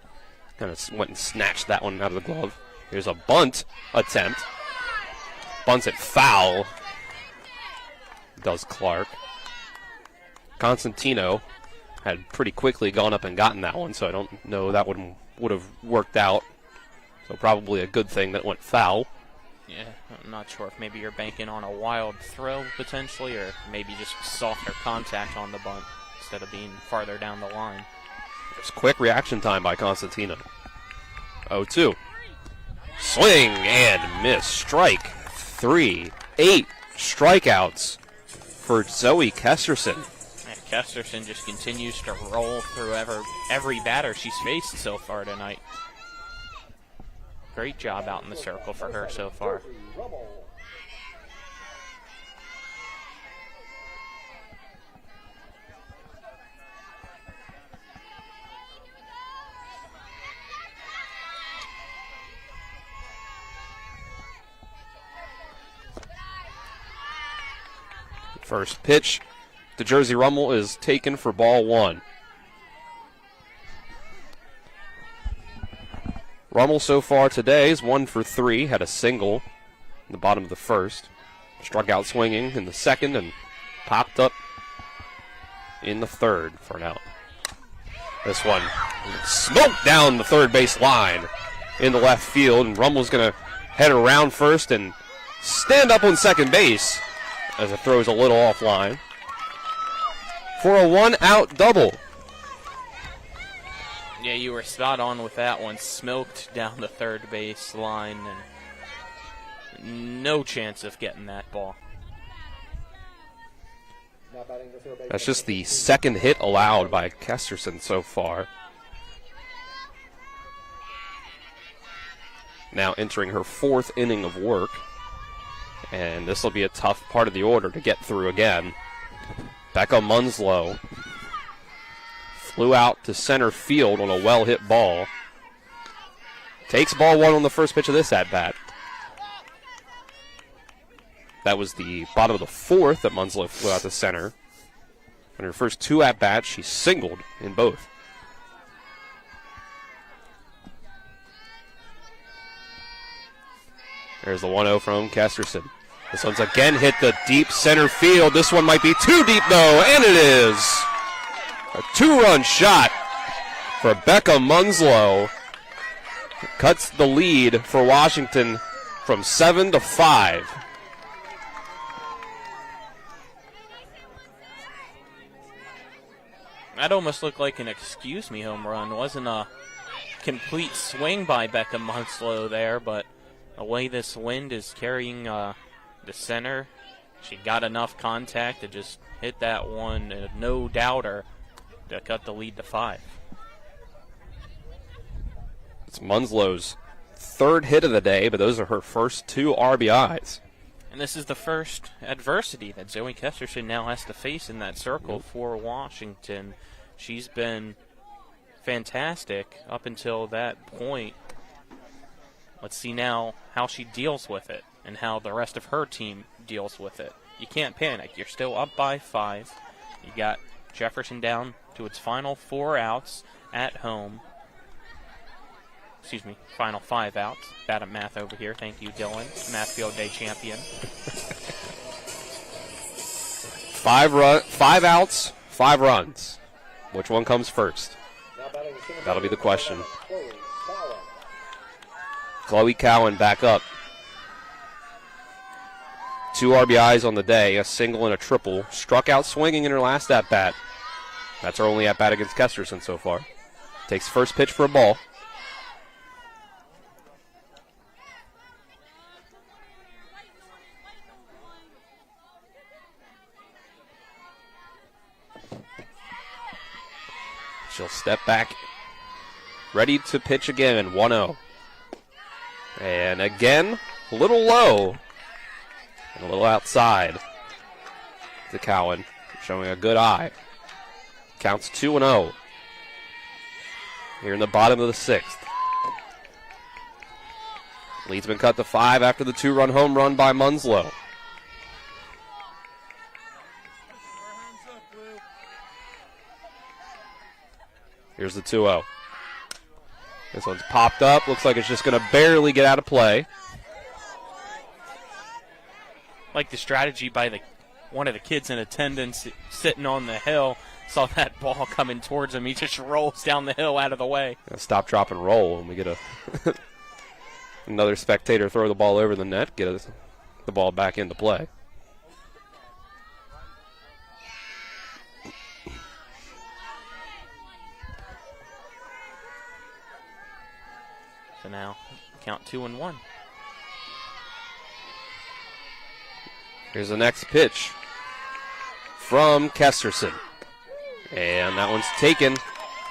kind of went and snatched that one out of the glove. Here's a bunt attempt. Bunts it foul. Does Clark. Constantino had pretty quickly gone up and gotten that one, so I don't know that would have worked out. So probably a good thing that went foul. Yeah, I'm not sure if maybe you're banking on a wild throw potentially, or maybe just softer contact on the bunt instead of being farther down the line. There's quick reaction time by Constantino. 0-2. Swing and miss. Strike 3. 8 strikeouts for Zoe Kesterson. Kesterson just continues to roll through every batter she's faced so far tonight. Great job out in the circle for her so far. First pitch to Jersey Rummel is taken for ball one. Rummel so far today is 1 for 3, had a single in the bottom of the first. Struck out swinging in the second and popped up in the third for an out. This one smoked down the third base line in the left field, and Rummel's going to head around first and stand up on second base as it throws a little offline for a one-out double. Yeah, you were spot on with that one. Smoked down the third base line, and no chance of getting that ball. That's just the second hit allowed by Kesterson so far. Now entering her 4th inning of work, and this will be a tough part of the order to get through again. Becca Munslow flew out to center field on a well-hit ball. Takes ball one on the first pitch of this at-bat. That was the bottom of the 4th that Munslow flew out to center. In her first 2 at-bats, she singled in both. There's the 1-0 from Kesterson. This one's again hit the deep center field. This one might be too deep, though, and it is. A 2-run shot for Becca Munslow. Cuts the lead for Washington from 7 to 5. That almost looked like an excuse me home run. Wasn't a complete swing by Becca Munslow there, but the way this wind is carrying the center, she got enough contact to just hit that one, no doubter, to cut the lead to 5. It's Munslow's third hit of the day, but those are her first 2 RBIs. And this is the first adversity that Zoe Kesterson now has to face in that circle for Washington. She's been fantastic up until that point. Let's see now how she deals with it and how the rest of her team deals with it. You can't panic. You're still up by 5. You got Jefferson down to its final 4 outs at home. Excuse me, final 5 outs. Bad at math over here. Thank you, Dylan. Math Field Day champion. 5 outs, 5 runs. Which one comes first? That'll be the question. Chloe Cowan back up. 2 RBIs on the day, a single and a triple. Struck out swinging in her last at-bat. That's her only at-bat against Kesterson so far. Takes first pitch for a ball. She'll step back, ready to pitch again, 1-0. And again, a little low and a little outside to Cowan, showing a good eye. Counts 2-0 here in the bottom of the 6th. Lead's been cut to 5 after the 2-run home run by Munslow. Here's the 2-0. This one's popped up. Looks like it's just going to barely get out of play. Like the strategy by one of the kids in attendance sitting on the hill. Saw that ball coming towards him. He just rolls down the hill out of the way. Stop, drop, and roll. And we get another spectator throw the ball over the net, get the ball back into play. So now, count 2-1. Here's the next pitch from Kesterson. And that one's taken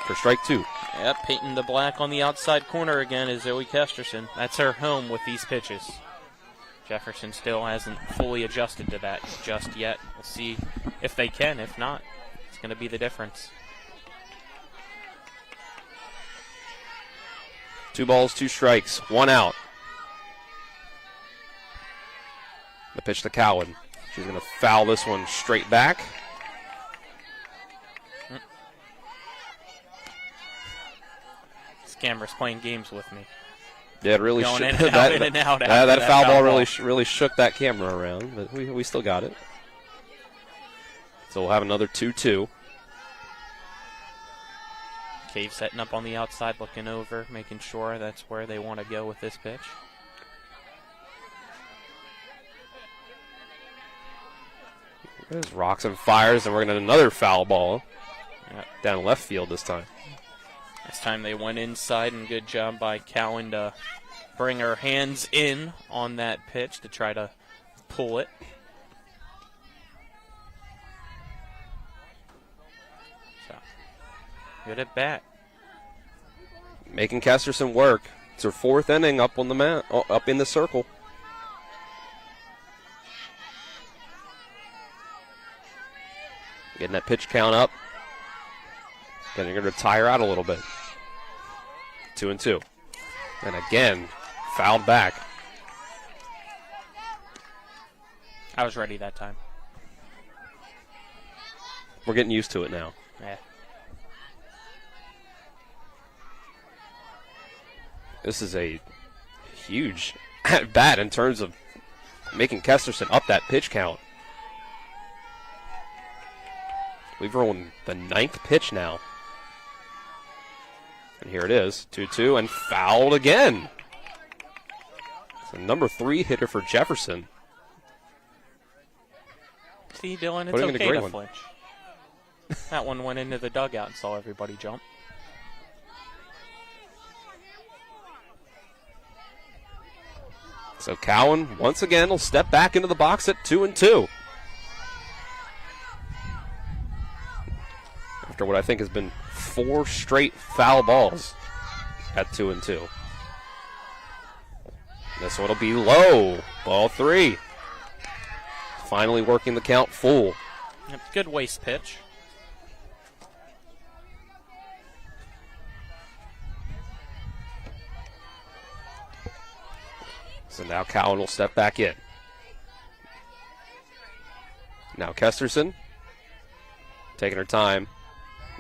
for strike 2. Yep, painting the black on the outside corner again is Zoe Kesterson. That's her home with these pitches. Jefferson still hasn't fully adjusted to that just yet. We'll see if they can. If not, it's going to be the difference. 2 balls, 2 strikes, 1 out. The pitch to Cowan. She's going to foul this one straight back. This camera's playing games with me. Yeah, it really shook that. That foul ball really shook that camera around, but we still got it. So we'll have another 2-2. Cave setting up on the outside, looking over, making sure that's where they want to go with this pitch. There's rocks and fires, and we're going to another foul ball. Yep. Down left field this time. This time they went inside, and good job by Cowan to bring her hands in on that pitch to try to pull it. So, good at bat. Making Kesterson work. It's her 4th inning up on the up in the circle. Getting that pitch count up. Then you're going to tire out a little bit. 2-2. And again, fouled back. I was ready that time. We're getting used to it now. Yeah. This is a huge at bat in terms of making Kesterson up that pitch count. We've rolled the 9th pitch now. And here it is, 2-2, and fouled again. It's the number 3 hitter for Jefferson. See, Dylan, it's okay to flinch. That one went into the dugout and saw everybody jump. So Cowan, once again, will step back into the box at 2-2. After what I think has been 4 straight foul balls at 2-2. This one will be low. Ball 3. Finally working the count full. Yep, good waste pitch. So now Cowan will step back in. Now Kesterson, taking her time,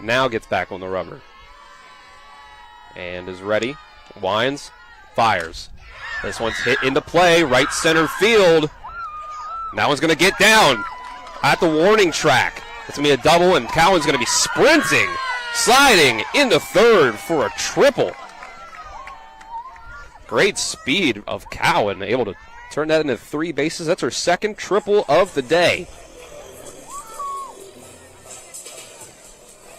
now gets back on the rubber. And is ready. Winds, fires. This one's hit into play, right center field. And that one's going to get down at the warning track. It's going to be a double, and Cowan's going to be sprinting, sliding into third for a triple. Great speed of Cowan, able to turn that into 3 bases. That's her 2nd triple of the day.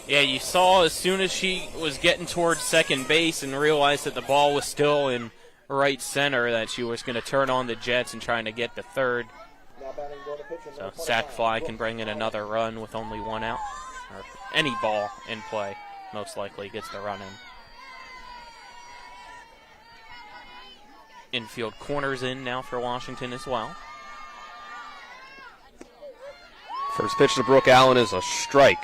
Yeah, you saw as soon as she was getting towards second base and realized that the ball was still in right center that she was going to turn on the jets and trying to get to third. So sac fly can bring in another run with only 1 out. Or any ball in play most likely gets the run in. Infield corners in now for Washington as well. First pitch to Brooke Allen is a strike.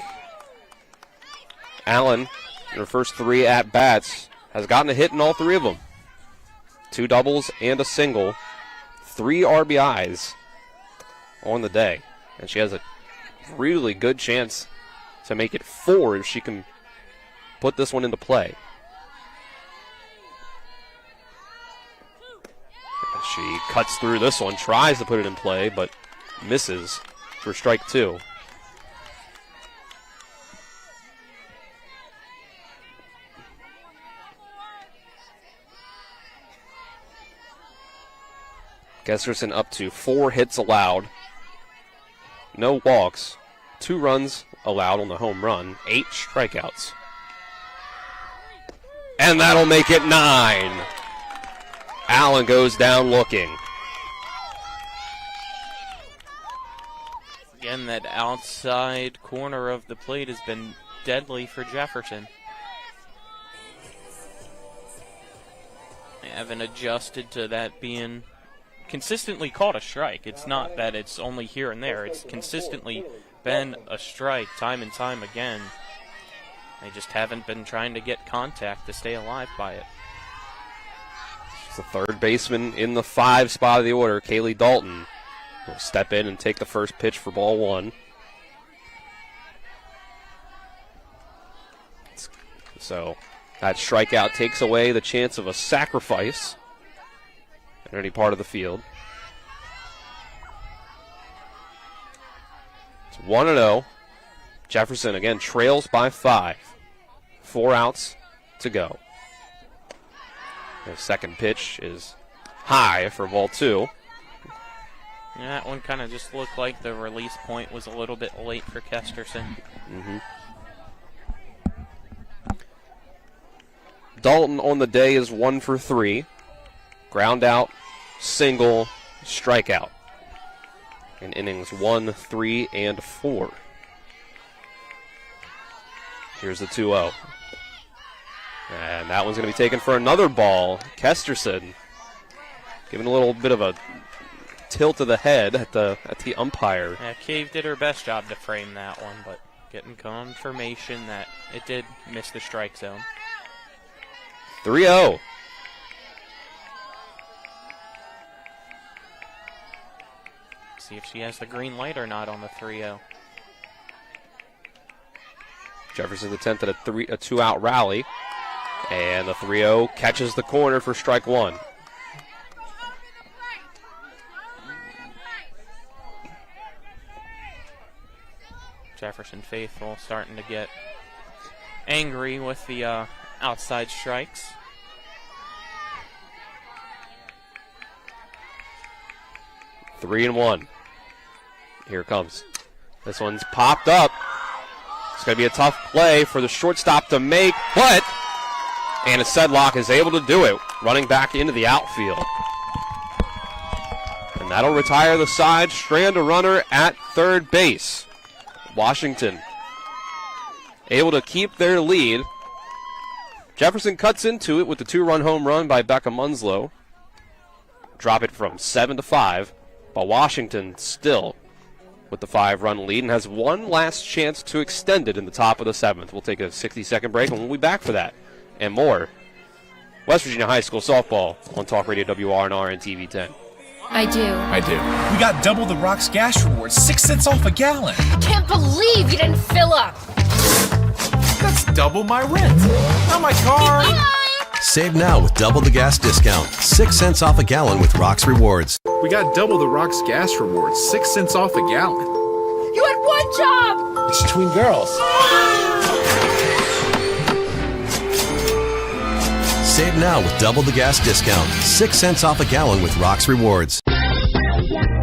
Allen, in her first 3 at-bats, has gotten a hit in all 3 of them. 2 doubles and a single. 3 RBIs on the day. And she has a really good chance to make it 4 if she can put this one into play. She cuts through this one, tries to put it in play, but misses for strike 2. Kesterson up to 4 hits allowed. No walks. 2 runs allowed on the home run. 8 strikeouts. And that'll make it 9. Allen goes down looking. Again, that outside corner of the plate has been deadly for Jefferson. They haven't adjusted to that being consistently called a strike. It's not that it's only here and there. It's consistently been a strike time and time again. They just haven't been trying to get contact to stay alive by it. The third baseman in the 5 spot of the order, Kaylee Dalton, will step in and take the first pitch for ball 1. So that strikeout takes away the chance of a sacrifice in any part of the field. It's 1-0. Jefferson again trails by 5. 4 outs to go. The second pitch is high for ball 2. Yeah, that one kind of just looked like the release point was a little bit late for Kesterson. Dalton on the day is 1 for 3. Ground out, single, strikeout. In innings 1, 3, and 4. Here's the 2-0. And that one's going to be taken for another ball. Kesterson giving a little bit of a tilt of the head at the umpire. Yeah, Cave did her best job to frame that one, but getting confirmation that it did miss the strike zone. 3-0. See if she has the green light or not on the 3-0. Jefferson's attempt at a 2-out rally. And the 3-0 catches the corner for strike 1. Jefferson faithful starting to get angry with the outside strikes. Three and one. Here it comes. This one's popped up. It's going to be a tough play for the shortstop to make, but Anna Sedlock is able to do it, running back into the outfield. And that'll retire the side, strand a runner at third base. Washington able to keep their lead. Jefferson cuts into it with the 2-run home run by Becca Munslow. Drop it from 7-5, but Washington still with the 5-run lead and has one last chance to extend it in the top of the 7th. We'll take a 60-second break and we'll be back for that and more. West Virginia High School softball on Talk Radio WRNR and TV 10. I do. We got double the Rock's gas rewards, 6 cents off a gallon. Can't believe you didn't fill up. That's double my rent. Not my car. Save now with double the gas discount. 6 cents off a gallon with Rock's Rewards. We got double the Rock's gas rewards, 6 cents off a gallon. You had one job. It's between girls. Save now with double the gas discount. 6 cents off a gallon with Rock's Rewards.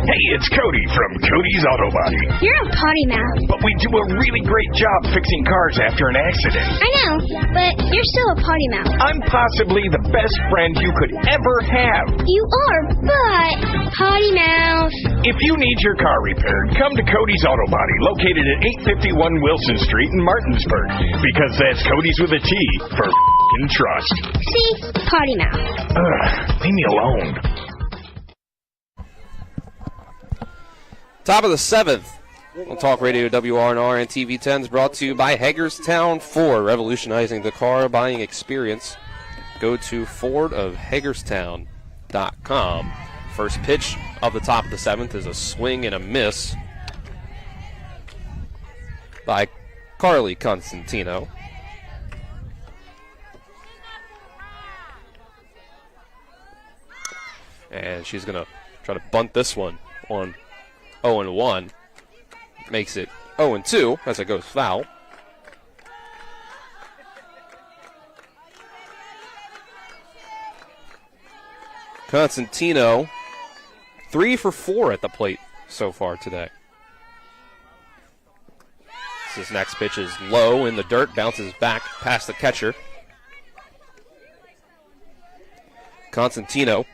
Hey, it's Cody from Cody's Auto Body. You're a potty mouth. But we do a really great job fixing cars after an accident. I know, but you're still a potty mouth. I'm possibly the best friend you could ever have. You are, but potty mouth. If you need your car repaired, come to Cody's Auto Body, located at 851 Wilson Street in Martinsburg. Because that's Cody's with a T for f***ing trust. See? Potty mouth. Leave me alone. Top of the 7th. We'll Talk Radio WRNR and TV 10 is brought to you by Hagerstown Ford, revolutionizing the car buying experience. Go to fordofhagerstown.com. First pitch of the top of the 7th is a swing and a miss by Carly Constantino. And she's going to try to bunt this one on 0-1. Makes it 0-2 as it goes foul. Constantino, 3 for 4 at the plate so far today. This next pitch is low in the dirt, bounces back past the catcher. Constantino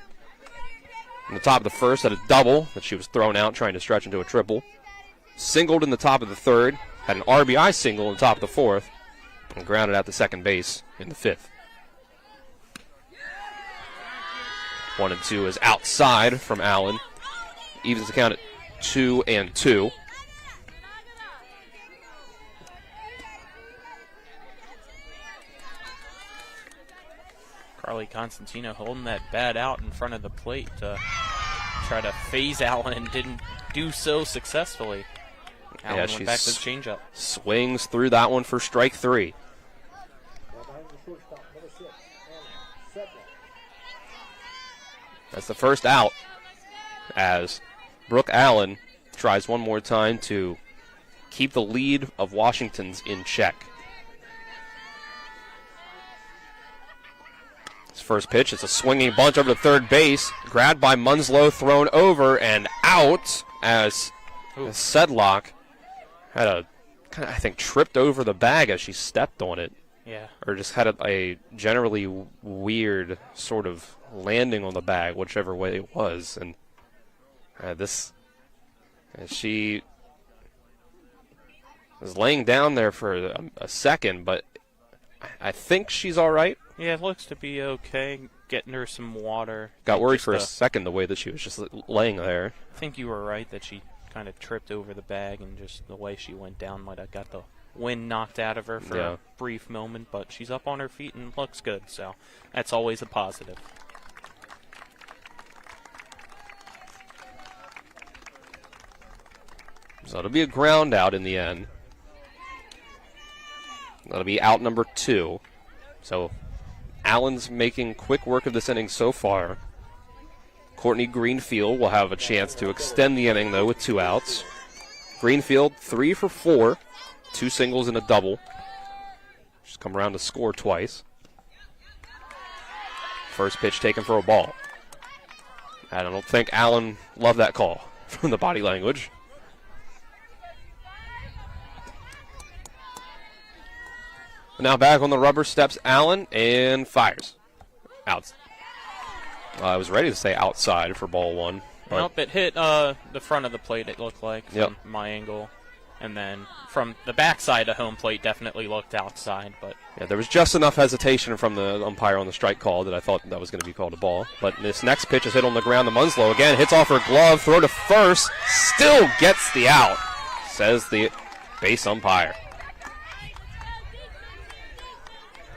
in the top of the first had a double, but she was thrown out trying to stretch into a triple. Singled in the top of the third, had an RBI single in the top of the fourth, and grounded out to second base in the 5th. 1-2 is outside from Allen. Evens the count at 2-2. Carly Constantino holding that bat out in front of the plate to try to phase Allen and didn't do so successfully. Allen went back to the changeup. Swings through that one for strike 3. That's the first out as Brooke Allen tries one more time to keep the lead of Washington's in check. His first pitch, it's a swinging bunch over to third base, grabbed by Munslow, thrown over and out as Sedlock had a kind of, I think, tripped over the bag as she stepped on it. Yeah. Or just had a generally weird sort of landing on the bag, whichever way it was. And she was laying down there for a second, but I think she's all right. Yeah, it looks to be okay. Getting her some water. Got worried for a second the way that she was just laying there. I think you were right that she kind of tripped over the bag, and just the way she went down might have got the wind knocked out of her for a brief moment, but she's up on her feet and looks good, so that's always a positive. So it'll be a ground out in the end. That'll be out number 2. So Allen's making quick work of this inning so far. Courtney Greenfield will have a chance to extend the inning, though, with 2 outs. Greenfield 3 for 4, 2 singles and a double. Just come around to score twice. First pitch taken for a ball. I don't think Allen loved that call from the body language. Now back on the rubber steps Allen and fires. Out. I was ready to say outside for ball one. Nope, it hit the front of the plate, it looked like, from my angle. And then from the backside of home plate, definitely looked outside. But yeah, there was just enough hesitation from the umpire on the strike call that I thought that was going to be called a ball. But this next pitch is hit on the ground to Munslow. Again, hits off her glove, throw to first, still gets the out, says the base umpire.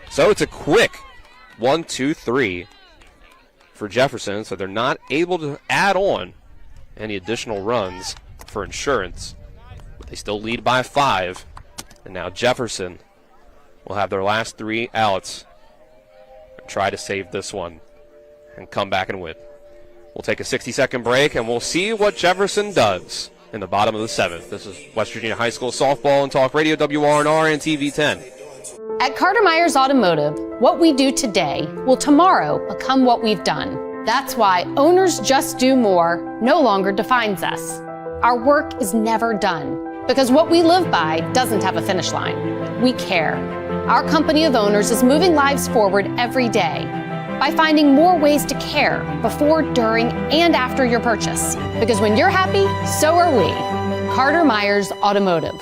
So it's a quick 1, 2, 3 for Jefferson, so they're not able to add on any additional runs for insurance. But they still lead by 5. And now Jefferson will have their last 3 outs and try to save this one and come back and win. We'll take a 60-second break, and we'll see what Jefferson does in the bottom of the 7th. This is West Virginia High School Softball and Talk Radio, WRNR and TV 10. At Carter Myers Automotive, what we do today will tomorrow become what we've done. That's why Owners Just Do More no longer defines us. Our work is never done because what we live by doesn't have a finish line. We care. Our company of owners is moving lives forward every day by finding more ways to care before, during, and after your purchase. Because when you're happy, so are we. Carter Myers Automotive.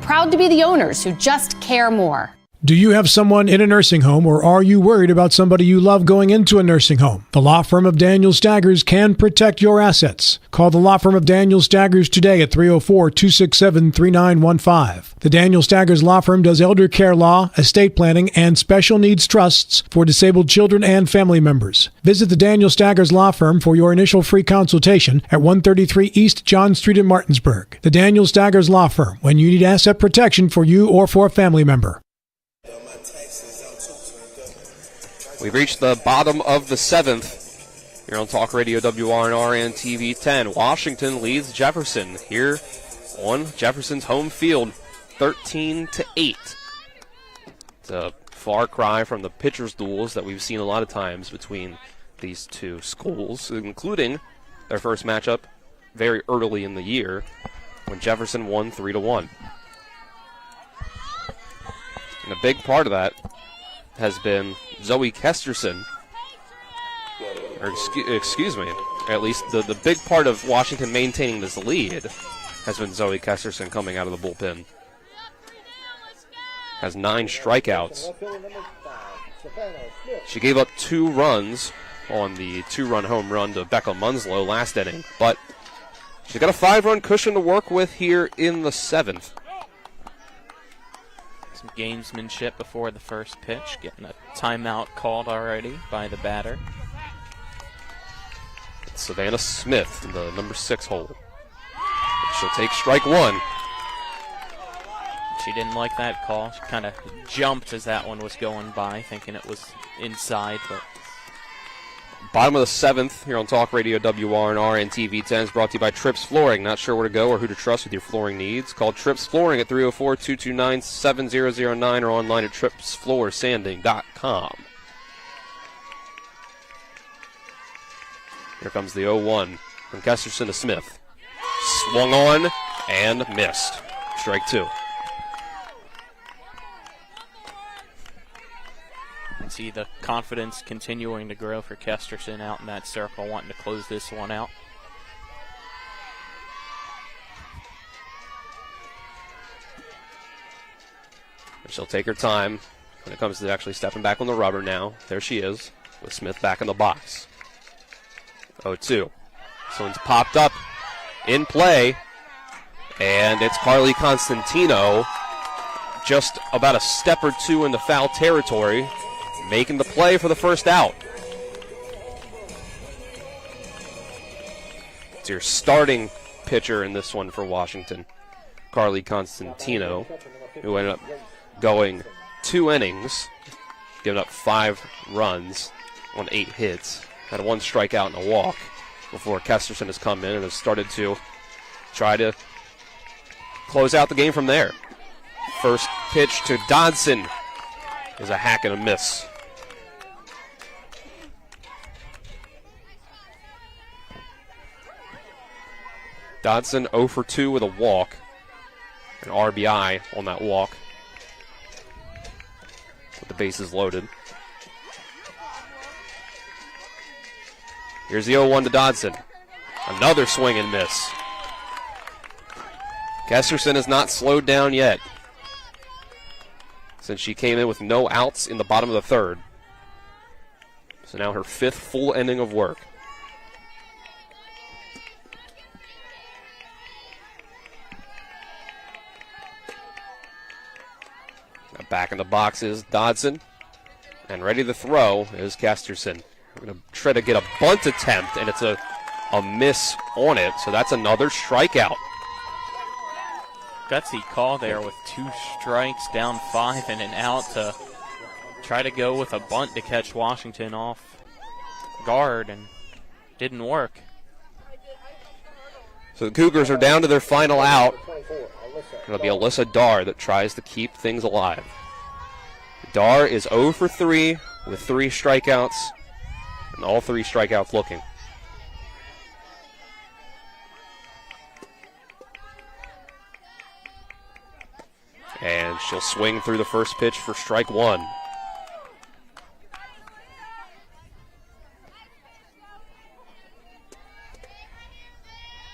Proud to be the owners who just care more. Do you have someone in a nursing home, or are you worried about somebody you love going into a nursing home? The law firm of Daniel Staggers can protect your assets. Call the law firm of Daniel Staggers today at 304-267-3915. The Daniel Staggers Law Firm does elder care law, estate planning, and special needs trusts for disabled children and family members. Visit the Daniel Staggers Law Firm for your initial free consultation at 133 East John Street in Martinsburg. The Daniel Staggers Law Firm, when you need asset protection for you or for a family member. We've reached the bottom of the 7th here on Talk Radio WRNR and TV 10. Washington leads Jefferson here on Jefferson's home field, 13-8. It's a far cry from the pitcher's duels that we've seen a lot of times between these two schools, including their first matchup very early in the year when Jefferson won 3-1. And a big part of that has been Zoe Kesterson, or excuse me, at least the big part of Washington maintaining this lead has been Zoe Kesterson coming out of the bullpen. Has 9 strikeouts. She gave up 2 runs on the 2-run home run to Becca Munslow last inning, but she's got a 5-run cushion to work with here in the 7th. Gamesmanship before the first pitch, getting a timeout called already by the batter. It's Savannah Smith in the number 6 hole. She'll take strike 1. She didn't like that call. She kind of jumped as that one was going by, thinking it was inside. But bottom of the 7th here on Talk Radio WRNR and TV 10 is brought to you by Trips Flooring. Not sure where to go or who to trust with your flooring needs? Call Trips Flooring at 304-229-7009 or online at tripsfloorsanding.com. Here comes the 0-1 from Kesterson to Smith. Swung on and missed. Strike 2. You can see the confidence continuing to grow for Kesterson out in that circle, wanting to close this one out. She'll take her time when it comes to actually stepping back on the rubber now. There she is, with Smith back in the box. 0-2. This one's popped up in play, and it's Carly Constantino just about a step or two into foul territory, making the play for the first out. It's your starting pitcher in this one for Washington, Carly Constantino, who ended up going 2 innings, giving up 5 runs on 8 hits, had 1 strikeout and a walk before Kesterson has come in and has started to try to close out the game from there. First pitch to Dodson is a hack and a miss. Dodson 0 for 2 with a walk. An RBI on that walk. With the bases loaded. Here's the 0-1 to Dodson. Another swing and miss. Jefferson has not slowed down yet, since she came in with no outs in the bottom of the third. So now her 5th full inning of work. Now back in the box is Dodson. And ready to throw is Jefferson. We're going to try to get a bunt attempt, and it's a miss on it, so that's another strikeout. Gutsy call there with 2 strikes, down 5 and an out to try to go with a bunt to catch Washington off guard, and didn't work. So the Cougars are down to their final out. It'll be Alyssa Dar that tries to keep things alive. Dar is 0 for 3 with 3 strikeouts, and all 3 strikeouts looking. And she'll swing through the first pitch for strike 1.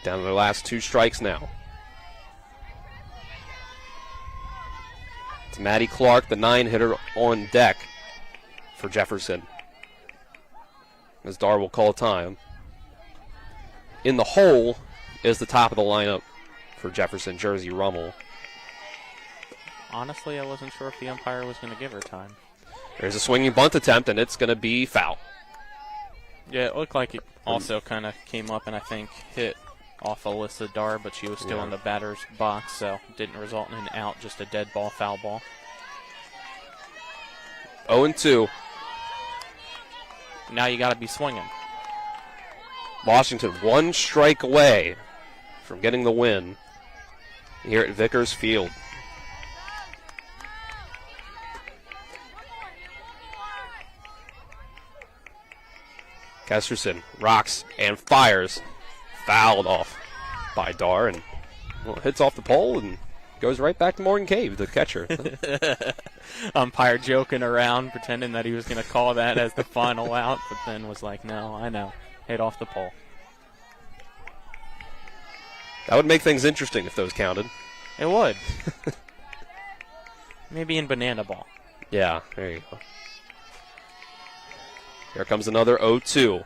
Down to the last 2 strikes now. It's Maddie Clark, the 9-hitter, on deck for Jefferson, as Dar will call time. In the hole is the top of the lineup for Jefferson, Jersey Rummel. Honestly, I wasn't sure if the umpire was going to give her time. There's a swinging bunt attempt, and it's going to be foul. Yeah, it looked like it also kind of came up and I think hit off Alyssa Dar, but she was still in the batter's box, so didn't result in an out, just a dead ball, foul ball. 0-2. Now you got to be swinging. Washington 1 strike away from getting the win here at Vickers Field. Kesterson rocks and fires. Fouled off by Dar, and hits off the pole and goes right back to Morgan Cave, the catcher. Umpire joking around, pretending that he was going to call that as the final out, but then was like, no, I know. Hit off the pole. That would make things interesting if those counted. It would. Maybe in banana ball. Yeah, there you go. Here comes another 0-2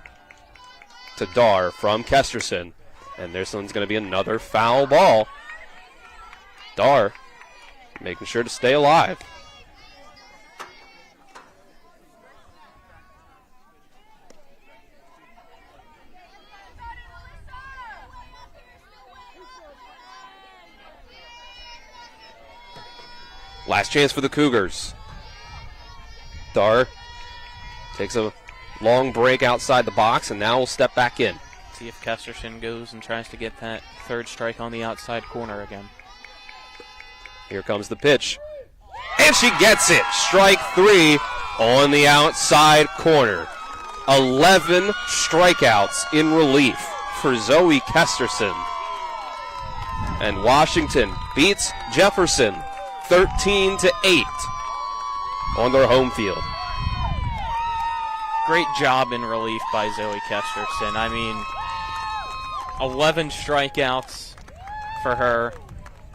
to Dar from Kesterson. And this one's going to be another foul ball. Dar making sure to stay alive. Last chance for the Cougars. Dar takes a long break outside the box, and now will step back in. See if Kesterson goes and tries to get that 3rd strike on the outside corner again. Here comes the pitch. And she gets it. Strike 3 on the outside corner. 11 strikeouts in relief for Zoe Kesterson. And Washington beats Jefferson 13-8 on their home field. Great job in relief by Zoe Kesterson. I mean, 11 strikeouts for her.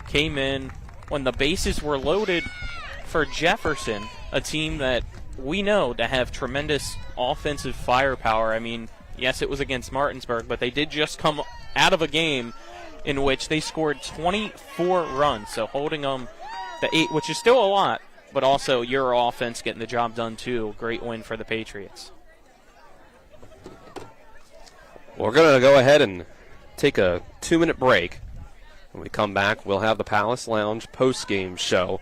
Came in when the bases were loaded for Jefferson, a team that we know to have tremendous offensive firepower. I mean, yes, it was against Martinsburg, but they did just come out of a game in which they scored 24 runs, so holding them to 8, which is still a lot, but also your offense getting the job done too. Great win for the Patriots. We're going to go ahead and take a 2-minute break. When we come back, we'll have the Palace Lounge post-game show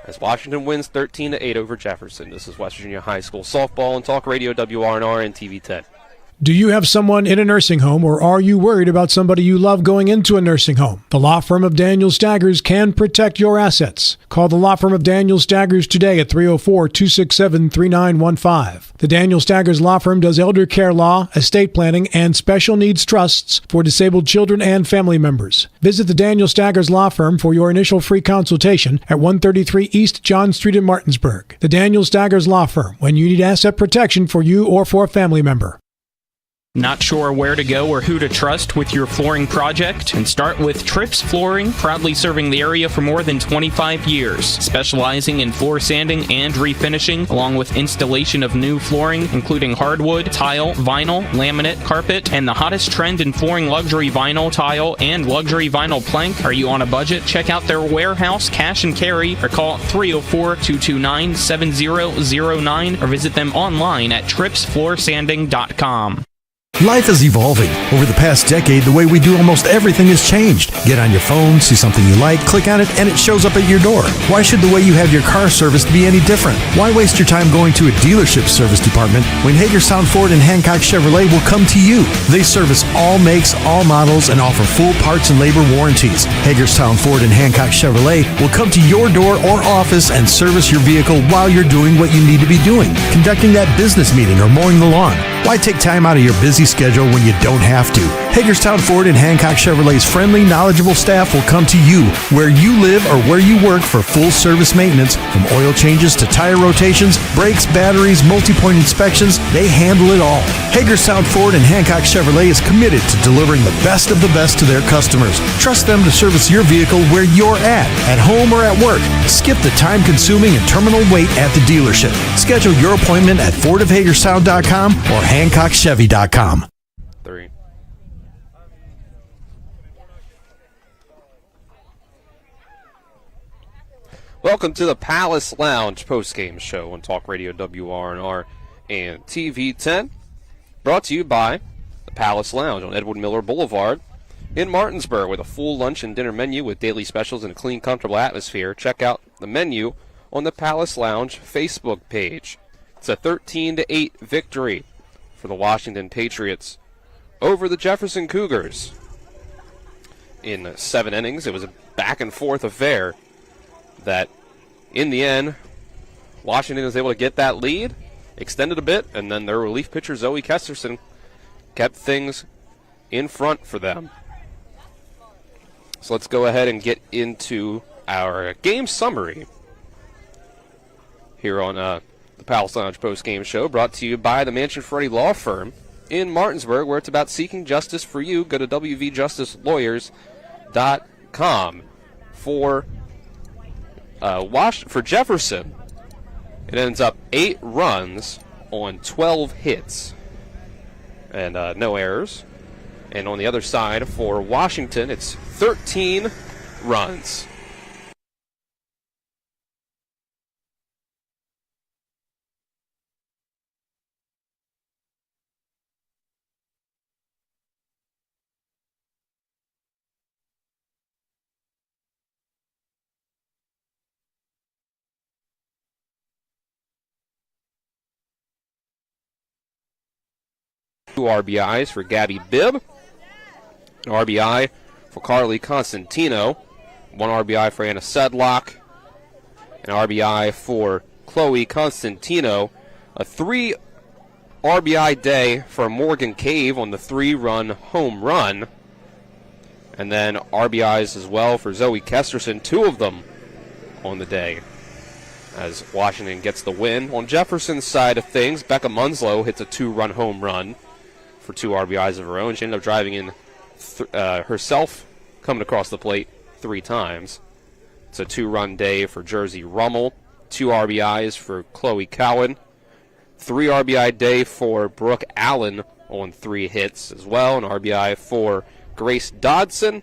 as Washington wins 13-8 over Jefferson. This is West Virginia High School softball and Talk Radio WRNR and TV 10. Do you have someone in a nursing home, or are you worried about somebody you love going into a nursing home? The law firm of Daniel Staggers can protect your assets. Call the law firm of Daniel Staggers today at 304-267-3915. The Daniel Staggers Law Firm does elder care law, estate planning, and special needs trusts for disabled children and family members. Visit the Daniel Staggers Law Firm for your initial free consultation at 133 East John Street in Martinsburg. The Daniel Staggers Law Firm, when you need asset protection for you or for a family member. Not sure where to go or who to trust with your flooring project? And start with Trips Flooring, proudly serving the area for more than 25 years, specializing in floor sanding and refinishing, along with installation of new flooring, including hardwood, tile, vinyl, laminate, carpet, and the hottest trend in flooring, luxury vinyl, tile, and luxury vinyl plank. Are you on a budget? Check out their warehouse, cash and carry, or call 304-229-7009, or visit them online at tripsfloorsanding.com. Life is evolving. Over the past decade, the way we do almost everything has changed. Get on your phone, see something you like, click on it, and it shows up at your door. Why should the way you have your car serviced be any different? Why waste your time going to a dealership service department when Hagerstown Ford and Hancock Chevrolet will come to you? They service all makes, all models, and offer full parts and labor warranties. Hagerstown Ford and Hancock Chevrolet will come to your door or office and service your vehicle while you're doing what you need to be doing, conducting that business meeting or mowing the lawn. Why take time out of your busy schedule when you don't have to? Hagerstown Ford and Hancock Chevrolet's friendly, knowledgeable staff will come to you where you live or where you work for full service maintenance, from oil changes to tire rotations, brakes, batteries, multi-point inspections. They handle it all. Hagerstown Ford and Hancock Chevrolet is committed to delivering the best of the best to their customers. Trust them to service your vehicle where you're at home or at work. Skip the time-consuming and terminal wait at the dealership. Schedule your appointment at fordofhagerstown.com or hancockchevy.com. 3. Welcome to the Palace Lounge postgame show on Talk Radio WRNR and TV 10. Brought to you by the Palace Lounge on Edward Miller Boulevard in Martinsburg, with a full lunch and dinner menu with daily specials and a clean, comfortable atmosphere. Check out the menu on the Palace Lounge Facebook page. It's a 13-8 victory for the Washington Patriots over the Jefferson Cougars. In 7 innings, it was a back-and-forth affair that, in the end, Washington was able to get that lead, extended a bit, and then their relief pitcher, Zoe Kesterson, kept things in front for them. So let's go ahead and get into our game summary here on the Palace Lounge post-game show, brought to you by the Mansion Freddie Law Firm in Martinsburg, where it's about seeking justice for you. Go to wvjusticelawyers.com. For Jefferson, it ends up 8 runs on 12 hits and no errors. And on the other side, for Washington, it's 13 runs. Two RBIs for Gabby Bibb, an RBI for Carly Constantino, 1 RBI for Anna Sedlock, an RBI for Chloe Constantino, a 3 RBI day for Morgan Cave on the 3-run home run, and then RBIs as well for Zoe Kesterson, 2 of them on the day, as Washington gets the win. On Jefferson's side of things, Becca Munslow hits a 2-run home run for 2 RBIs of her own. She ended up driving in herself, coming across the plate 3 times. It's a 2-run day for Jersey Rummel, 2 RBIs for Chloe Cowan, 3 RBI day for Brooke Allen on 3 hits as well, an RBI for Grace Dodson,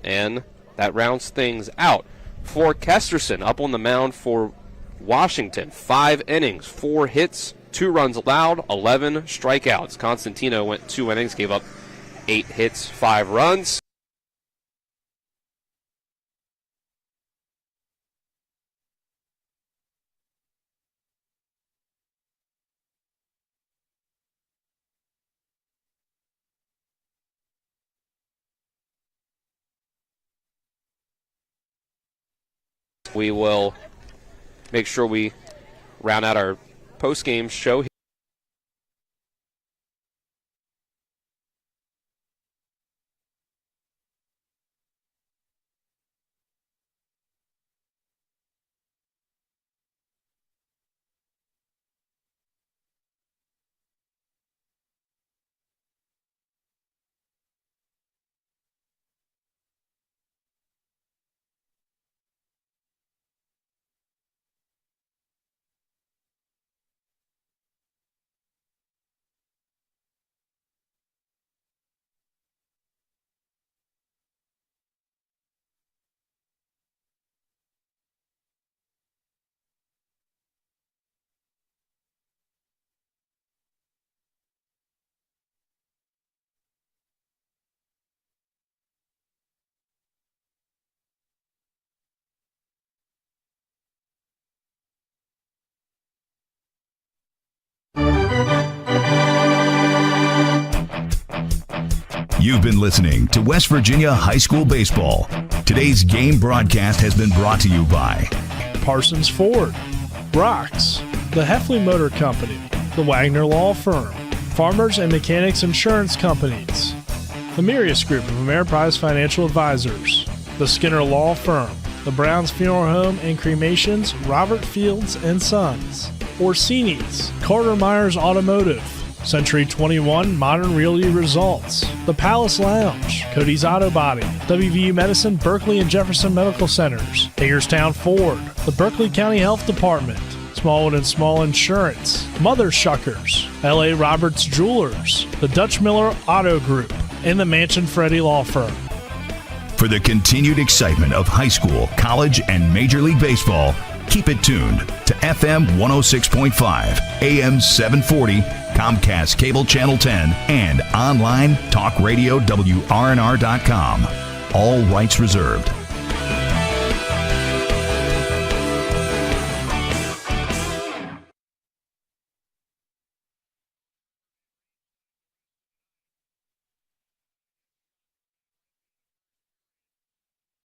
and that rounds things out. For Kesterson, up on the mound for Washington, 5 innings, 4 hits, 2 runs allowed, 11 strikeouts. Constantino went 2 innings, gave up 8 hits, 5 runs. We will make sure we round out our post-game show. You've been listening to West Virginia High School Baseball. Today's game broadcast has been brought to you by Parsons Ford, Brock's, the Heffley Motor Company, the Wagner Law Firm, Farmers and Mechanics Insurance Companies, the Mirius Group of Ameriprise Financial Advisors, the Skinner Law Firm, the Browns Funeral Home and Cremations, Robert Fields and Sons, Orsini's, Carter Myers Automotive, Century 21 Modern Realty Results, the Palace Lounge, Cody's Auto Body, WVU Medicine, Berkeley and Jefferson Medical Centers, Hagerstown Ford, the Berkeley County Health Department, Smallwood and Small Insurance, Mother Shuckers, L.A. Roberts Jewelers, the Dutch Miller Auto Group, and the Mansion Freddie Law Firm. For the continued excitement of high school, college, and Major League Baseball, keep it tuned to FM 106.5, AM 740, Comcast Cable Channel 10, and online talk radio WRNR.com. All rights reserved.